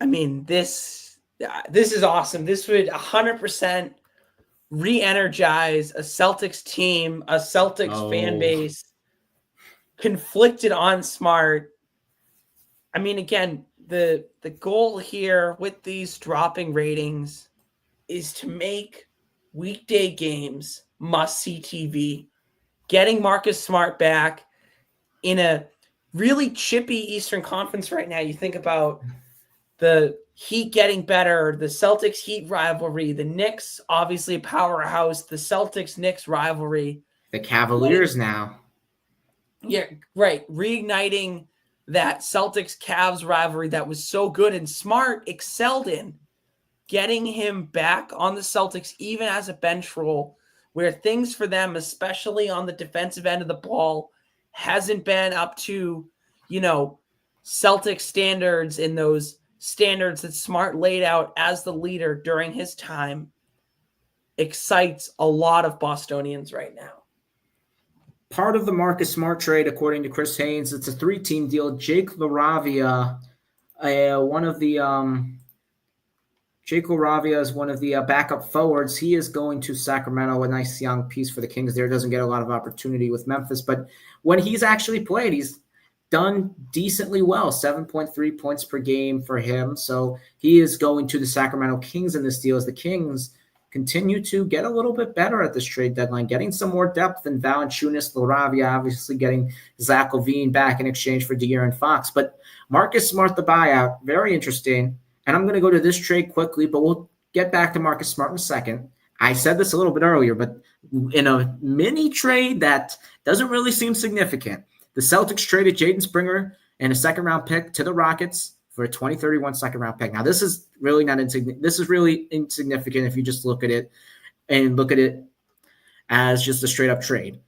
I mean, this is awesome. This would 100% re-energize a Celtics team, a Celtics fan base, conflicted on Smart. I mean, again, the goal here with these dropping ratings is to make weekday games must-see TV. Getting Marcus Smart back in a really chippy Eastern Conference right now. You think about the Heat getting better, the Celtics-Heat rivalry, the Knicks, obviously a powerhouse, the Celtics-Knicks rivalry. The Cavaliers now. Yeah, right. Reigniting that Celtics-Cavs rivalry that was so good and Smart excelled in. Getting him back on the Celtics, even as a bench role, where things for them, especially on the defensive end of the ball, hasn't been up to, Celtic standards and those standards that Smart laid out as the leader during his time excites a lot of Bostonians right now. Part of the Marcus Smart trade, according to Chris Haynes, it's a 3-team deal. Jake LaRavia, one of the Jake LaRavia is one of the backup forwards. He is going to Sacramento, a nice young piece for the Kings there. Doesn't get a lot of opportunity with Memphis, but when he's actually played, he's done decently well, 7.3 points per game for him. So he is going to the Sacramento Kings in this deal as the Kings continue to get a little bit better at this trade deadline, getting some more depth than Valanciunas, LaRavia, obviously getting Zach LaVine back in exchange for De'Aaron Fox. But Marcus Smart, the buyout, very interesting. And I'm going to go to this trade quickly, but we'll get back to Marcus Smart in a second. I said this a little bit earlier, but in a mini trade that doesn't really seem significant, the Celtics traded Jaden Springer and a second-round pick to the Rockets for a 2031 second-round pick. Now, this is really not insignificant. This is really insignificant if you just look at it as just a straight-up trade.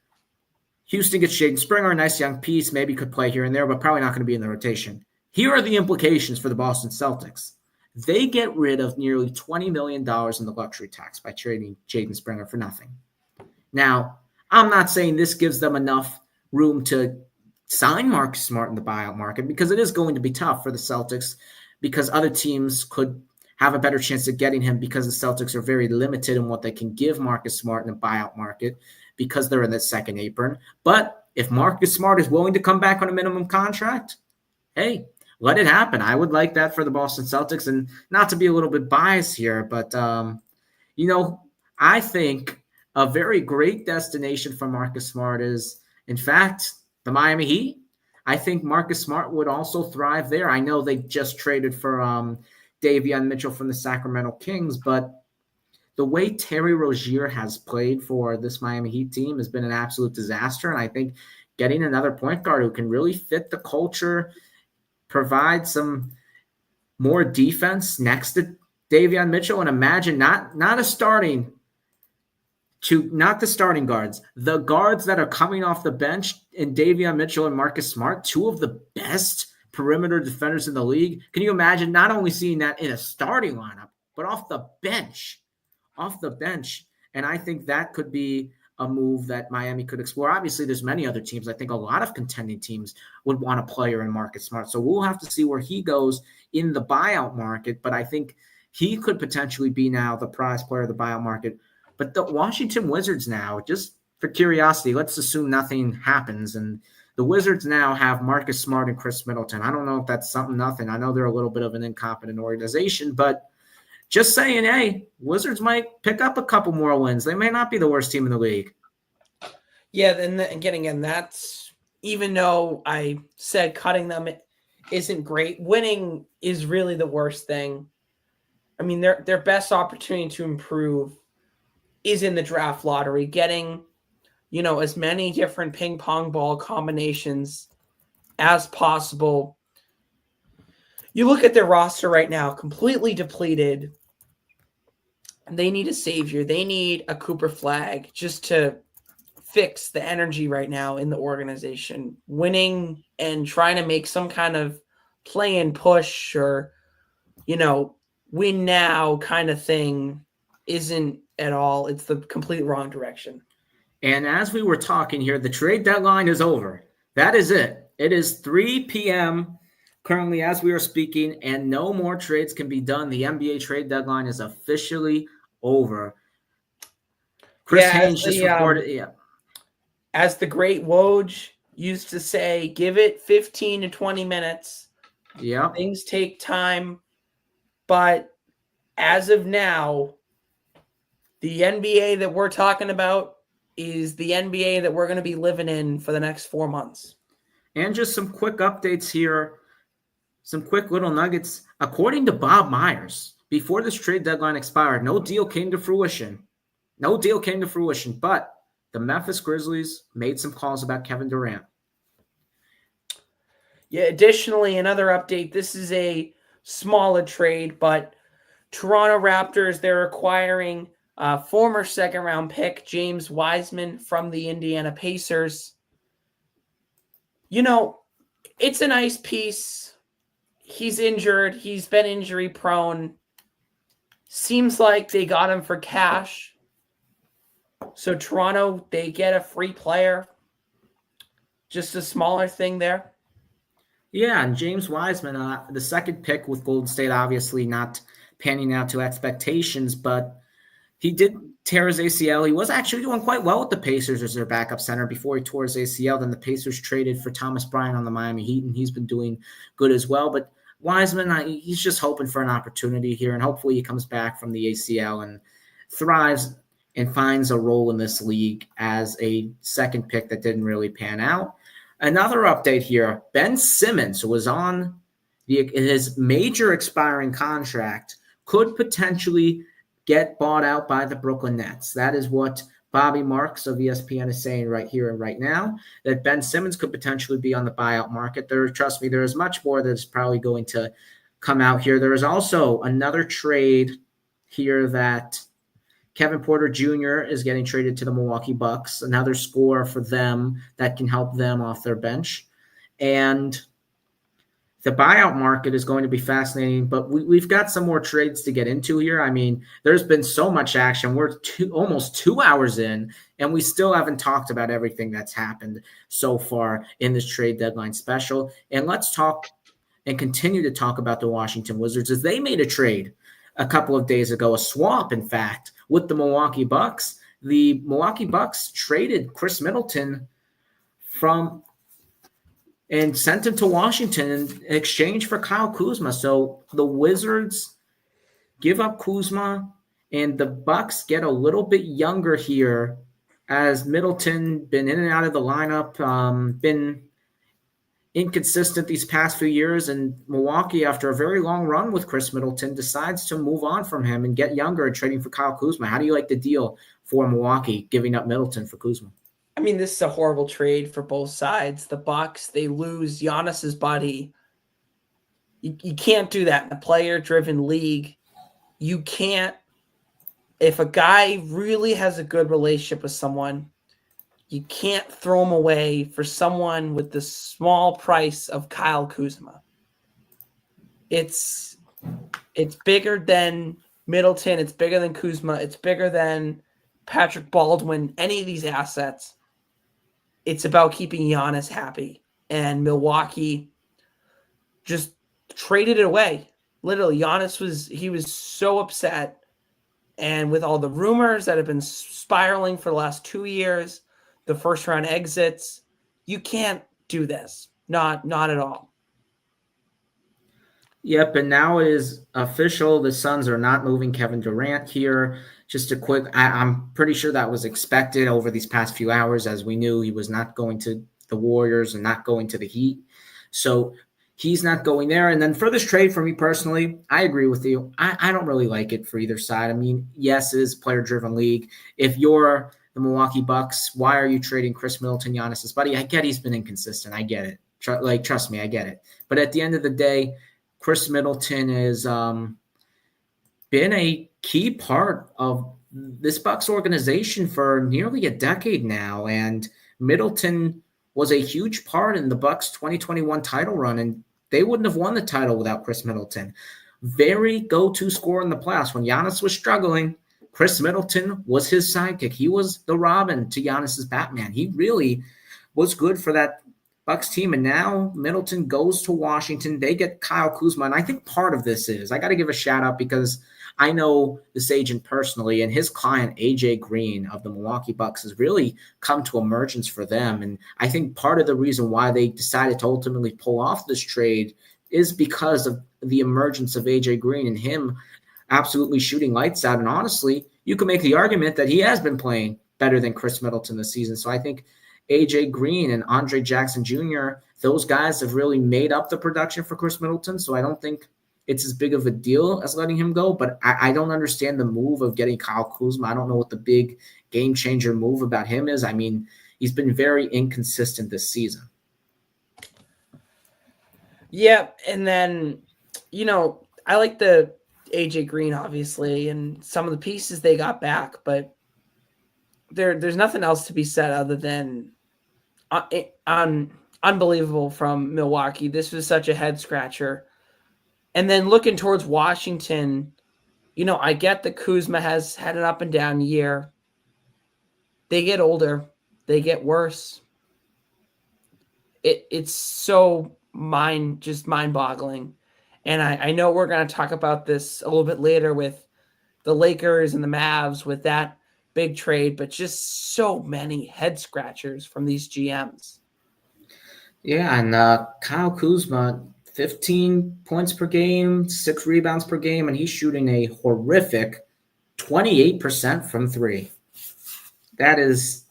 Houston gets Jaden Springer, a nice young piece, maybe could play here and there, but probably not going to be in the rotation. Here are the implications for the Boston Celtics. They get rid of nearly $20 million in the luxury tax by trading Jaden Springer for nothing. Now, I'm not saying this gives them enough room to sign Marcus Smart in the buyout market, because it is going to be tough for the Celtics, because other teams could have a better chance of getting him, because the Celtics are very limited in what they can give Marcus Smart in the buyout market because they're in the second apron. But if Marcus Smart is willing to come back on a minimum contract, hey, let it happen. I would like that for the Boston Celtics. And not to be a little bit biased here, but, I think a very great destination for Marcus Smart is, in fact, the Miami Heat. I think Marcus Smart would also thrive there. I know they just traded for Davion Mitchell from the Sacramento Kings, but the way Terry Rozier has played for this Miami Heat team has been an absolute disaster. And I think getting another point guard who can really fit the culture, provide some more defense next to Davion Mitchell, and imagine not the starting guards, the guards that are coming off the bench in Davion Mitchell and Marcus Smart, two of the best perimeter defenders in the league. Can you imagine not only seeing that in a starting lineup, but off the bench? And I think that could be a move that Miami could explore. Obviously, there's many other teams. I think a lot of contending teams would want a player in Marcus Smart. So we'll have to see where he goes in the buyout market. But I think he could potentially be now the prize player of the buyout market. But the Washington Wizards now, just for curiosity, let's assume nothing happens. And the Wizards now have Marcus Smart and Chris Middleton. I don't know if that's something, nothing. I know they're a little bit of an incompetent organization, but just saying, hey, Wizards might pick up a couple more wins. They may not be the worst team in the league. Yeah, and again, that's, even though I said cutting them isn't great, winning is really the worst thing. I mean, their best opportunity to improve is in the draft lottery, getting, as many different ping pong ball combinations as possible. You look at their roster right now, completely depleted. They need a savior. They need a Cooper Flag just to fix the energy right now in the organization. Winning and trying to make some kind of play and push or, win now kind of thing isn't at all. It's the complete wrong direction. And as we were talking here, the trade deadline is over. That is it. It is 3 p.m. currently as we are speaking, and no more trades can be done. The NBA trade deadline is officially over. Chris Haynes just reported. As the great Woj used to say, give it 15 to 20 minutes. Yeah. Things take time. But as of now, the NBA that we're talking about is the NBA that we're going to be living in for the next 4 months. And just some quick updates here, some quick little nuggets. According to Bob Myers, before this trade deadline expired, no deal came to fruition. But the Memphis Grizzlies made some calls about Kevin Durant. Yeah, additionally, another update. This is a smaller trade, but Toronto Raptors, they're acquiring former second-round pick James Wiseman from the Indiana Pacers. It's a nice piece. He's injured. He's been injury prone. Seems like they got him for cash. So Toronto, they get a free player. Just a smaller thing there. Yeah, and James Wiseman, the second pick with Golden State, obviously not panning out to expectations, but he did tear his ACL. He was actually doing quite well with the Pacers as their backup center before he tore his ACL. Then the Pacers traded for Thomas Bryant on the Miami Heat, and he's been doing good as well. But Wiseman, he's just hoping for an opportunity here, and hopefully he comes back from the ACL and thrives and finds a role in this league as a second pick that didn't really pan out. Another update here, Ben Simmons, who was on his major expiring contract, could potentially get bought out by the Brooklyn Nets. That is what Bobby Marks of ESPN is saying right here and right now, that Ben Simmons could potentially be on the buyout market. Trust me, there is much more that is probably going to come out here. There is also another trade here that Kevin Porter Jr. is getting traded to the Milwaukee Bucks, another scorer for them that can help them off their bench. And the buyout market is going to be fascinating, but we've got some more trades to get into here. I mean, there's been so much action. We're almost 2 hours in, and we still haven't talked about everything that's happened so far in this trade deadline special. And let's talk and continue to talk about the Washington Wizards, as they made a trade a couple of days ago, a swap, in fact, with the Milwaukee Bucks. The Milwaukee Bucks traded Chris Middleton and sent him to Washington in exchange for Kyle Kuzma. So the Wizards give up Kuzma, and the Bucks get a little bit younger here, as Middleton been in and out of the lineup, been inconsistent these past few years, and Milwaukee, after a very long run with Chris Middleton, decides to move on from him and get younger and trading for Kyle Kuzma. How do you like the deal for Milwaukee giving up Middleton for Kuzma? I mean, this is a horrible trade for both sides. The Bucks, they lose Giannis's body. You can't do that in a player-driven league. You can't. If a guy really has a good relationship with someone, you can't throw him away for someone with the small price of Kyle Kuzma. It's bigger than Middleton. It's bigger than Kuzma. It's bigger than Patrick Baldwin, any of these assets. It's about keeping Giannis happy. And Milwaukee just traded it away. Literally, Giannis was so upset. And with all the rumors that have been spiraling for the last 2 years, the first round exits, you can't do this. Not at all. Yep, and now it is official. The Suns are not moving Kevin Durant here. Just a quick, I'm pretty sure that was expected over these past few hours, as we knew he was not going to the Warriors and not going to the Heat. So he's not going there. And then for this trade, for me personally, I agree with you. I don't really like it for either side. I mean, yes, it is a player-driven league. If you're the Milwaukee Bucks, why are you trading Chris Middleton, Giannis's buddy? I get he's been inconsistent. I get it. Trust me, I get it. But at the end of the day, Chris Middleton has been a key part of this Bucks organization for nearly a decade now, and Middleton was a huge part in the Bucks 2021 title run, and they wouldn't have won the title without Chris Middleton. Very go-to scorer in the playoffs. When Giannis was struggling, Chris Middleton was his sidekick. He was the Robin to Giannis's Batman. He really was good for that Bucks team, and now Middleton goes to Washington. They get Kyle Kuzma, and I think part of this is, I got to give a shout out because I know this agent personally, and his client, AJ Green of the Milwaukee Bucks, has really come to emergence for them. And I think part of the reason why they decided to ultimately pull off this trade is because of the emergence of AJ Green and him absolutely shooting lights out. And honestly, you can make the argument that he has been playing better than Chris Middleton this season. So I think AJ Green and Andre Jackson Jr., those guys have really made up the production for Chris Middleton. So I don't think it's as big of a deal as letting him go, but I don't understand the move of getting Kyle Kuzma. I don't know what the big game changer move about him is. I mean, he's been very inconsistent this season. Yeah, and then, I like the AJ Green, obviously, and some of the pieces they got back, but there's nothing else to be said other than on unbelievable from Milwaukee. This was such a head scratcher. And then looking towards Washington, I get that Kuzma has had an up and down year. They get older. They get worse. It's so mind-boggling. And I know we're going to talk about this a little bit later with the Lakers and the Mavs with that big trade, but just so many head scratchers from these GMs. Yeah, and Kyle Kuzma, 15 points per game, 6 rebounds per game, and he's shooting a horrific 28% from three. That is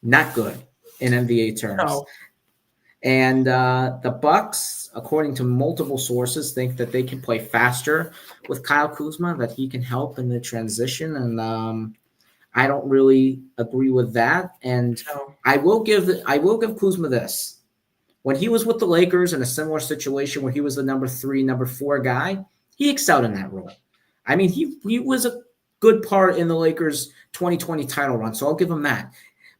not good in NBA terms. No. And the Bucks, according to multiple sources, think that they can play faster with Kyle Kuzma, that he can help in the transition. And I don't really agree with that. And No. I will give Kuzma this. When he was with the Lakers in a similar situation where he was the number 3, number 4 guy, he excelled in that role. I mean, he was a good part in the Lakers' 2020 title run, so I'll give him that.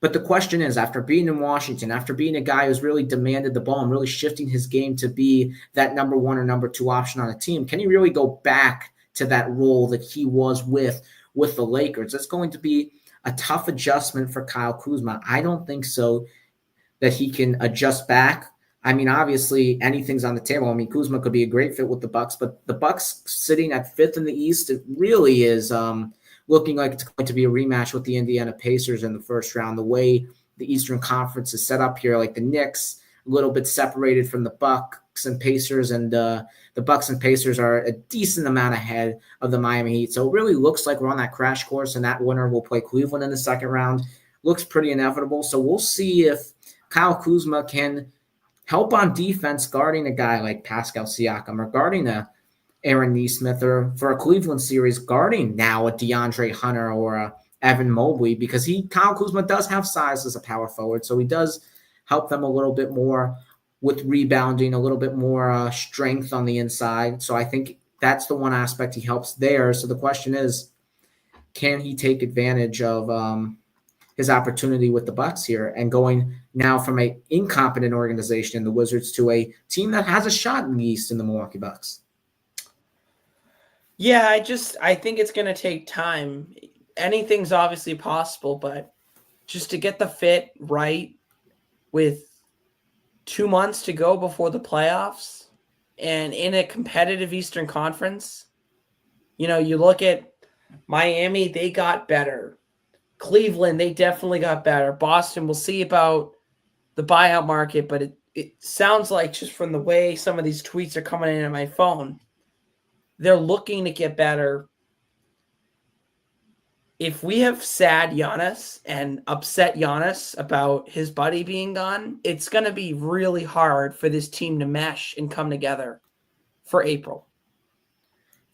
But the question is, after being in Washington, after being a guy who's really demanded the ball and really shifting his game to be that number 1 or number 2 option on a team, can he really go back to that role that he was with the Lakers? It's going to be a tough adjustment for Kyle Kuzma. I don't think so that he can adjust back. I mean, obviously, anything's on the table. I mean, Kuzma could be a great fit with the Bucks, but the Bucks sitting at 5th in the East, it really is looking like it's going to be a rematch with the Indiana Pacers in the first round. The way the Eastern Conference is set up here, like the Knicks, a little bit separated from the Bucks and Pacers, and the Bucks and Pacers are a decent amount ahead of the Miami Heat. So it really looks like we're on that crash course, and that winner will play Cleveland in the second round. Looks pretty inevitable. So we'll see if Kyle Kuzma can help on defense guarding a guy like Pascal Siakam or guarding a Aaron Nesmith, or for a Cleveland series guarding now a DeAndre Hunter or a Evan Mobley, because Kyle Kuzma does have size as a power forward, so he does help them a little bit more with rebounding, a little bit more strength on the inside. So I think that's the one aspect he helps there. So the question is, can he take advantage of his opportunity with the Bucks here and going now from a incompetent organization in the Wizards to a team that has a shot in the East in the Milwaukee Bucks? Yeah, I think it's going to take time. Anything's obviously possible, but just to get the fit right with 2 months to go before the playoffs and in a competitive Eastern Conference, you look at Miami, they got better. Cleveland, they definitely got better. Boston, we'll see about the buyout market, but it sounds like, just from the way some of these tweets are coming in on my phone, they're looking to get better. If we have sad Giannis and upset Giannis about his buddy being gone, it's going to be really hard for this team to mesh and come together for April.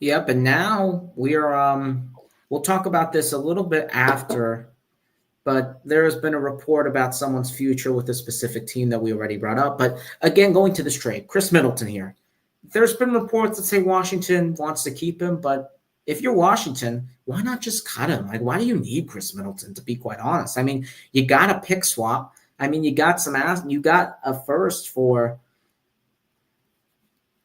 Yep, and now we'll talk about this a little bit after, but there has been a report about someone's future with a specific team that we already brought up. But again, going to this trade, Chris Middleton here. There's been reports that say Washington wants to keep him, but if you're Washington, why not just cut him? Like, why do you need Chris Middleton, to be quite honest? I mean, you got a pick swap. I mean, you got you got a first for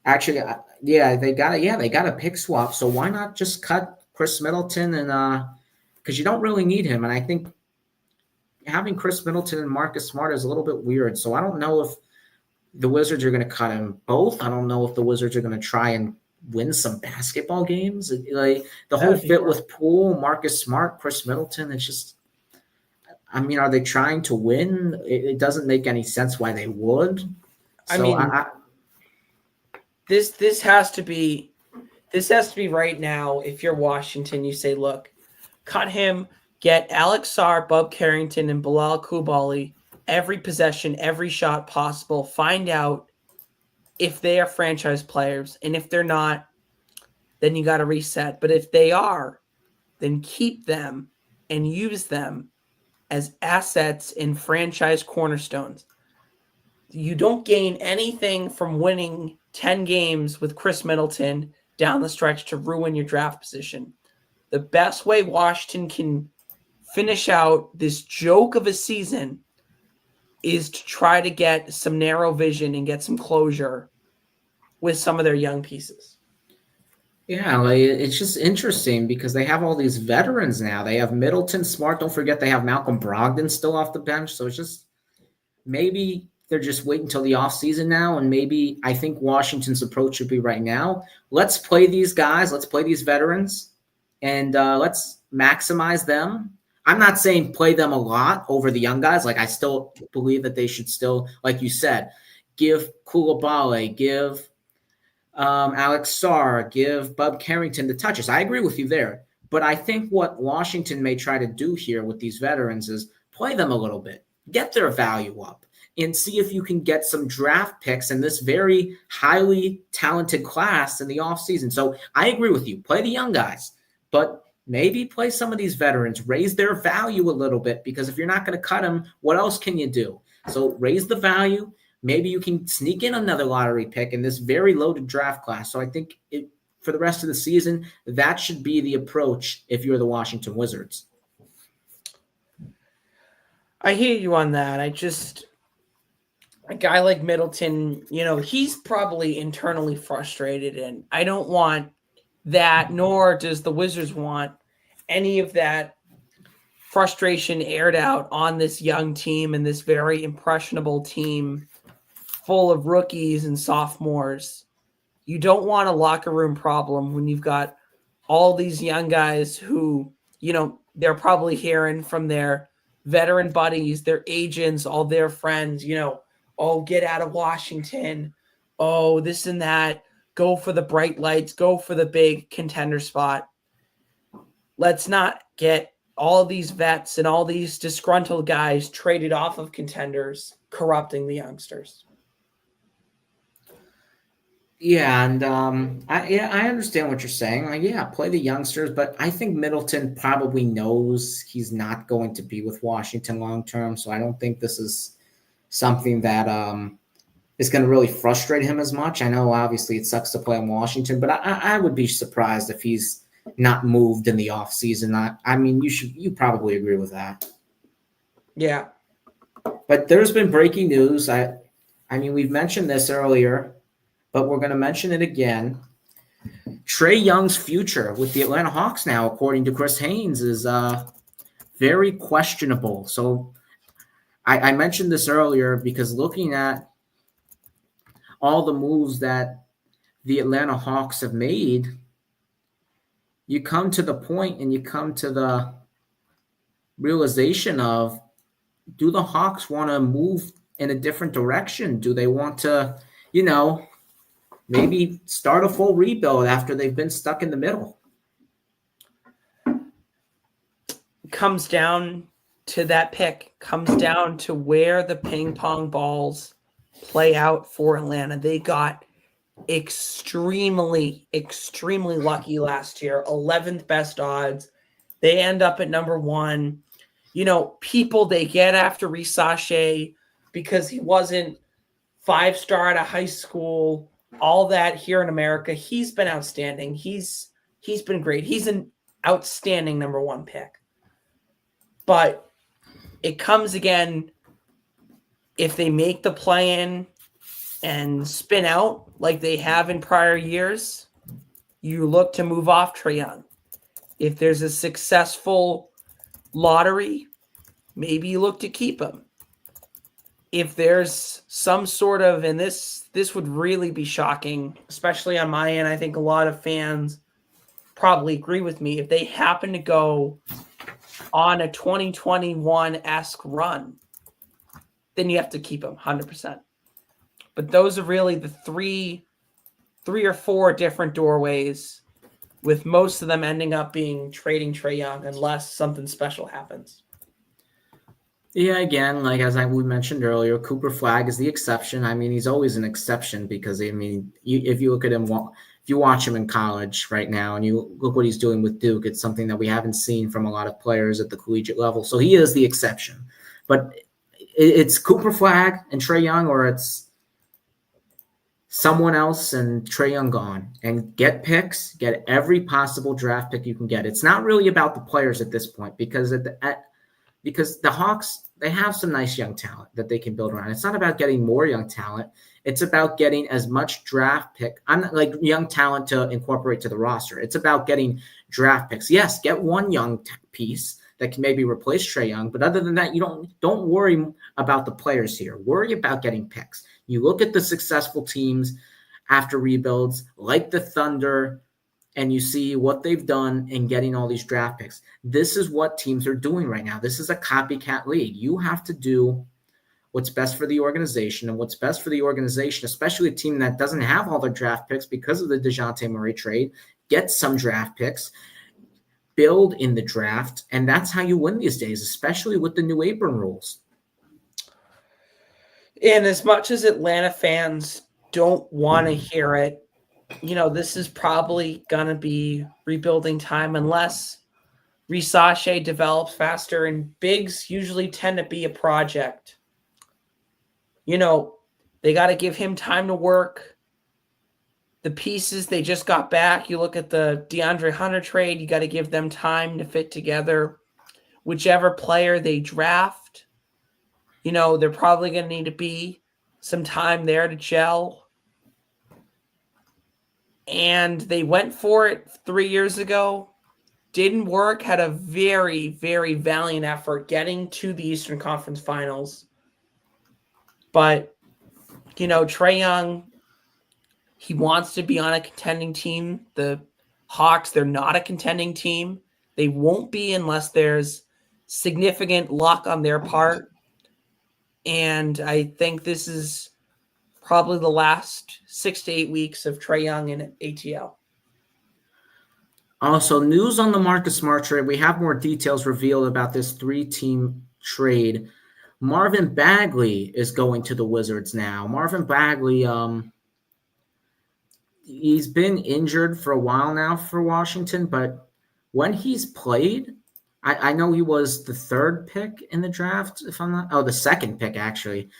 actually, they got a pick swap. So why not just cut Chris Middleton and because you don't really need him. And I think having Chris Middleton and Marcus Smart is a little bit weird. So I don't know if the Wizards are going to cut him both. I don't know if the Wizards are going to try and win some basketball games. Like the whole fit with Poole, Marcus Smart, Chris Middleton, it's just, I mean, are they trying to win? It doesn't make any sense why they would. This has to be right now. If you're Washington, you say, look, cut him, get Alex Sarr, Bub Carrington, and Bilal Coulibaly every possession, every shot possible. Find out if they are franchise players, and if they're not, then you got to reset. But if they are, then keep them and use them as assets in franchise cornerstones. You don't gain anything from winning 10 games with Chris Middleton down the stretch to ruin your draft position. The best way Washington can finish out this joke of a season is to try to get some narrow vision and get some closure with some of their young pieces. Yeah, like it's just interesting because they have all these veterans now. They have Middleton, Smart. Don't forget they have Malcolm Brogdon still off the bench. So it's just maybe they're just waiting until the offseason now. And maybe I think Washington's approach should be right now. Let's play these guys. Let's play these veterans. And let's maximize them. I'm not saying play them a lot over the young guys. Like I still believe that they should still, like you said, give Koulibaly, give Alex Sarr, give Bub Carrington the touches. I agree with you there. But I think what Washington may try to do here with these veterans is play them a little bit, get their value up, and see if you can get some draft picks in this very highly talented class in the offseason. So I agree with you. Play the young guys, but maybe play some of these veterans, raise their value a little bit, because if you're not going to cut them, what else can you do? So raise the value. Maybe you can sneak in another lottery pick in this very loaded draft class. So I think for the rest of the season, that should be the approach if you're the Washington Wizards. I hear you on that. A guy like Middleton, he's probably internally frustrated, and I don't want that, nor does the Wizards want any of that frustration aired out on this young team and this very impressionable team full of rookies and sophomores. You don't want a locker room problem when you've got all these young guys who, they're probably hearing from their veteran buddies, their agents, all their friends, oh, get out of Washington. Oh, this and that. Go for the bright lights. Go for the big contender spot. Let's not get all these vets and all these disgruntled guys traded off of contenders, corrupting the youngsters. Yeah, and I understand what you're saying. Like, yeah, play the youngsters, but I think Middleton probably knows he's not going to be with Washington long term. So I don't think this is something that is going to really frustrate him as much. I know obviously it sucks to play in Washington, but I would be surprised if he's not moved in the offseason. I mean, you probably agree with that. Yeah. But there's been breaking news. I mean, we've mentioned this earlier, but we're going to mention it again. Trae Young's future with the Atlanta Hawks now, according to Chris Haynes, is very questionable. So I mentioned this earlier because looking at all the moves that the Atlanta Hawks have made, you come to the point and you come to the realization of, do the Hawks want to move in a different direction? Do they want to, maybe start a full rebuild after they've been stuck in the middle? Comes down to that pick, comes down to where the ping pong balls play out for Atlanta. They got extremely, extremely lucky last year. 11th best odds. They end up at number 1. People they get after Risache because he wasn't 5-star out of high school, all that here in America. He's been outstanding. He's been great. He's an outstanding number 1 pick. But it comes again, if they make the play-in and spin out like they have in prior years, you look to move off Trae Young. If there's a successful lottery, maybe you look to keep him. If there's some sort of, and this would really be shocking, especially on my end, I think a lot of fans probably agree with me, if they happen to go on a 2021-esque run, then you have to keep him 100%. But those are really the three or four different doorways, with most of them ending up being trading Trae Young unless something special happens. Yeah, again, like we mentioned earlier, Cooper Flagg is the exception. I mean, he's always an exception because, if you look at him, if you watch him in college right now and you look what he's doing with Duke, it's something that we haven't seen from a lot of players at the collegiate level. So he is the exception. But it's Cooper Flagg and Trae Young, or it's someone else and Trae Young gone. And get picks, get every possible draft pick you can get. It's not really about the players at this point because the Hawks, they have some nice young talent that they can build around. It's not about getting more young talent. It's about getting as much draft pick. I'm not like young talent to incorporate to the roster. It's about getting draft picks. Yes, get one young piece that can maybe replace Trae Young, but other than that, you don't worry about the players here. Worry about getting picks. You look at the successful teams after rebuilds, like the Thunder, and you see what they've done in getting all these draft picks. This is what teams are doing right now. This is a copycat league. You have to do what's best for the organization, and what's best for the organization, especially a team that doesn't have all their draft picks because of the DeJounte Murray trade, get some draft picks, build in the draft, and that's how you win these days, especially with the new apron rules. And as much as Atlanta fans don't want to hear it, this is probably going to be rebuilding time unless Risache develops faster, and bigs usually tend to be a project. They got to give him time to work. The pieces they just got back, you look at the DeAndre Hunter trade, you got to give them time to fit together. Whichever player they draft, they're probably going to need to be some time there to gel. And they went for it 3 years ago. Didn't work, had a very, very valiant effort getting to the Eastern Conference Finals. But, Trae Young, he wants to be on a contending team. The Hawks, they're not a contending team. They won't be unless there's significant luck on their part. And I think this is probably the last 6 to 8 weeks of Trae Young in ATL. Also, news on the Marcus Smart trade. We have more details revealed about this 3-team trade. Marvin Bagley is going to the Wizards now. Marvin Bagley, he's been injured for a while now for Washington, but when he's played, I know he was the 3rd pick in the draft, if I'm not – the 2nd pick, actually.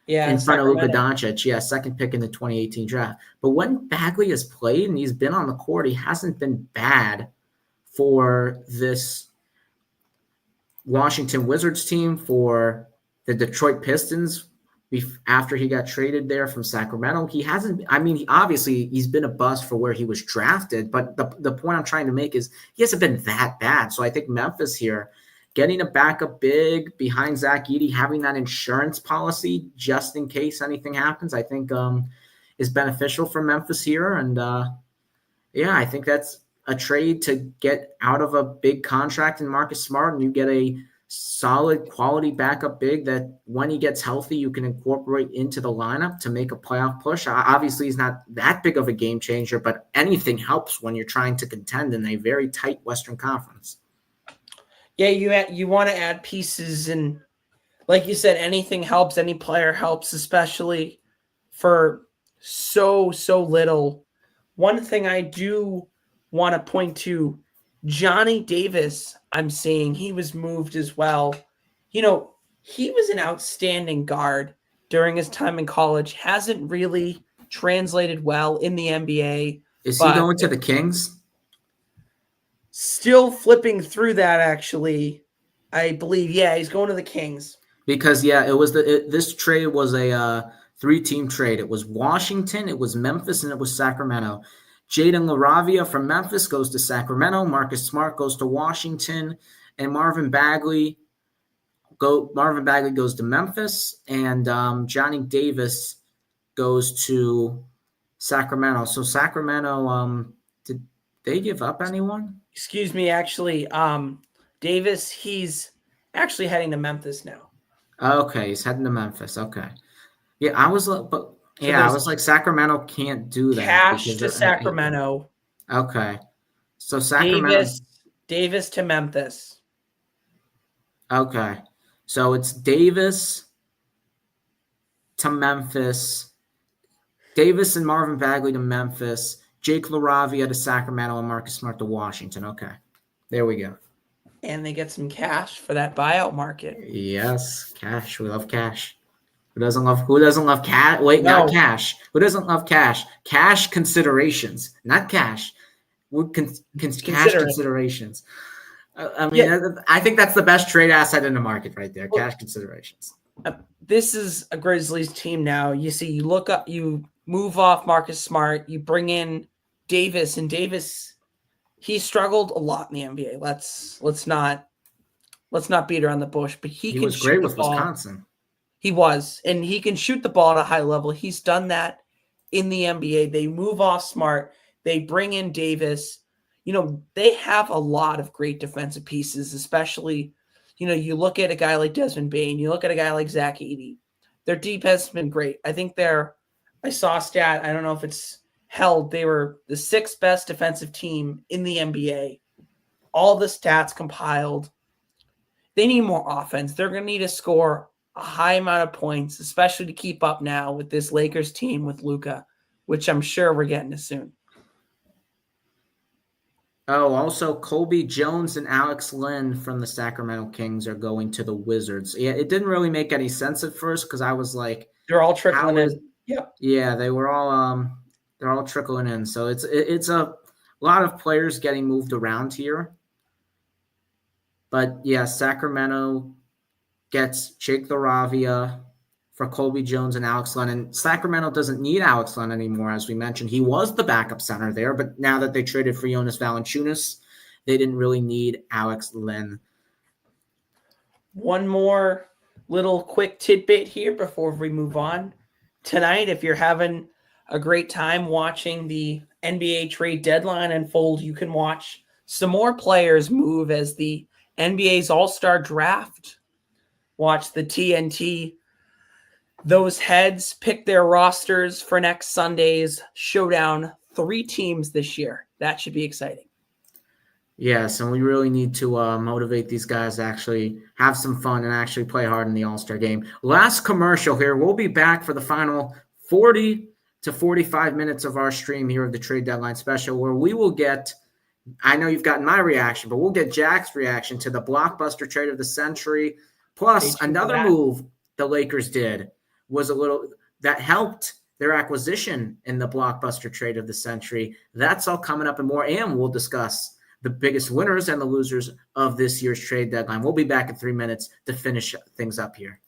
Yeah, in front of Luka Sacramento. Doncic. Yeah, 2nd pick in the 2018 draft. But when Bagley has played and he's been on the court, he hasn't been bad for this Washington Wizards team, for the Detroit Pistons after he got traded there from Sacramento. He hasn't – obviously he's been a bust for where he was drafted, but the point I'm trying to make is he hasn't been that bad. So I think Memphis here – getting a backup big behind Zach Edey, having that insurance policy just in case anything happens, I think is beneficial for Memphis here. And, I think that's a trade to get out of a big contract in Marcus Smart, and you get a solid quality backup big that when he gets healthy, you can incorporate into the lineup to make a playoff push. Obviously, he's not that big of a game changer, but anything helps when you're trying to contend in a very tight Western Conference. Yeah, you want to add pieces, and like you said, anything helps. Any player helps, especially for so little. One thing I do want to point to, Johnny Davis, I'm seeing he was moved as well. He was an outstanding guard during his time in college. Hasn't really translated well in the NBA. Is he going to the Kings? Still flipping through that, actually, I believe. Yeah, he's going to the Kings. Because, it was this trade was a 3-team trade. It was Washington, it was Memphis, and it was Sacramento. Jaden LaRavia from Memphis goes to Sacramento. Marcus Smart goes to Washington, and Marvin Bagley goes to Memphis, and Johnny Davis goes to Sacramento. So Sacramento, did they give up anyone? Excuse me, actually, Davis, he's actually heading to Memphis now. Okay, he's heading to Memphis. Okay. Yeah, I was like, Sacramento can't do that. Cash to Sacramento. Okay. So Sacramento. Davis to Memphis. Okay. So it's Davis to Memphis. Davis and Marvin Bagley to Memphis. Jake LaRavia to Sacramento, and Marcus Smart to Washington. Okay. There we go. And they get some cash for that buyout market. Yes, cash. We love cash. Who doesn't love cash? Wait, no. Not cash. Who doesn't love cash? Cash considerations, not cash. Cash considerations. I Yeah, mean, I think that's the best trade asset in the market right there. well, Cash considerations. this is a Grizzlies team now. You see, you look up, you move off Marcus Smart, you bring in Davis, and Davis, he struggled a lot in the NBA. Let's not beat around the bush, but he He can was shoot great the with ball. Wisconsin. He was, and he can shoot the ball at a high level. He's done that in the NBA. They move off Smart. They bring in Davis. They have a lot of great defensive pieces, especially, you look at a guy like Desmond Bane, you look at a guy like Zach Edey. Their deep has been great. I saw a stat, I don't know if it's held, they were the sixth best defensive team in the NBA. All the stats compiled. They need more offense. They're going to need to score a high amount of points, especially to keep up now with this Lakers team with Luka, which I'm sure we're getting to soon. Oh, also Colby Jones and Alex Lynn from the Sacramento Kings are going to the Wizards. Yeah, it didn't really make any sense at first because I was like, They're all how trickling is? in. Yep. Yeah, they're all trickling in. So it's a lot of players getting moved around here. But yeah, Sacramento gets Jake LaRavia for Colby Jones and Alex Len. And Sacramento doesn't need Alex Len anymore, as we mentioned. He was the backup center there, but now that they traded for Jonas Valanciunas, they didn't really need Alex Len. One more little quick tidbit here before we move on. Tonight, if you're having a great time watching the NBA trade deadline unfold, you can watch some more players move as the NBA's All-Star Draft. Watch the TNT. Those heads pick their rosters for next Sunday's showdown. 3 teams this year. That should be exciting. Yes, and we really need to motivate these guys to actually have some fun and actually play hard in the All-Star game. Last commercial here. We'll be back for the final 40 to 45 minutes of our stream here of the trade deadline special, where we will get, I know you've gotten my reaction, but we'll get Jack's reaction to the blockbuster trade of the century. Plus, another move the Lakers did was a little that helped their acquisition in the blockbuster trade of the century. That's all coming up and more, and we'll discuss the biggest winners and the losers of this year's trade deadline. We'll be back in 3 minutes to finish things up here.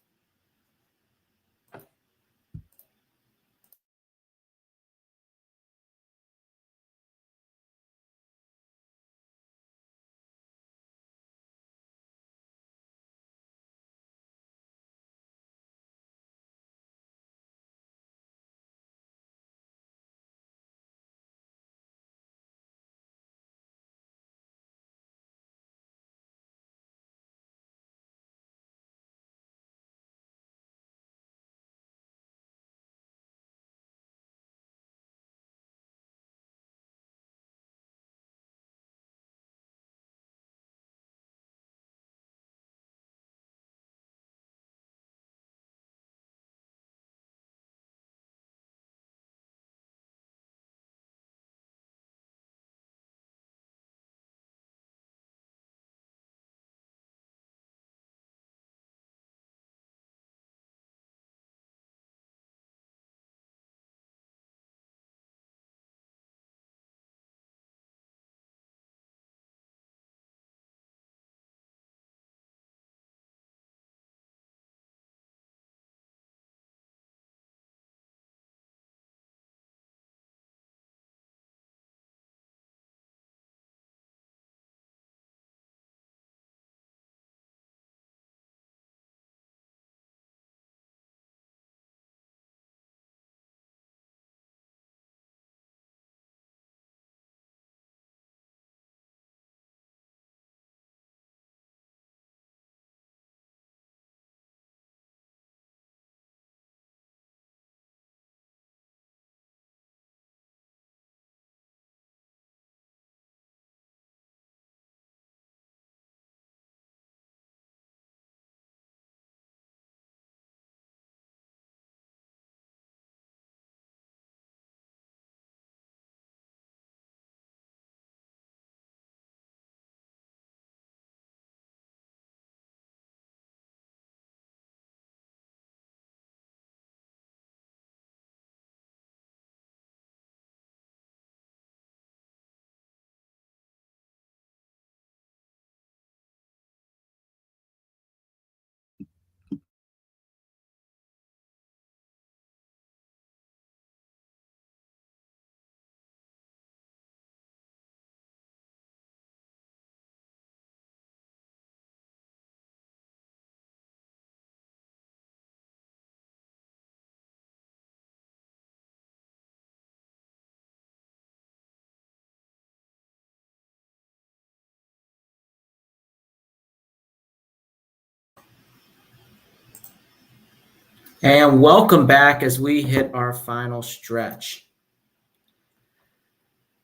And welcome back as we hit our final stretch.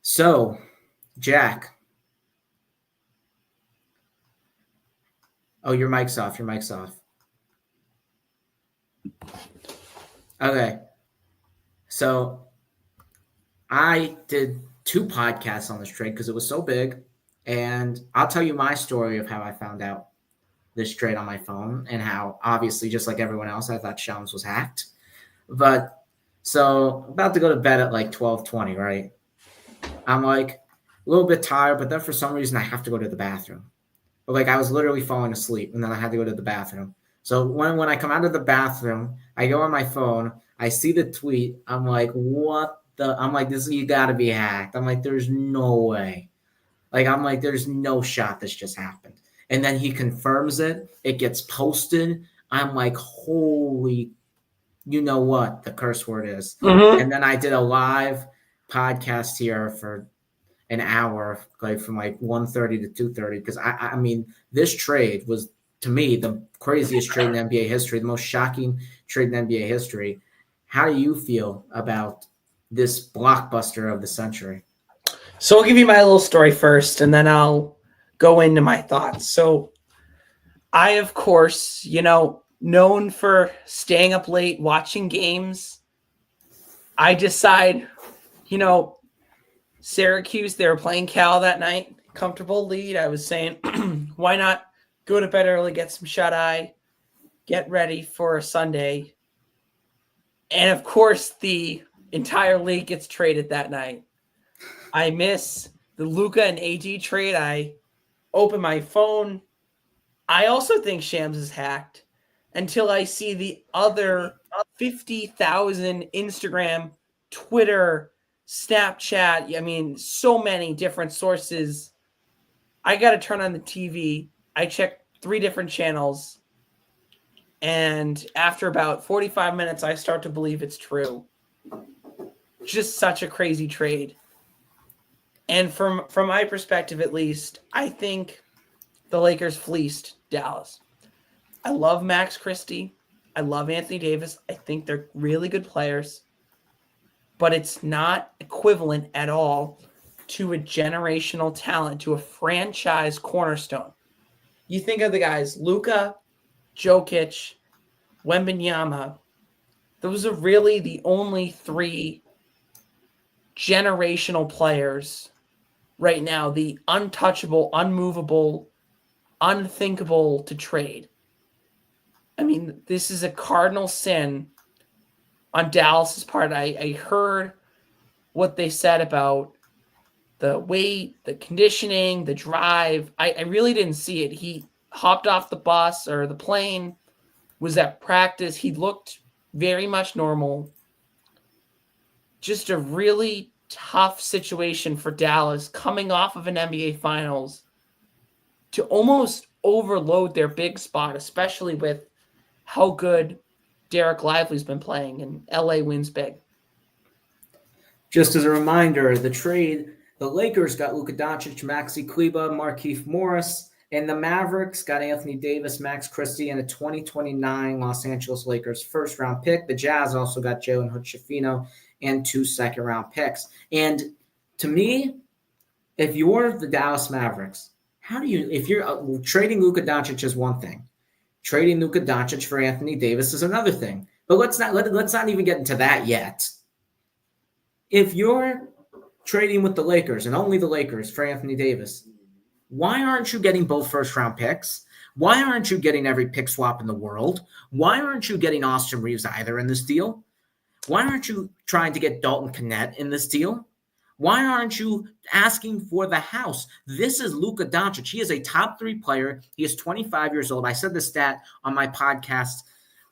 So, Jack. Oh, your mic's off. Your mic's off. Okay. So, I did 2 podcasts on this trade because it was so big. And I'll tell you my story of how I found out this trade on my phone and how, obviously, just like everyone else, I thought Shams was hacked. But so about to go to bed at like 12:20, right? I'm like a little bit tired, but then for some reason I have to go to the bathroom. But like I was literally falling asleep and then I had to go to the bathroom. So when I come out of the bathroom, I go on my phone, I see the tweet, I'm like, what the I'm like, this you gotta be hacked. I'm like, there's no way. Like I'm like, there's no shot this just happened. And then he confirms it, it gets posted. I'm like, holy you know what the curse word is. Mm-hmm. And then I did a live podcast here for an hour, like from like 1:30 to 2:30, because I mean, this trade was to me the craziest trade in NBA history, the most shocking trade in NBA history. How do you feel about this blockbuster of the century? So I'll give you my little story first, and then I'll go into my thoughts. So I, of course, known for staying up late watching games. I decide, Syracuse, they were playing Cal that night, comfortable lead. I was saying, why not go to bed early, get some shut eye, get ready for a Sunday. And of course, the entire league gets traded that night. I miss the Luka and AD trade. I open my phone. I also think Shams is hacked until I see the other 50,000 Instagram, Twitter, Snapchat. I mean, so many different sources. I got to turn on the TV. I check 3 different channels. And after about 45 minutes, I start to believe it's true. Just such a crazy trade. And from my perspective, at least, I think the Lakers fleeced Dallas. I love Max Christie. I love Anthony Davis. I think they're really good players. But it's not equivalent at all to a generational talent, to a franchise cornerstone. You think of the guys, Luka, Jokic, Wembanyama. Those are really the only 3 generational players right now, the untouchable, unmovable, unthinkable to trade. I mean, this is a cardinal sin on Dallas's part. I heard what they said about the weight, the conditioning, the drive. I really didn't see it. He hopped off the bus or the plane, was at practice. He looked very much normal. Just a really tough situation for Dallas coming off of an NBA Finals to almost overload their big spot, especially with how good Derek Lively's been playing and LA wins big. Just as a reminder, the trade, the Lakers got Luka Doncic, Maxi Kleber, Markieff Morris, and the Mavericks got Anthony Davis, Max Christie, and a 2029 Los Angeles Lakers first-round pick. The Jazz also got Jalen Hood-Schifino and 2 second-round picks. And to me, if you're the Dallas Mavericks, if you're trading Luka Doncic is one thing. Trading Luka Doncic for Anthony Davis is another thing. But let's not even get into that yet. If you're trading with the Lakers and only the Lakers for Anthony Davis, why aren't you getting both first-round picks? Why aren't you getting every pick swap in the world? Why aren't you getting Austin Reeves either in this deal? Why aren't you trying to get Dalton Kennett in this deal? Why aren't you asking for the house? This is Luka Doncic. He is a top 3 player. He is 25 years old. I said the stat on my podcast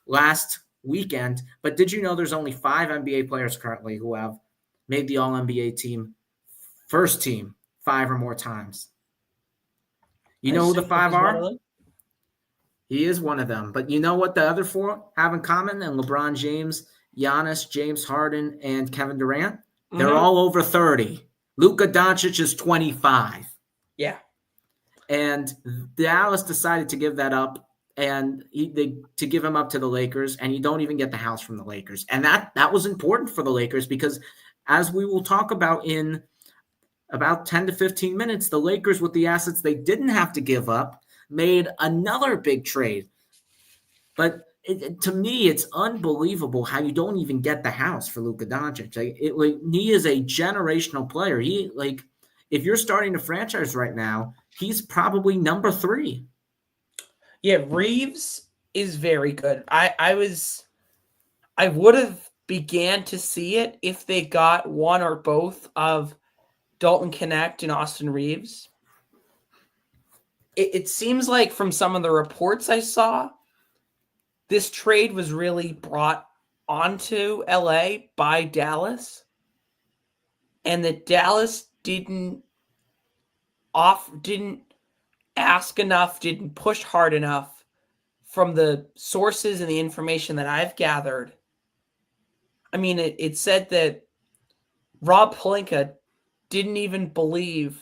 last weekend, but did you know there's only 5 NBA players currently who have made the All-NBA team, first team, 5 or more times? You know who the 5 are? He is one of them. But you know what the other 4 have in common? And LeBron James, Giannis, James Harden, and Kevin Durant? They're all over 30. Luka Doncic is 25. Yeah. And Dallas decided to give that up and to give him up to the Lakers, and you don't even get the house from the Lakers. And that was important for the Lakers because, as we will talk about in about 10 to 15 minutes, the Lakers, with the assets they didn't have to give up, made another big trade. But to me, it's unbelievable how you don't even get the house for Luka Doncic. He is a generational player. If you're starting a franchise right now, he's probably number 3. Yeah, Reeves is very good. I would have began to see it if they got one or both of Dalton Knecht and Austin Reeves. It seems like from some of the reports I saw, this trade was really brought onto LA by Dallas, and that Dallas didn't ask enough, didn't push hard enough from the sources and the information that I've gathered. I mean, it said that Rob Pelinka didn't even believe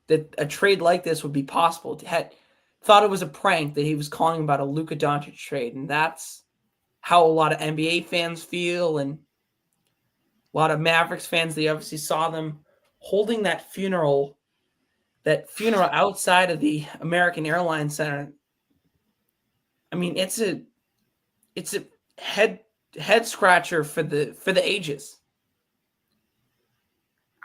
that a trade like this would be possible. Thought it was a prank that he was calling about a Luka Doncic trade, and that's how a lot of NBA fans feel, and a lot of Mavericks fans. They obviously saw them holding that funeral outside of the American Airlines Center. I mean, it's a head scratcher for the ages.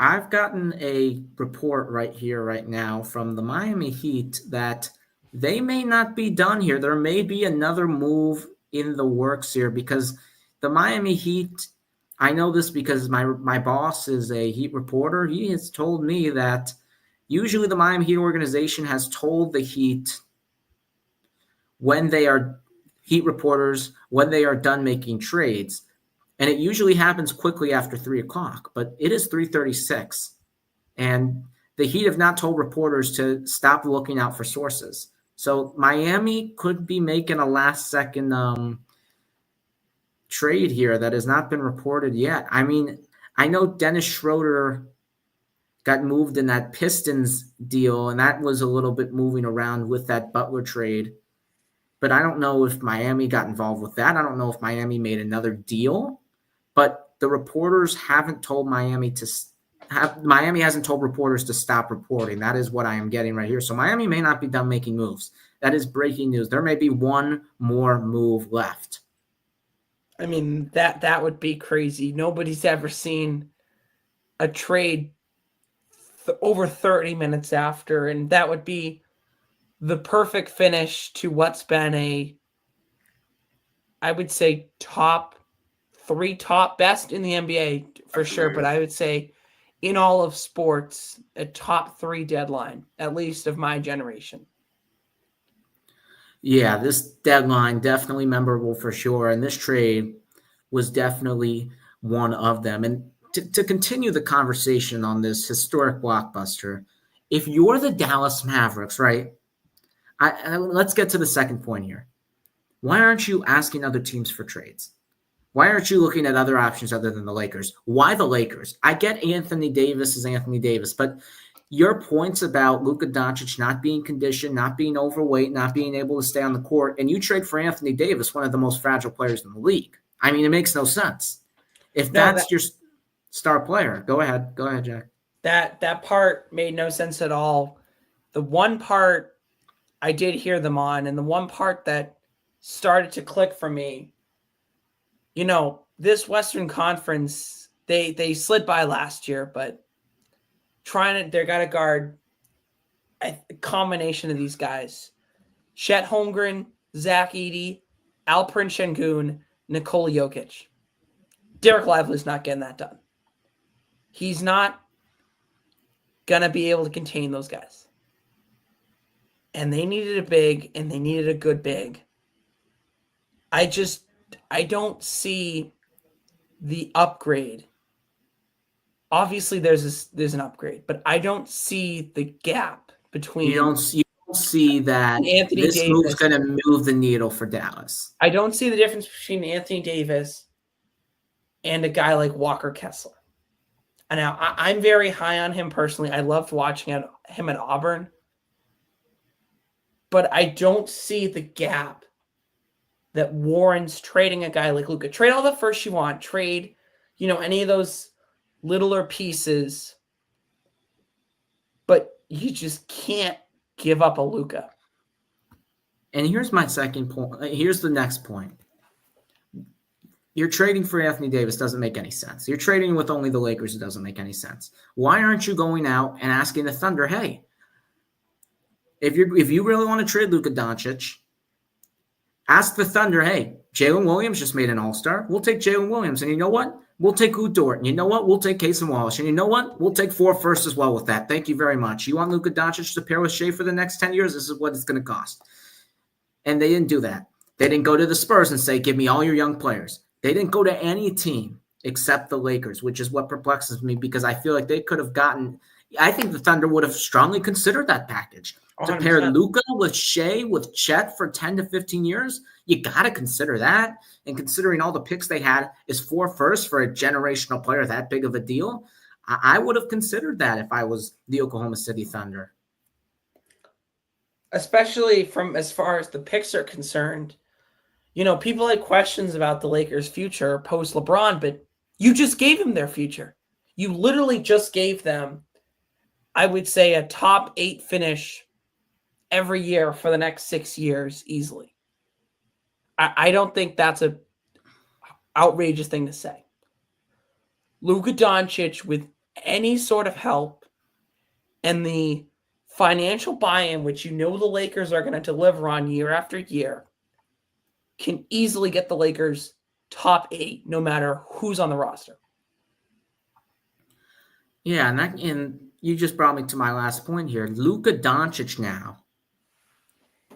I've gotten a report right here, right now, from the Miami Heat that they may not be done here. There may be another move in the works here because the Miami Heat, I know this because my boss is a Heat reporter. He has told me that usually the Miami Heat organization has told the Heat when they are Heat reporters, when they are done making trades. And it usually happens quickly after 3 o'clock, but it is 3:36. And the Heat have not told reporters to stop looking out for sources. So Miami could be making a last-second trade here that has not been reported yet. I mean, I know Dennis Schroeder got moved in that Pistons deal, and that was a little bit moving around with that Butler trade. But I don't know if Miami got involved with that. I don't know if Miami made another deal. But the reporters haven't told Miami Miami hasn't told reporters to stop reporting. That is what I am getting right here. So Miami may not be done making moves. That is breaking news. There may be one more move left. I mean, that would be crazy. Nobody's ever seen a trade over 30 minutes after, and that would be the perfect finish to what's been I would say top best in the NBA for sure, but I would say in all of sports, a top 3 deadline, at least of my generation. Yeah, this deadline definitely memorable for sure, and this trade was definitely one of them. And to continue the conversation on this historic blockbuster, if you're the Dallas Mavericks, right? Let's get to the second point here. Why aren't you asking other teams for trades? Why aren't you looking at other options other than the Lakers? Why the Lakers? I get Anthony Davis is Anthony Davis, but your points about Luka Doncic not being conditioned, not being overweight, not being able to stay on the court, and you trade for Anthony Davis, one of the most fragile players in the league. I mean, it makes no sense. If that's your star player, go ahead, Jack. That part made no sense at all. The one part I did hear them on, and the one part that started to click for me, this Western Conference, they slid by last year, but they got to guard a combination of these guys. Chet Holmgren, Zach Edey, Alperen Şengün, Nikola Jokic. Derek Lively's not getting that done. He's not going to be able to contain those guys. And they needed a big, and they needed a good big. I don't see the upgrade. Obviously, there's an upgrade, but I don't see the gap between. You don't see that Anthony this Davis move's going to move the needle for Dallas. I don't see the difference between Anthony Davis and a guy like Walker Kessler. And now I'm very high on him personally. I loved watching him at Auburn. but I don't see the gap that warrants trading a guy like Luka. Trade all the first you want. Trade, any of those littler pieces, but you just can't give up a Luka. And here's my second point. Here's the next point. You're trading for Anthony Davis doesn't make any sense. You're trading with only the Lakers. It doesn't make any sense. Why aren't you going out and asking the Thunder, hey, if you really want to trade Luka Doncic, ask the Thunder, hey, Jalen Williams just made an All-Star. We'll take Jalen Williams. And you know what? We'll take Lu Dort. And you know what? We'll take Casey Wallace. And you know what? We'll take 4 firsts as well with that. Thank you very much. You want Luka Doncic to pair with Shea for the next 10 years? This is what it's going to cost. And they didn't do that. They didn't go to the Spurs and say, give me all your young players. They didn't go to any team except the Lakers, which is what perplexes me because I feel like they could have gotten – I think the Thunder would have strongly considered that package. 100%. To pair Luka with Shea, with Chet for 10 to 15 years, you got to consider that. And considering all the picks they had is 4 firsts for a generational player, that big of a deal, I would have considered that if I was the Oklahoma City Thunder. Especially from as far as the picks are concerned. People had questions about the Lakers' future post LeBron, but you just gave them their future. You literally just gave them, I would say, a top 8 finish every year for the next 6 years easily. I don't think that's a outrageous thing to say. Luka Doncic, with any sort of help and the financial buy-in, which the Lakers are going to deliver on year after year, can easily get the Lakers top 8 no matter who's on the roster. Yeah, and you just brought me to my last point here. Luka Doncic now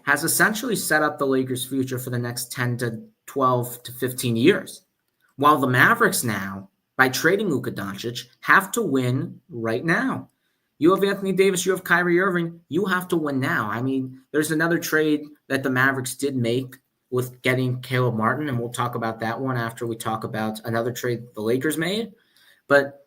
has essentially set up the Lakers' future for the next 10 to 12 to 15 years. While the Mavericks now, by trading Luka Doncic, have to win right now. You have Anthony Davis, you have Kyrie Irving, you have to win now. I mean, there's another trade that the Mavericks did make with getting Caleb Martin, and we'll talk about that one after we talk about another trade the Lakers made. But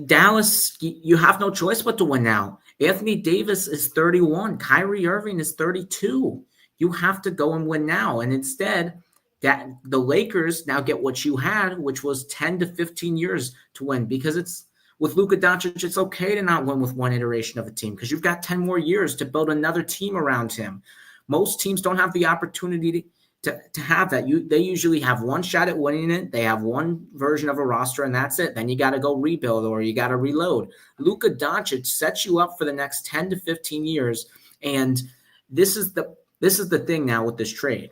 Dallas, you have no choice but to win now. Anthony Davis is 31. Kyrie Irving is 32. You have to go and win now. And instead, that the Lakers now get what you had, which was 10 to 15 years to win. Because it's with Luka Doncic, it's okay to not win with one iteration of a team because you've got 10 more years to build another team around him. Most teams don't have the opportunity to have that. They usually have one shot at winning it. They have one version of a roster, and that's it. Then you got to go rebuild or you got to reload. Luka Doncic sets you up for the next 10 to 15 years, and this is the thing now with this trade.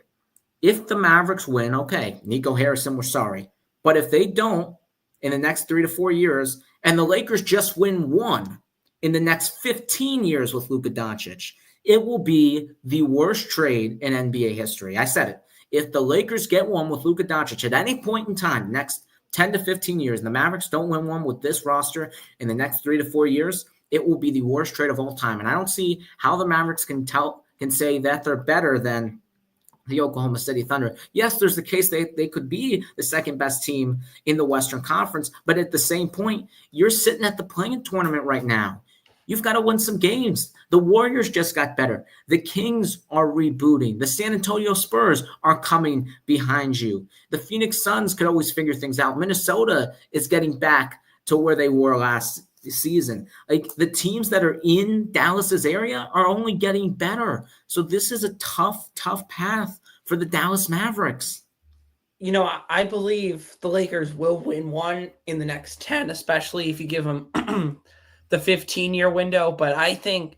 If the Mavericks win, okay, Nico Harrison, we're sorry. But if they don't in the next 3 to 4 years, and the Lakers just win one in the next 15 years with Luka Doncic, it will be the worst trade in NBA history. I said it. If the Lakers get one with Luka Doncic at any point in time, next 10 to 15 years, and the Mavericks don't win one with this roster in the next 3 to 4 years, it will be the worst trade of all time. And I don't see how the Mavericks can say that they're better than the Oklahoma City Thunder. Yes, there's the case they could be the second best team in the Western Conference, but at the same point, you're sitting at the play-in tournament right now. You've got to win some games. The Warriors just got better. The Kings are rebooting. The San Antonio Spurs are coming behind you. The Phoenix Suns could always figure things out. Minnesota is getting back to where they were last season. Like the teams that are in Dallas's area are only getting better. So this is a tough path for the Dallas Mavericks. I believe the Lakers will win one in the next 10, especially if you give them the 15-year window. But I think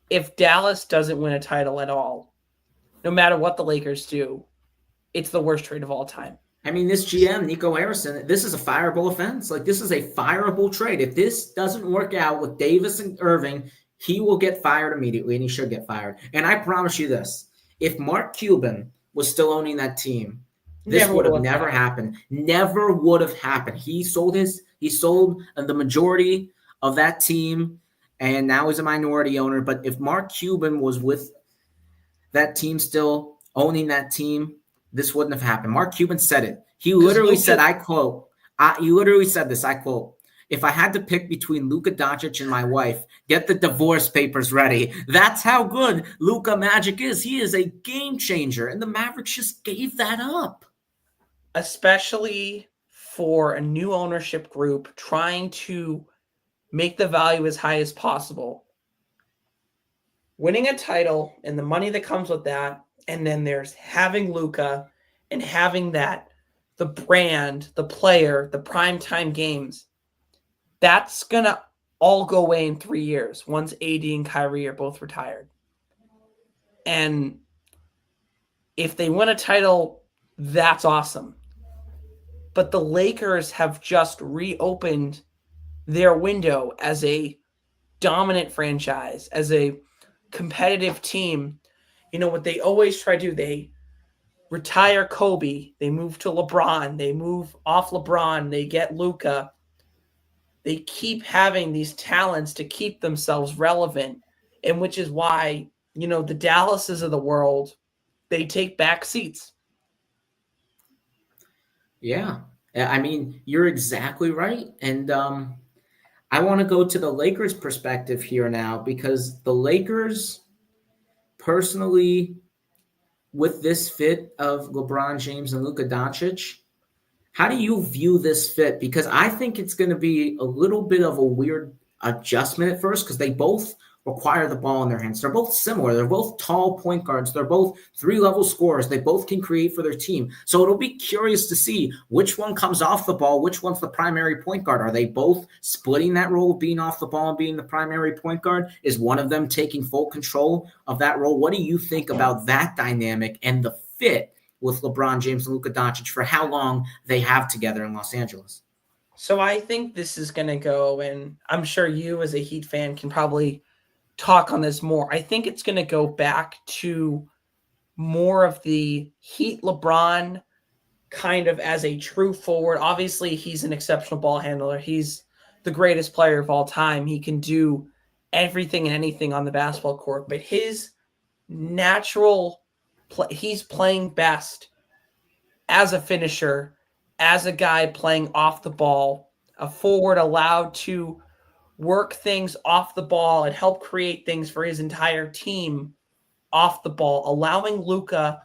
if Dallas doesn't win a title at all, no matter what the Lakers do, it's the worst trade of all time. I mean, this GM, Nico Harrison, this is a fireable offense. Like, this is a fireable trade. If this doesn't work out with Davis and Irving, he will get fired immediately, and he should get fired. And I promise you this, if Mark Cuban was still owning that team, this would have never happened. Never would have happened. He sold the majority of that team, and now he's a minority owner. But if Mark Cuban was with that team still owning that team, this wouldn't have happened. Mark Cuban said it. He literally said, I quote, he literally said this, I quote, if I had to pick between Luka Doncic and my wife, get the divorce papers ready. That's how good Luka Magic is. He is a game changer, and the Mavericks just gave that up. Especially for a new ownership group trying to make the value as high as possible. Winning a title and the money that comes with that, and then there's having Luka and having that, the brand, the player, the primetime games, that's going to all go away in 3 years once AD and Kyrie are both retired. And if they win a title, that's awesome. But the Lakers have just reopened their window as a dominant franchise, as a competitive team. You know what they always try to do? They retire Kobe, they move to LeBron, they move off LeBron, they get Luka. They keep having these talents to keep themselves relevant, and which is why, the Dallases of the world, they take back seats. Yeah. I mean, you're exactly right. And I want to go to the Lakers perspective here now, because the Lakers personally, with this fit of LeBron James and Luka Doncic, how do you view this fit? Because I think it's going to be a little bit of a weird adjustment at first, because they both require the ball in their hands. They're both similar. They're both tall point guards. They're both 3-level scorers. They both can create for their team. So it'll be curious to see which one comes off the ball, which one's the primary point guard. Are they both splitting that role of being off the ball and being the primary point guard? Is one of them taking full control of that role? What do you think about that dynamic and the fit with LeBron James and Luka Doncic for how long they have together in Los Angeles? So I think this is going to go, and I'm sure you as a Heat fan can probably talk on this more. I think it's going to go back to more of the Heat LeBron kind of as a true forward. Obviously, he's an exceptional ball handler. He's the greatest player of all time. He can do everything and anything on the basketball court, but his natural play, he's playing best as a finisher, as a guy playing off the ball, a forward allowed to work things off the ball and help create things for his entire team off the ball, allowing Luka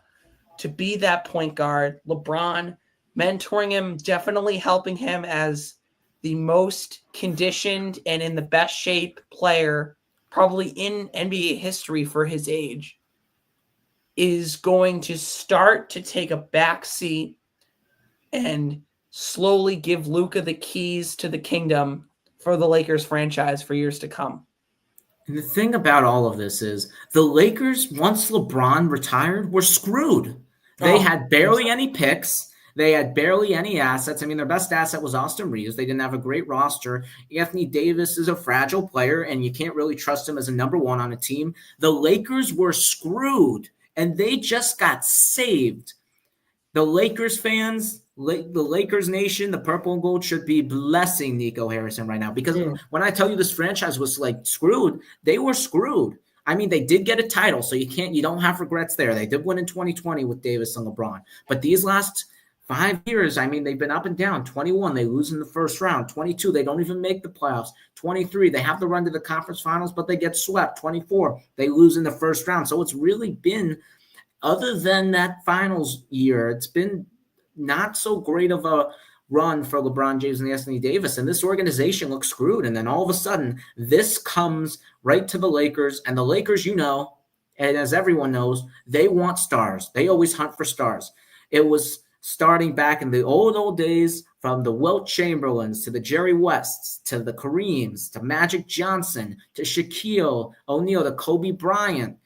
to be that point guard, LeBron mentoring him, definitely helping him as the most conditioned and in the best shape player probably in NBA history for his age, is going to start to take a back seat and slowly give Luka the keys to the kingdom for the Lakers franchise for years to come. And the thing about all of this is the Lakers, once LeBron retired, were screwed. They had barely any picks. They had barely any assets. I mean, their best asset was Austin Reeves. They didn't have a great roster. Anthony Davis is a fragile player, and you can't really trust him as a number one on a team. The Lakers were screwed, and they just got saved. The Lakers fans, the Lakers nation, the purple and gold should be blessing Nico Harrison right now, because when I tell you this franchise was like screwed, they were screwed. I mean, they did get a title, so you don't have regrets there. They did win in 2020 with Davis and LeBron. But these last 5 years, I mean, they've been up and down. 21, they lose in the first round. 22, they don't even make the playoffs. 23, they have to run to the conference finals, but they get swept. 24, they lose in the first round. So it's really been, other than that finals year, it's been not so great of a run for LeBron James and Anthony Davis, and this organization looks screwed. And then all of a sudden, this comes right to the Lakers, and the Lakers, and as everyone knows, they want stars. They always hunt for stars. It was starting back in the old days, from the Wilt Chamberlains to the Jerry Wests to the Kareems to Magic Johnson to Shaquille O'Neal to Kobe Bryant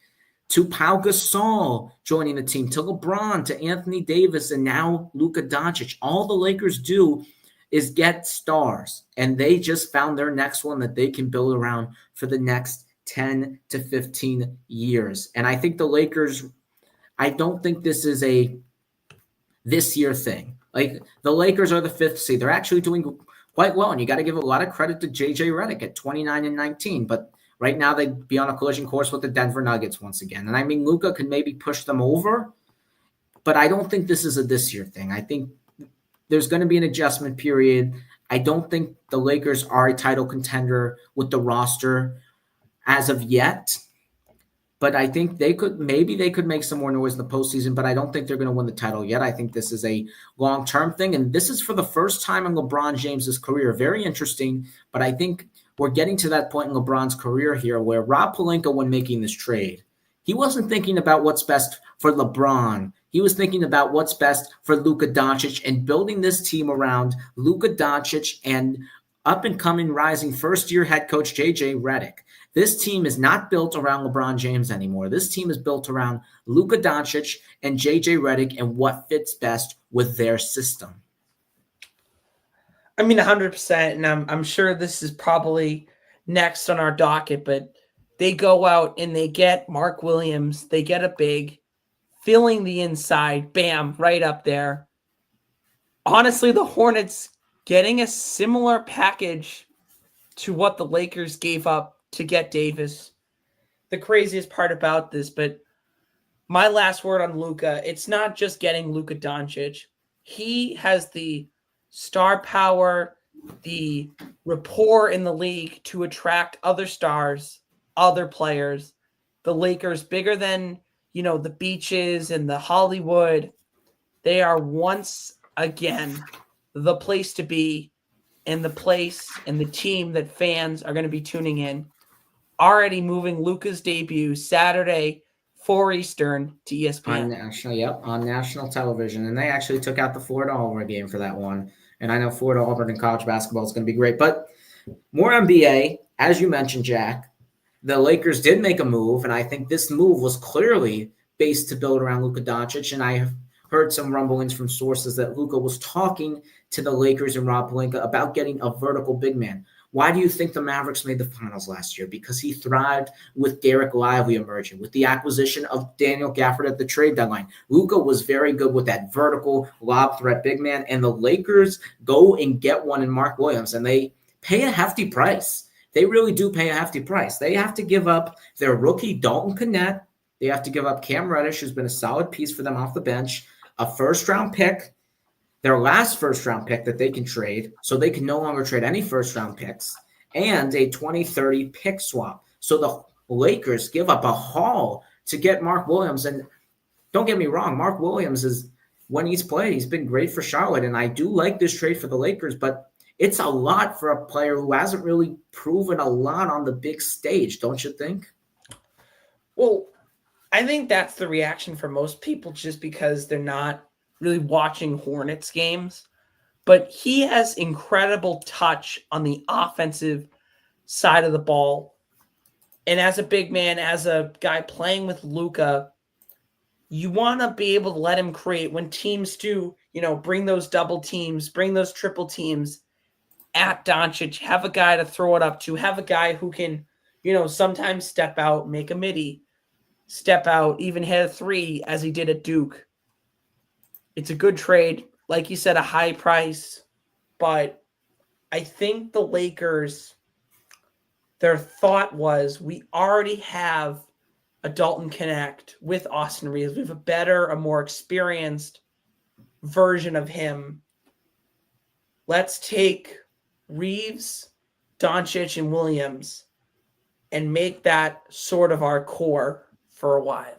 to Pau Gasol joining the team, to LeBron, to Anthony Davis, and now Luka Doncic. All the Lakers do is get stars, and they just found their next one that they can build around for the next 10 to 15 years. And I think the Lakers, I don't think this is a this year thing. Like, the Lakers are the fifth seed. They're actually doing quite well, and you got to give a lot of credit to JJ Redick at 29-19, but right now, they'd be on a collision course with the Denver Nuggets once again. And I mean, Luka could maybe push them over, but I don't think this is a this year thing. I think there's going to be an adjustment period. I don't think the Lakers are a title contender with the roster as of yet. But I think they could make some more noise in the postseason, but I don't think they're going to win the title yet. I think this is a long-term thing, and this is for the first time in LeBron James's career. Very interesting, but I think we're getting to that point in LeBron's career here where Rob Pelinka, when making this trade, he wasn't thinking about what's best for LeBron. He was thinking about what's best for Luka Doncic and building this team around Luka Doncic and up-and-coming rising first-year head coach J.J. Redick. This team is not built around LeBron James anymore. This team is built around Luka Doncic and J.J. Redick and what fits best with their system. I mean, 100%, and I'm sure this is probably next on our docket, but they go out and they get Mark Williams. They get a big, filling the inside, bam, right up there. Honestly, the Hornets getting a similar package to what the Lakers gave up to get Davis. The craziest part about this, but my last word on Luka, it's not just getting Luka Doncic. He has the star power, the rapport in the league to attract other stars, other players. The Lakers, bigger than, the beaches and the Hollywood, they are once again the place to be and the place and the team that fans are going to be tuning in. Already moving Luka's debut Saturday, 4 Eastern to ESPN. On national television. And they actually took out the Florida Auburn game for that one. And I know Florida Auburn in college basketball is going to be great. But more NBA, as you mentioned, Jack, the Lakers did make a move. And I think this move was clearly based to build around Luka Doncic. And I have heard some rumblings from sources that Luka was talking to the Lakers and Rob Pelinka about getting a vertical big man. Why do you think the Mavericks made the finals last year? Because he thrived with Derek Lively emerging, with the acquisition of Daniel Gafford at the trade deadline. Luka was very good with that vertical lob threat big man, and the Lakers go and get one in Mark Williams, and they pay a hefty price. They really do pay a hefty price. They have to give up their rookie Dalton Knecht. They have to give up Cam Reddish, who's been a solid piece for them off the bench, a first-round pick, their last first-round pick that they can trade, so they can no longer trade any first-round picks, and a 2030 pick swap. So the Lakers give up a haul to get Mark Williams. And don't get me wrong, Mark Williams is, when he's played, he's been great for Charlotte, and I do like this trade for the Lakers, but it's a lot for a player who hasn't really proven a lot on the big stage, don't you think? Well, I think that's the reaction for most people just because they're not really watching Hornets games, but he has incredible touch on the offensive side of the ball. And as a big man, as a guy playing with Luka, you want to be able to let him create when teams do, bring those double teams, bring those triple teams at Doncic, have a guy to throw it up to, have a guy who can, sometimes step out, make a midi, step out, even hit a three as he did at Duke. It's a good trade. Like you said, a high price. But I think the Lakers, their thought was, we already have a Dalton Knecht with Austin Reeves. We have a better, a more experienced version of him. Let's take Reeves, Doncic, and Williams and make that sort of our core for a while.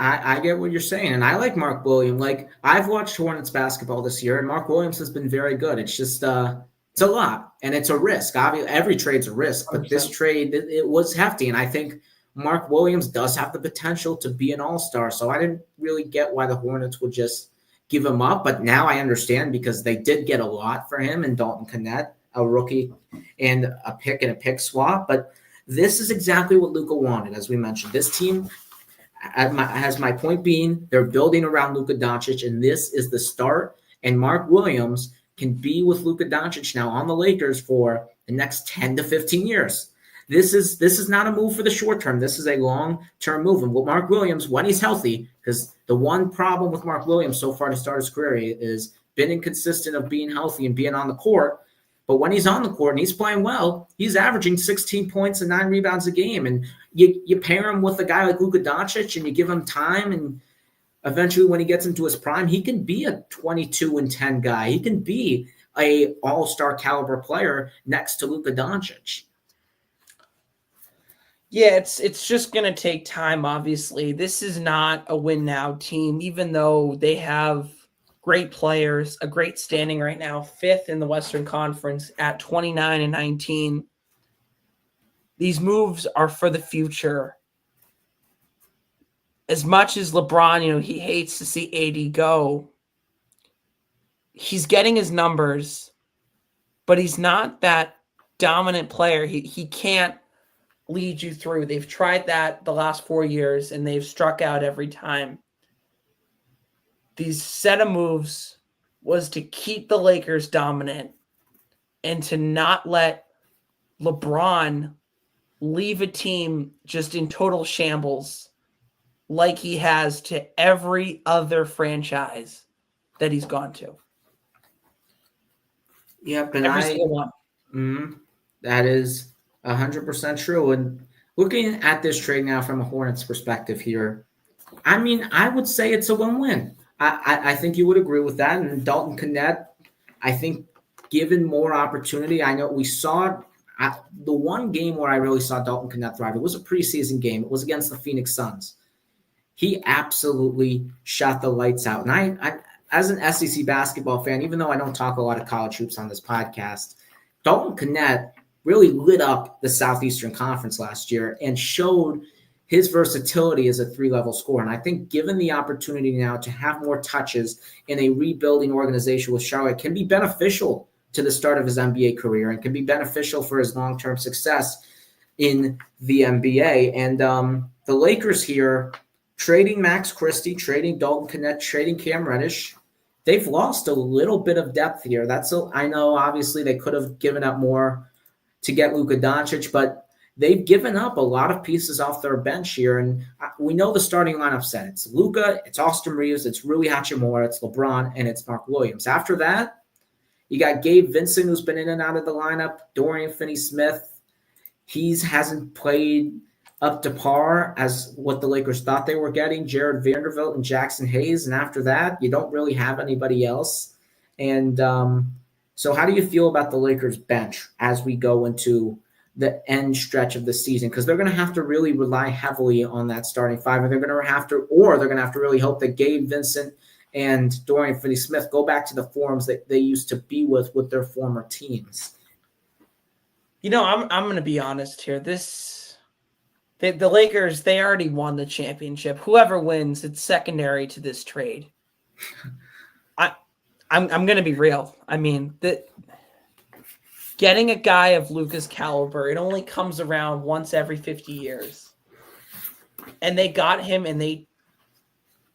I get what you're saying, and I like Mark Williams. Like, I've watched Hornets basketball this year, and Mark Williams has been very good. It's just it's a lot, and it's a risk. Obviously, every trade's a risk, but 100%. This trade, it was hefty, and I think Mark Williams does have the potential to be an all-star, so I didn't really get why the Hornets would just give him up, but now I understand because they did get a lot for him and Dalton Knecht, a rookie, and a pick swap, but this is exactly what Luka wanted, as we mentioned. This team has my point being they're building around Luka Doncic, and this is the start. And Mark Williams can be with Luka Doncic now on the Lakers for the next 10 to 15 years. This is not a move for the short term. This is a long-term move. And with Mark Williams, when he's healthy, because the one problem with Mark Williams so far to start his career is been inconsistent of being healthy and being on the court. But when he's on the court and he's playing well, he's averaging 16 points and 9 rebounds a game. And you pair him with a guy like Luka Doncic and you give him time, and eventually when he gets into his prime, he can be a 22-10 guy. He can be a all-star caliber player next to Luka Doncic. Yeah, it's just going to take time, obviously. This is not a win now team, even though they have great players, a great standing right now, 5th in the Western Conference at 29-19. These moves are for the future. As much as LeBron, he hates to see AD go, he's getting his numbers, but he's not that dominant player. He can't lead you through. They've tried that the last 4 years, and they've struck out every time. These set of moves was to keep the Lakers dominant and to not let LeBron leave a team just in total shambles like he has to every other franchise that he's gone to. Yep, and Every single one. That is 100% true. And looking at this trade now from a Hornets perspective here, I mean, I would say it's a win-win. I think you would agree with that. And Dalton Knecht, I think, given more opportunity, I know we saw the one game where I really saw Dalton Knecht thrive. It was a preseason game. It was against the Phoenix Suns. He absolutely shot the lights out. And I as an SEC basketball fan, even though I don't talk a lot of college hoops on this podcast, Dalton Knecht really lit up the Southeastern Conference last year and showed his versatility as a 3-level scorer. And I think given the opportunity now to have more touches in a rebuilding organization with Charlotte can be beneficial to the start of his NBA career and can be beneficial for his long-term success in the NBA. And the Lakers here, trading Max Christie, trading Dalton Knecht, trading Cam Reddish, they've lost a little bit of depth here. I know obviously they could have given up more to get Luka Doncic, but they've given up a lot of pieces off their bench here. And we know the starting lineup set. It's Luka, it's Austin Reeves, it's Rui Hachimura, it's LeBron, and it's Mark Williams. After that, you got Gabe Vincent, who's been in and out of the lineup, Dorian Finney-Smith. He hasn't played up to par as what the Lakers thought they were getting, Jared Vanderbilt and Jackson Hayes. And after that, you don't really have anybody else. And so how do you feel about the Lakers bench as we go into the end stretch of the season? Because they're going to have to really rely heavily on that starting five, and they're going to have to really hope that Gabe Vincent and Dorian Finney-Smith go back to the forms that they used to be with their former teams. I'm going to be honest here. The Lakers, they already won the championship. Whoever wins, it's secondary to this trade. I'm going to be real. I mean, getting a guy of Luka's caliber, it only comes around once every 50 years. And they got him, and they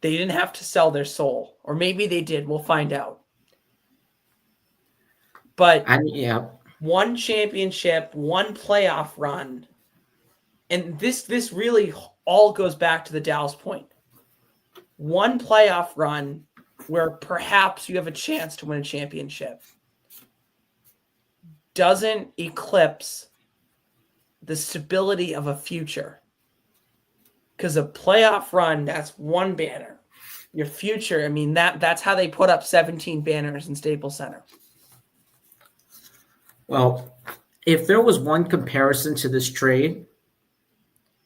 didn't have to sell their soul. Or maybe they did. We'll find out. But one championship, one playoff run, and this really all goes back to the Dallas point. One playoff run where perhaps you have a chance to win a championship doesn't eclipse the stability of a future. Because a playoff run, that's one banner. Your future, I mean, that's how they put up 17 banners in Staples Center. Well, if there was one comparison to this trade,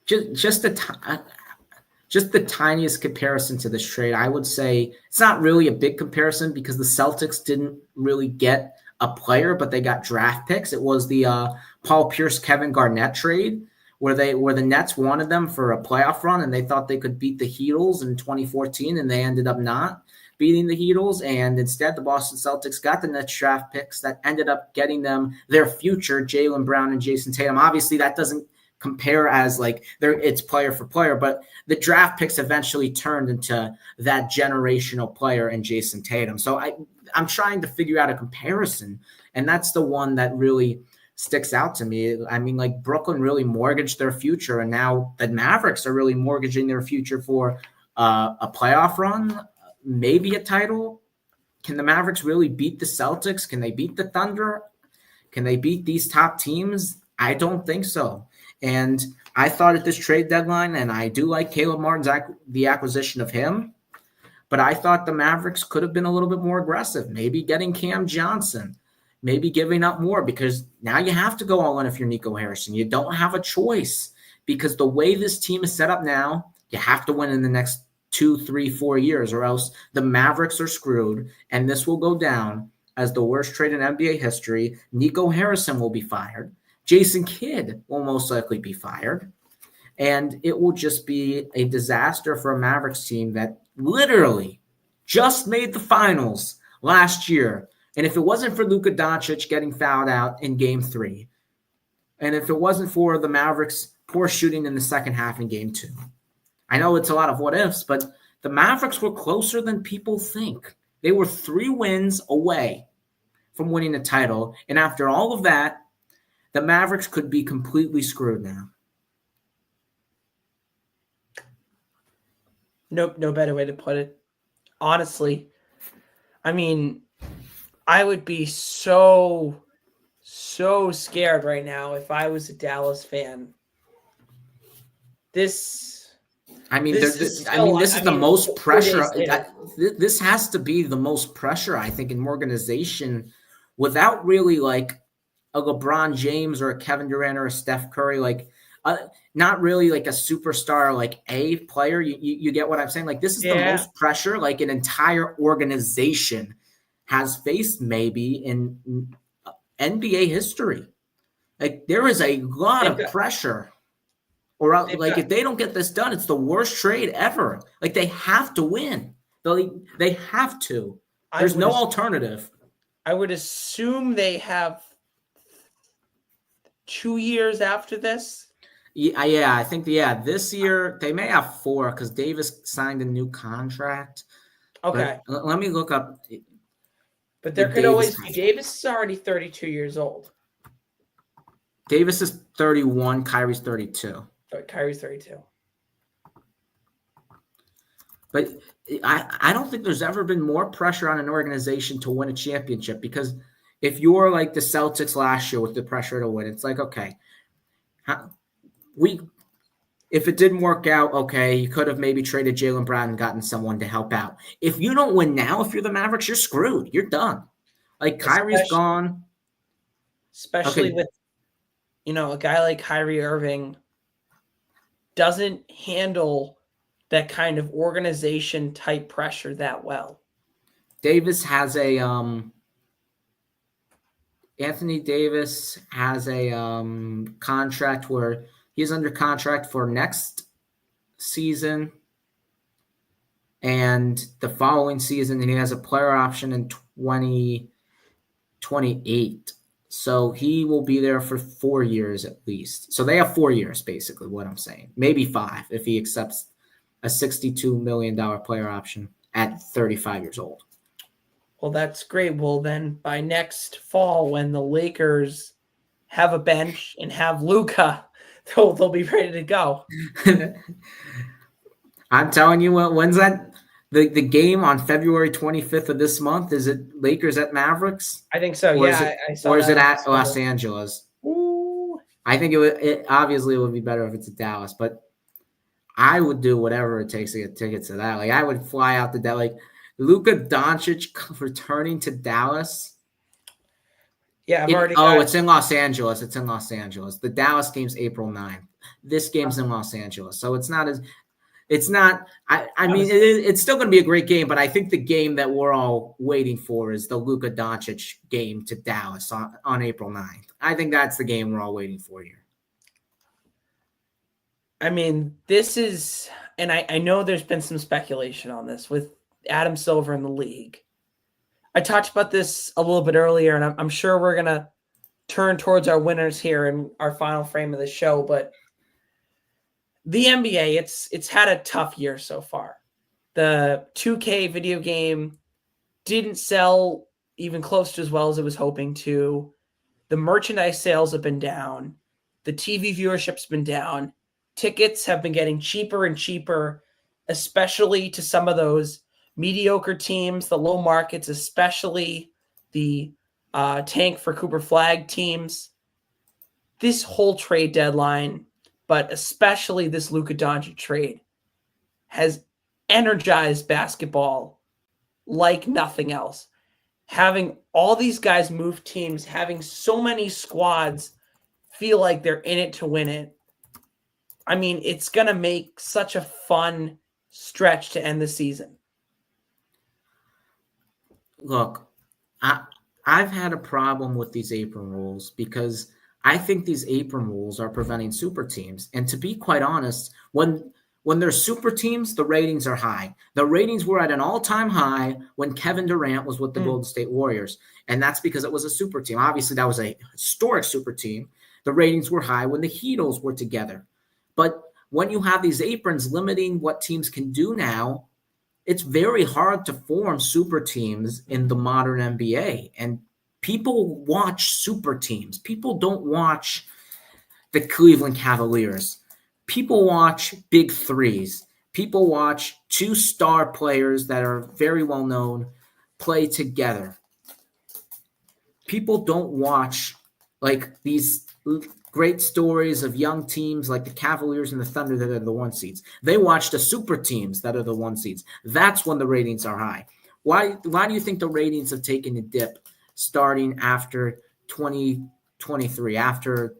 just the tiniest comparison to this trade, I would say it's not really a big comparison because the Celtics didn't really get a player, but they got draft picks. It was the Paul Pierce, Kevin Garnett trade where the Nets wanted them for a playoff run and they thought they could beat the Heatles in 2014, and they ended up not beating the Heatles. And instead, the Boston Celtics got the Nets draft picks that ended up getting them their future, Jaylen Brown and Jason Tatum. Obviously, that doesn't compare as like it's player for player, but the draft picks eventually turned into that generational player in Jason Tatum. So I'm trying to figure out a comparison, and that's the one that really sticks out to me. I mean, like Brooklyn really mortgaged their future, and now the Mavericks are really mortgaging their future for a playoff run, maybe a title. Can the Mavericks really beat the Celtics? Can they beat the Thunder? Can they beat these top teams? I don't think so. And I thought at this trade deadline, and I do like Caleb Martin's the acquisition of him, But I thought the Mavericks could have been a little bit more aggressive, maybe getting Cam Johnson, maybe giving up more, because now you have to go all in if you're Nico Harrison. You don't have a choice, because the way this team is set up now, you have to win in the next 2, 3, 4 years, or else the Mavericks are screwed, and this will go down as the worst trade in NBA history. Nico Harrison will be fired. Jason Kidd will most likely be fired. And it will just be a disaster for a Mavericks team that literally just made the finals last year. And if it wasn't for Luka Doncic getting fouled out in game 3, and if it wasn't for the Mavericks' poor shooting in the second half in game 2, I know it's a lot of what ifs, but the Mavericks were closer than people think. They were 3 wins away from winning the title. And after all of that, the Mavericks could be completely screwed now. Nope, no better way to put it. Honestly, I mean, I would be so scared right now if I was a Dallas fan. This is the most pressure. This has to be the most pressure, I think, in an organization without really like a LeBron James or a Kevin Durant or a Steph Curry, not really like a superstar, like a player. You get what I'm saying? Like, this is the most pressure like an entire organization has faced maybe in NBA history. Like, there is a lot of pressure. Or if they don't get this done, it's the worst trade ever. Like, they have to win. They have to. There's no alternative. I would assume they have 2 years after this. Yeah, I think this year they may have 4 because Davis signed a new contract. Okay. But let me look up. But there could always be. Davis is already 32 years old. Davis is 31. Kyrie's 32. Kyrie's 32. But I don't think there's ever been more pressure on an organization to win a championship, because if you're like the Celtics last year with the pressure to win, it's like, okay, if it didn't work out, okay, you could have maybe traded Jaylen Brown and gotten someone to help out. If you don't win now, if you're the Mavericks, you're screwed. You're done. Like, Kyrie's gone. Especially with, a guy like Kyrie Irving doesn't handle that kind of organization type pressure that well. Anthony Davis has a contract where he's under contract for next season and the following season, and he has a player option in 2028. So he will be there for 4 years at least. So they have 4 years, basically, what I'm saying. Maybe 5 if he accepts a $62 million player option at 35 years old. Well, that's great. Well, then by next fall, when the Lakers have a bench and have Luka, they'll be ready to go. I'm telling you, when's that? The game on February 25th of this month, is it Lakers at Mavericks? I think so, I saw. Or is it at Los Angeles? Ooh. I think it obviously would be better if it's at Dallas, but I would do whatever it takes to get tickets to that. Like, I would fly out to Dallas. Like, Luka Doncic returning to Dallas. Yeah, it's in Los Angeles. It's in Los Angeles. The Dallas game's April 9th. This game's in Los Angeles. So it's not as – it's still going to be a great game, but I think the game that we're all waiting for is the Luka Doncic game to Dallas on April 9th. I think that's the game we're all waiting for here. I mean, this is – and I know there's been some speculation on this with Adam Silver in the league. I talked about this a little bit earlier, and I'm sure we're going to turn towards our winners here in our final frame of the show, but the NBA, it's had a tough year so far. The 2K video game didn't sell even close to as well as it was hoping to. The merchandise sales have been down. The TV viewership's been down. Tickets have been getting cheaper and cheaper, especially to some of those mediocre teams, the low markets, especially the tank for Cooper Flag teams. This whole trade deadline, but especially this Luka Doncic trade, has energized basketball like nothing else. Having all these guys move teams, having so many squads feel like they're in it to win it. I mean, it's going to make such a fun stretch to end the season. Look, I've had a problem with these apron rules because I think these apron rules are preventing super teams. And to be quite honest, when there's super teams, the ratings are high. The ratings were at an all-time high when Kevin Durant was with the Golden State Warriors, and that's because it was a super team. Obviously, that was a historic super team. The ratings were high when the Heatles were together. But when you have these aprons limiting what teams can do now, it's very hard to form super teams in the modern NBA. And people watch super teams. People don't watch the Cleveland Cavaliers. People watch big threes. People watch two star players that are very well known play together. People don't watch like these great stories of young teams like the Cavaliers and the Thunder that are the one seeds. They watch the super teams that are the one seeds. That's when the ratings are high. Why do you think the ratings have taken a dip starting after 2023, after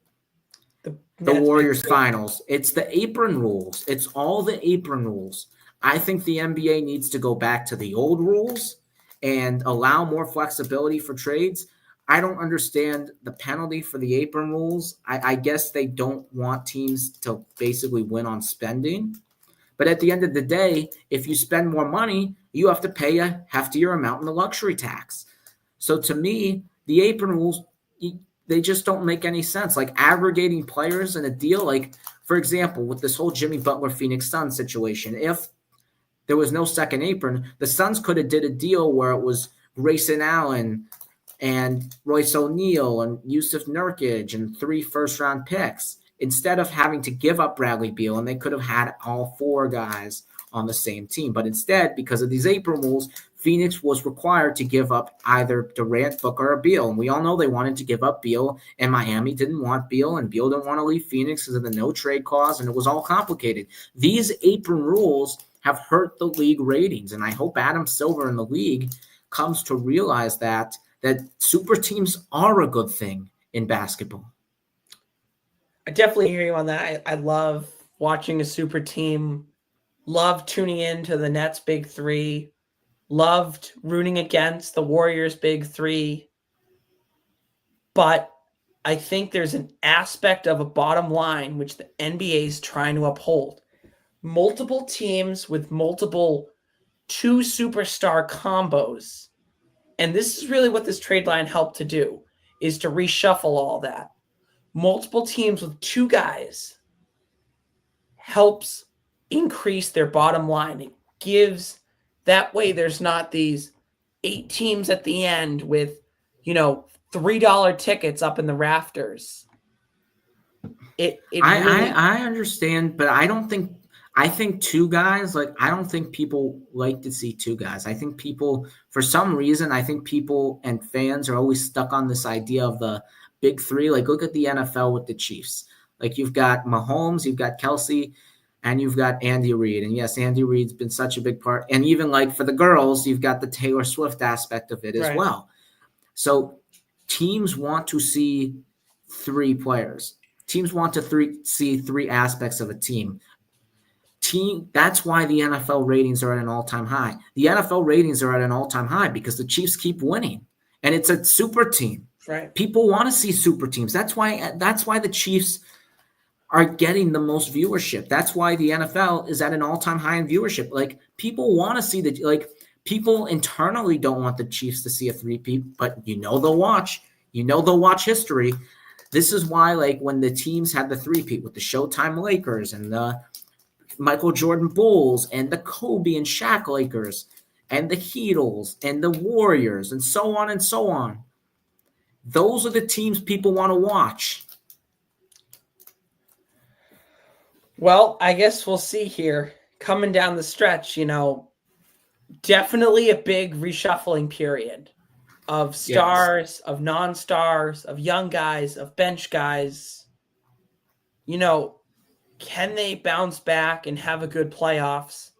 the Warriors finals? It's the apron rules. It's all the apron rules. I think the NBA needs to go back to the old rules and allow more flexibility for trades. I don't understand the penalty for the apron rules. I guess they don't want teams to basically win on spending. But at the end of the day, if you spend more money, you have to pay a heftier amount in the luxury tax. So to me, the apron rules, they just don't make any sense. Like aggregating players in a deal, like, for example, with this whole Jimmy Butler Phoenix Suns situation, if there was no second apron, the Suns could have did a deal where it was Grayson Allen and Royce O'Neal and Yusuf Nurkic and 3 first-round picks instead of having to give up Bradley Beal, and they could have had all 4 guys on the same team. But instead, because of these apron rules, Phoenix was required to give up either Durant, Booker, or Beal. And we all know they wanted to give up Beal, and Miami didn't want Beal, and Beal didn't want to leave Phoenix because of the no-trade clause, and it was all complicated. These apron rules have hurt the league ratings, and I hope Adam Silver in the league comes to realize that super teams are a good thing in basketball. I definitely hear you on that. I love watching a super team, love tuning in to the Nets' big three, loved rooting against the Warriors' big three. But I think there's an aspect of a bottom line which the NBA is trying to uphold. Multiple teams with multiple 2 superstar combos. And this is really what this trade line helped to do, is to reshuffle all that. Multiple teams with 2 guys helps increase their bottom line. It gives, that way there's not these 8 teams at the end with, $3 tickets up in the rafters. I understand, but I think 2 guys, like, I don't think people like to see 2 guys. I think people, for some reason, I think people and fans are always stuck on this idea of the big 3. Like, look at the NFL with the Chiefs. Like, you've got Mahomes, you've got Kelsey, and you've got Andy Reid. And yes, Andy Reid's been such a big part. And even like for the girls, you've got the Taylor Swift aspect of it as well. So teams want to see 3 players. Teams want to see 3 aspects of a team. That's why the NFL ratings are at an all-time high. The NFL ratings are at an all-time high because the Chiefs keep winning, and it's a super team. Right. People want to see super teams. That's why the Chiefs are getting the most viewership. That's why the NFL is at an all-time high in viewership. Like, people want to see people internally don't want the Chiefs to see a three-peat, but they'll watch. They'll watch history. This is why, like, when the teams had the three-peat with the Showtime Lakers and the Michael Jordan Bulls and the Kobe and Shaq Lakers and the Heatles and the Warriors and so on and so on. Those are the teams people want to watch. Well, I guess we'll see here. Coming down the stretch, definitely a big reshuffling period of stars, of non-stars, of young guys, of bench guys. Can they bounce back and have a good playoffs?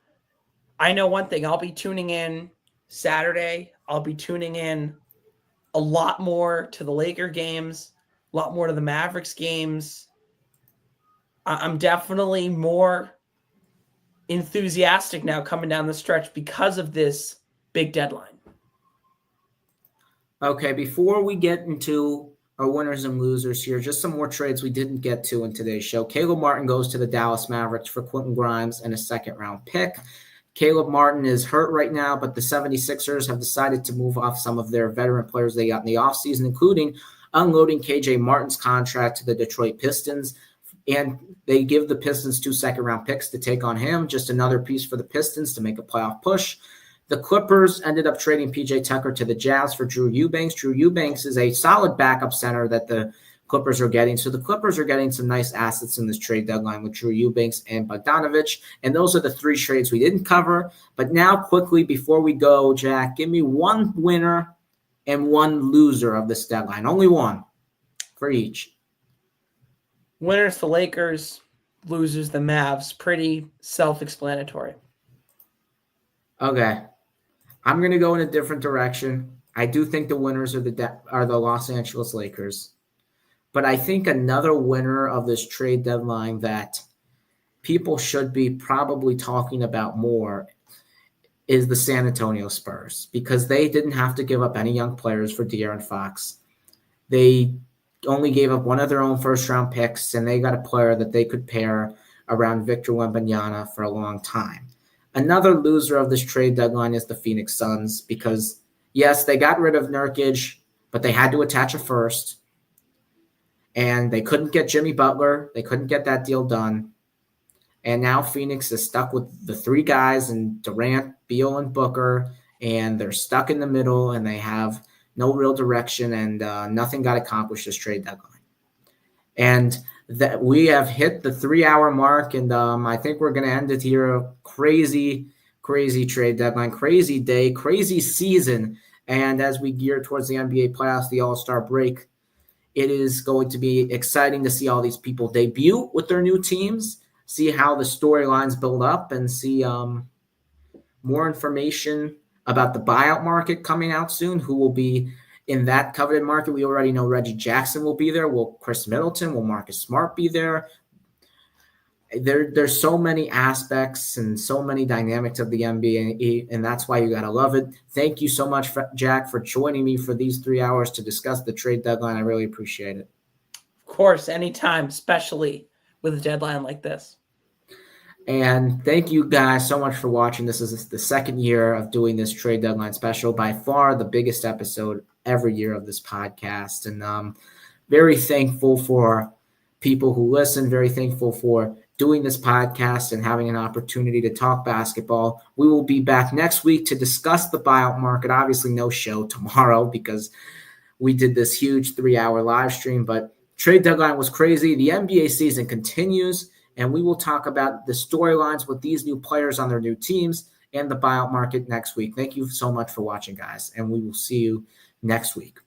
I know one thing. I'll be tuning in Saturday. I'll be tuning in a lot more to the Laker games, a lot more to the Mavericks games. I'm definitely more enthusiastic now coming down the stretch because of this big deadline. Okay, before we get into our winners and losers here, just some more trades we didn't get to in today's show. Caleb Martin goes to the Dallas Mavericks for Quentin Grimes and a second-round pick. Caleb Martin is hurt right now, but the 76ers have decided to move off some of their veteran players they got in the offseason, including unloading KJ Martin's contract to the Detroit Pistons. And they give the Pistons 2 second-round picks to take on him, just another piece for the Pistons to make a playoff push. The Clippers ended up trading P.J. Tucker to the Jazz for Drew Eubanks. Drew Eubanks is a solid backup center that the Clippers are getting. So the Clippers are getting some nice assets in this trade deadline with Drew Eubanks and Bogdanovich. And those are the 3 trades we didn't cover. But now quickly, before we go, Jack, give me one winner and one loser of this deadline. Only one for each. Winners the Lakers, losers the Mavs. Pretty self-explanatory. Okay. I'm going to go in a different direction. I do think the winners are the Los Angeles Lakers. But I think another winner of this trade deadline that people should be probably talking about more is the San Antonio Spurs, because they didn't have to give up any young players for De'Aaron Fox. They only gave up one of their own first-round picks, and they got a player that they could pair around Victor Wembanyama for a long time. Another loser of this trade deadline is the Phoenix Suns, because, yes, they got rid of Nurkic, but they had to attach a first. And they couldn't get Jimmy Butler. They couldn't get that deal done. And now Phoenix is stuck with the 3 guys and Durant, Beal, and Booker. And they're stuck in the middle, and they have no real direction, and nothing got accomplished this trade deadline. And that we have hit the 3-hour mark, and I think we're going to end it here. Crazy, crazy trade deadline, crazy day, crazy season. And as we gear towards the NBA playoffs, the All-Star break, it is going to be exciting to see all these people debut with their new teams, see how the storylines build up, and see more information about the buyout market coming out soon, who will be in that coveted market. We already know Reggie Jackson will be there. Will Chris Middleton, will Marcus Smart be there? There's so many aspects and so many dynamics of the NBA, and that's why you got to love it. Thank you so much, Jack, for joining me for these 3 hours to discuss the trade deadline. I really appreciate it. Of course, anytime, especially with a deadline like this. And thank you guys so much for watching. This is the second year of doing this trade deadline special, by far the biggest episode every year of this podcast. And very thankful for people who listen, very thankful for doing this podcast and having an opportunity to talk basketball. We will be back next week to discuss the buyout market. Obviously, no show tomorrow because we did this huge 3-hour live stream, but trade deadline was crazy. The NBA season continues, and we will talk about the storylines with these new players on their new teams and the buyout market next week. Thank you so much for watching, guys, and we will see you next week.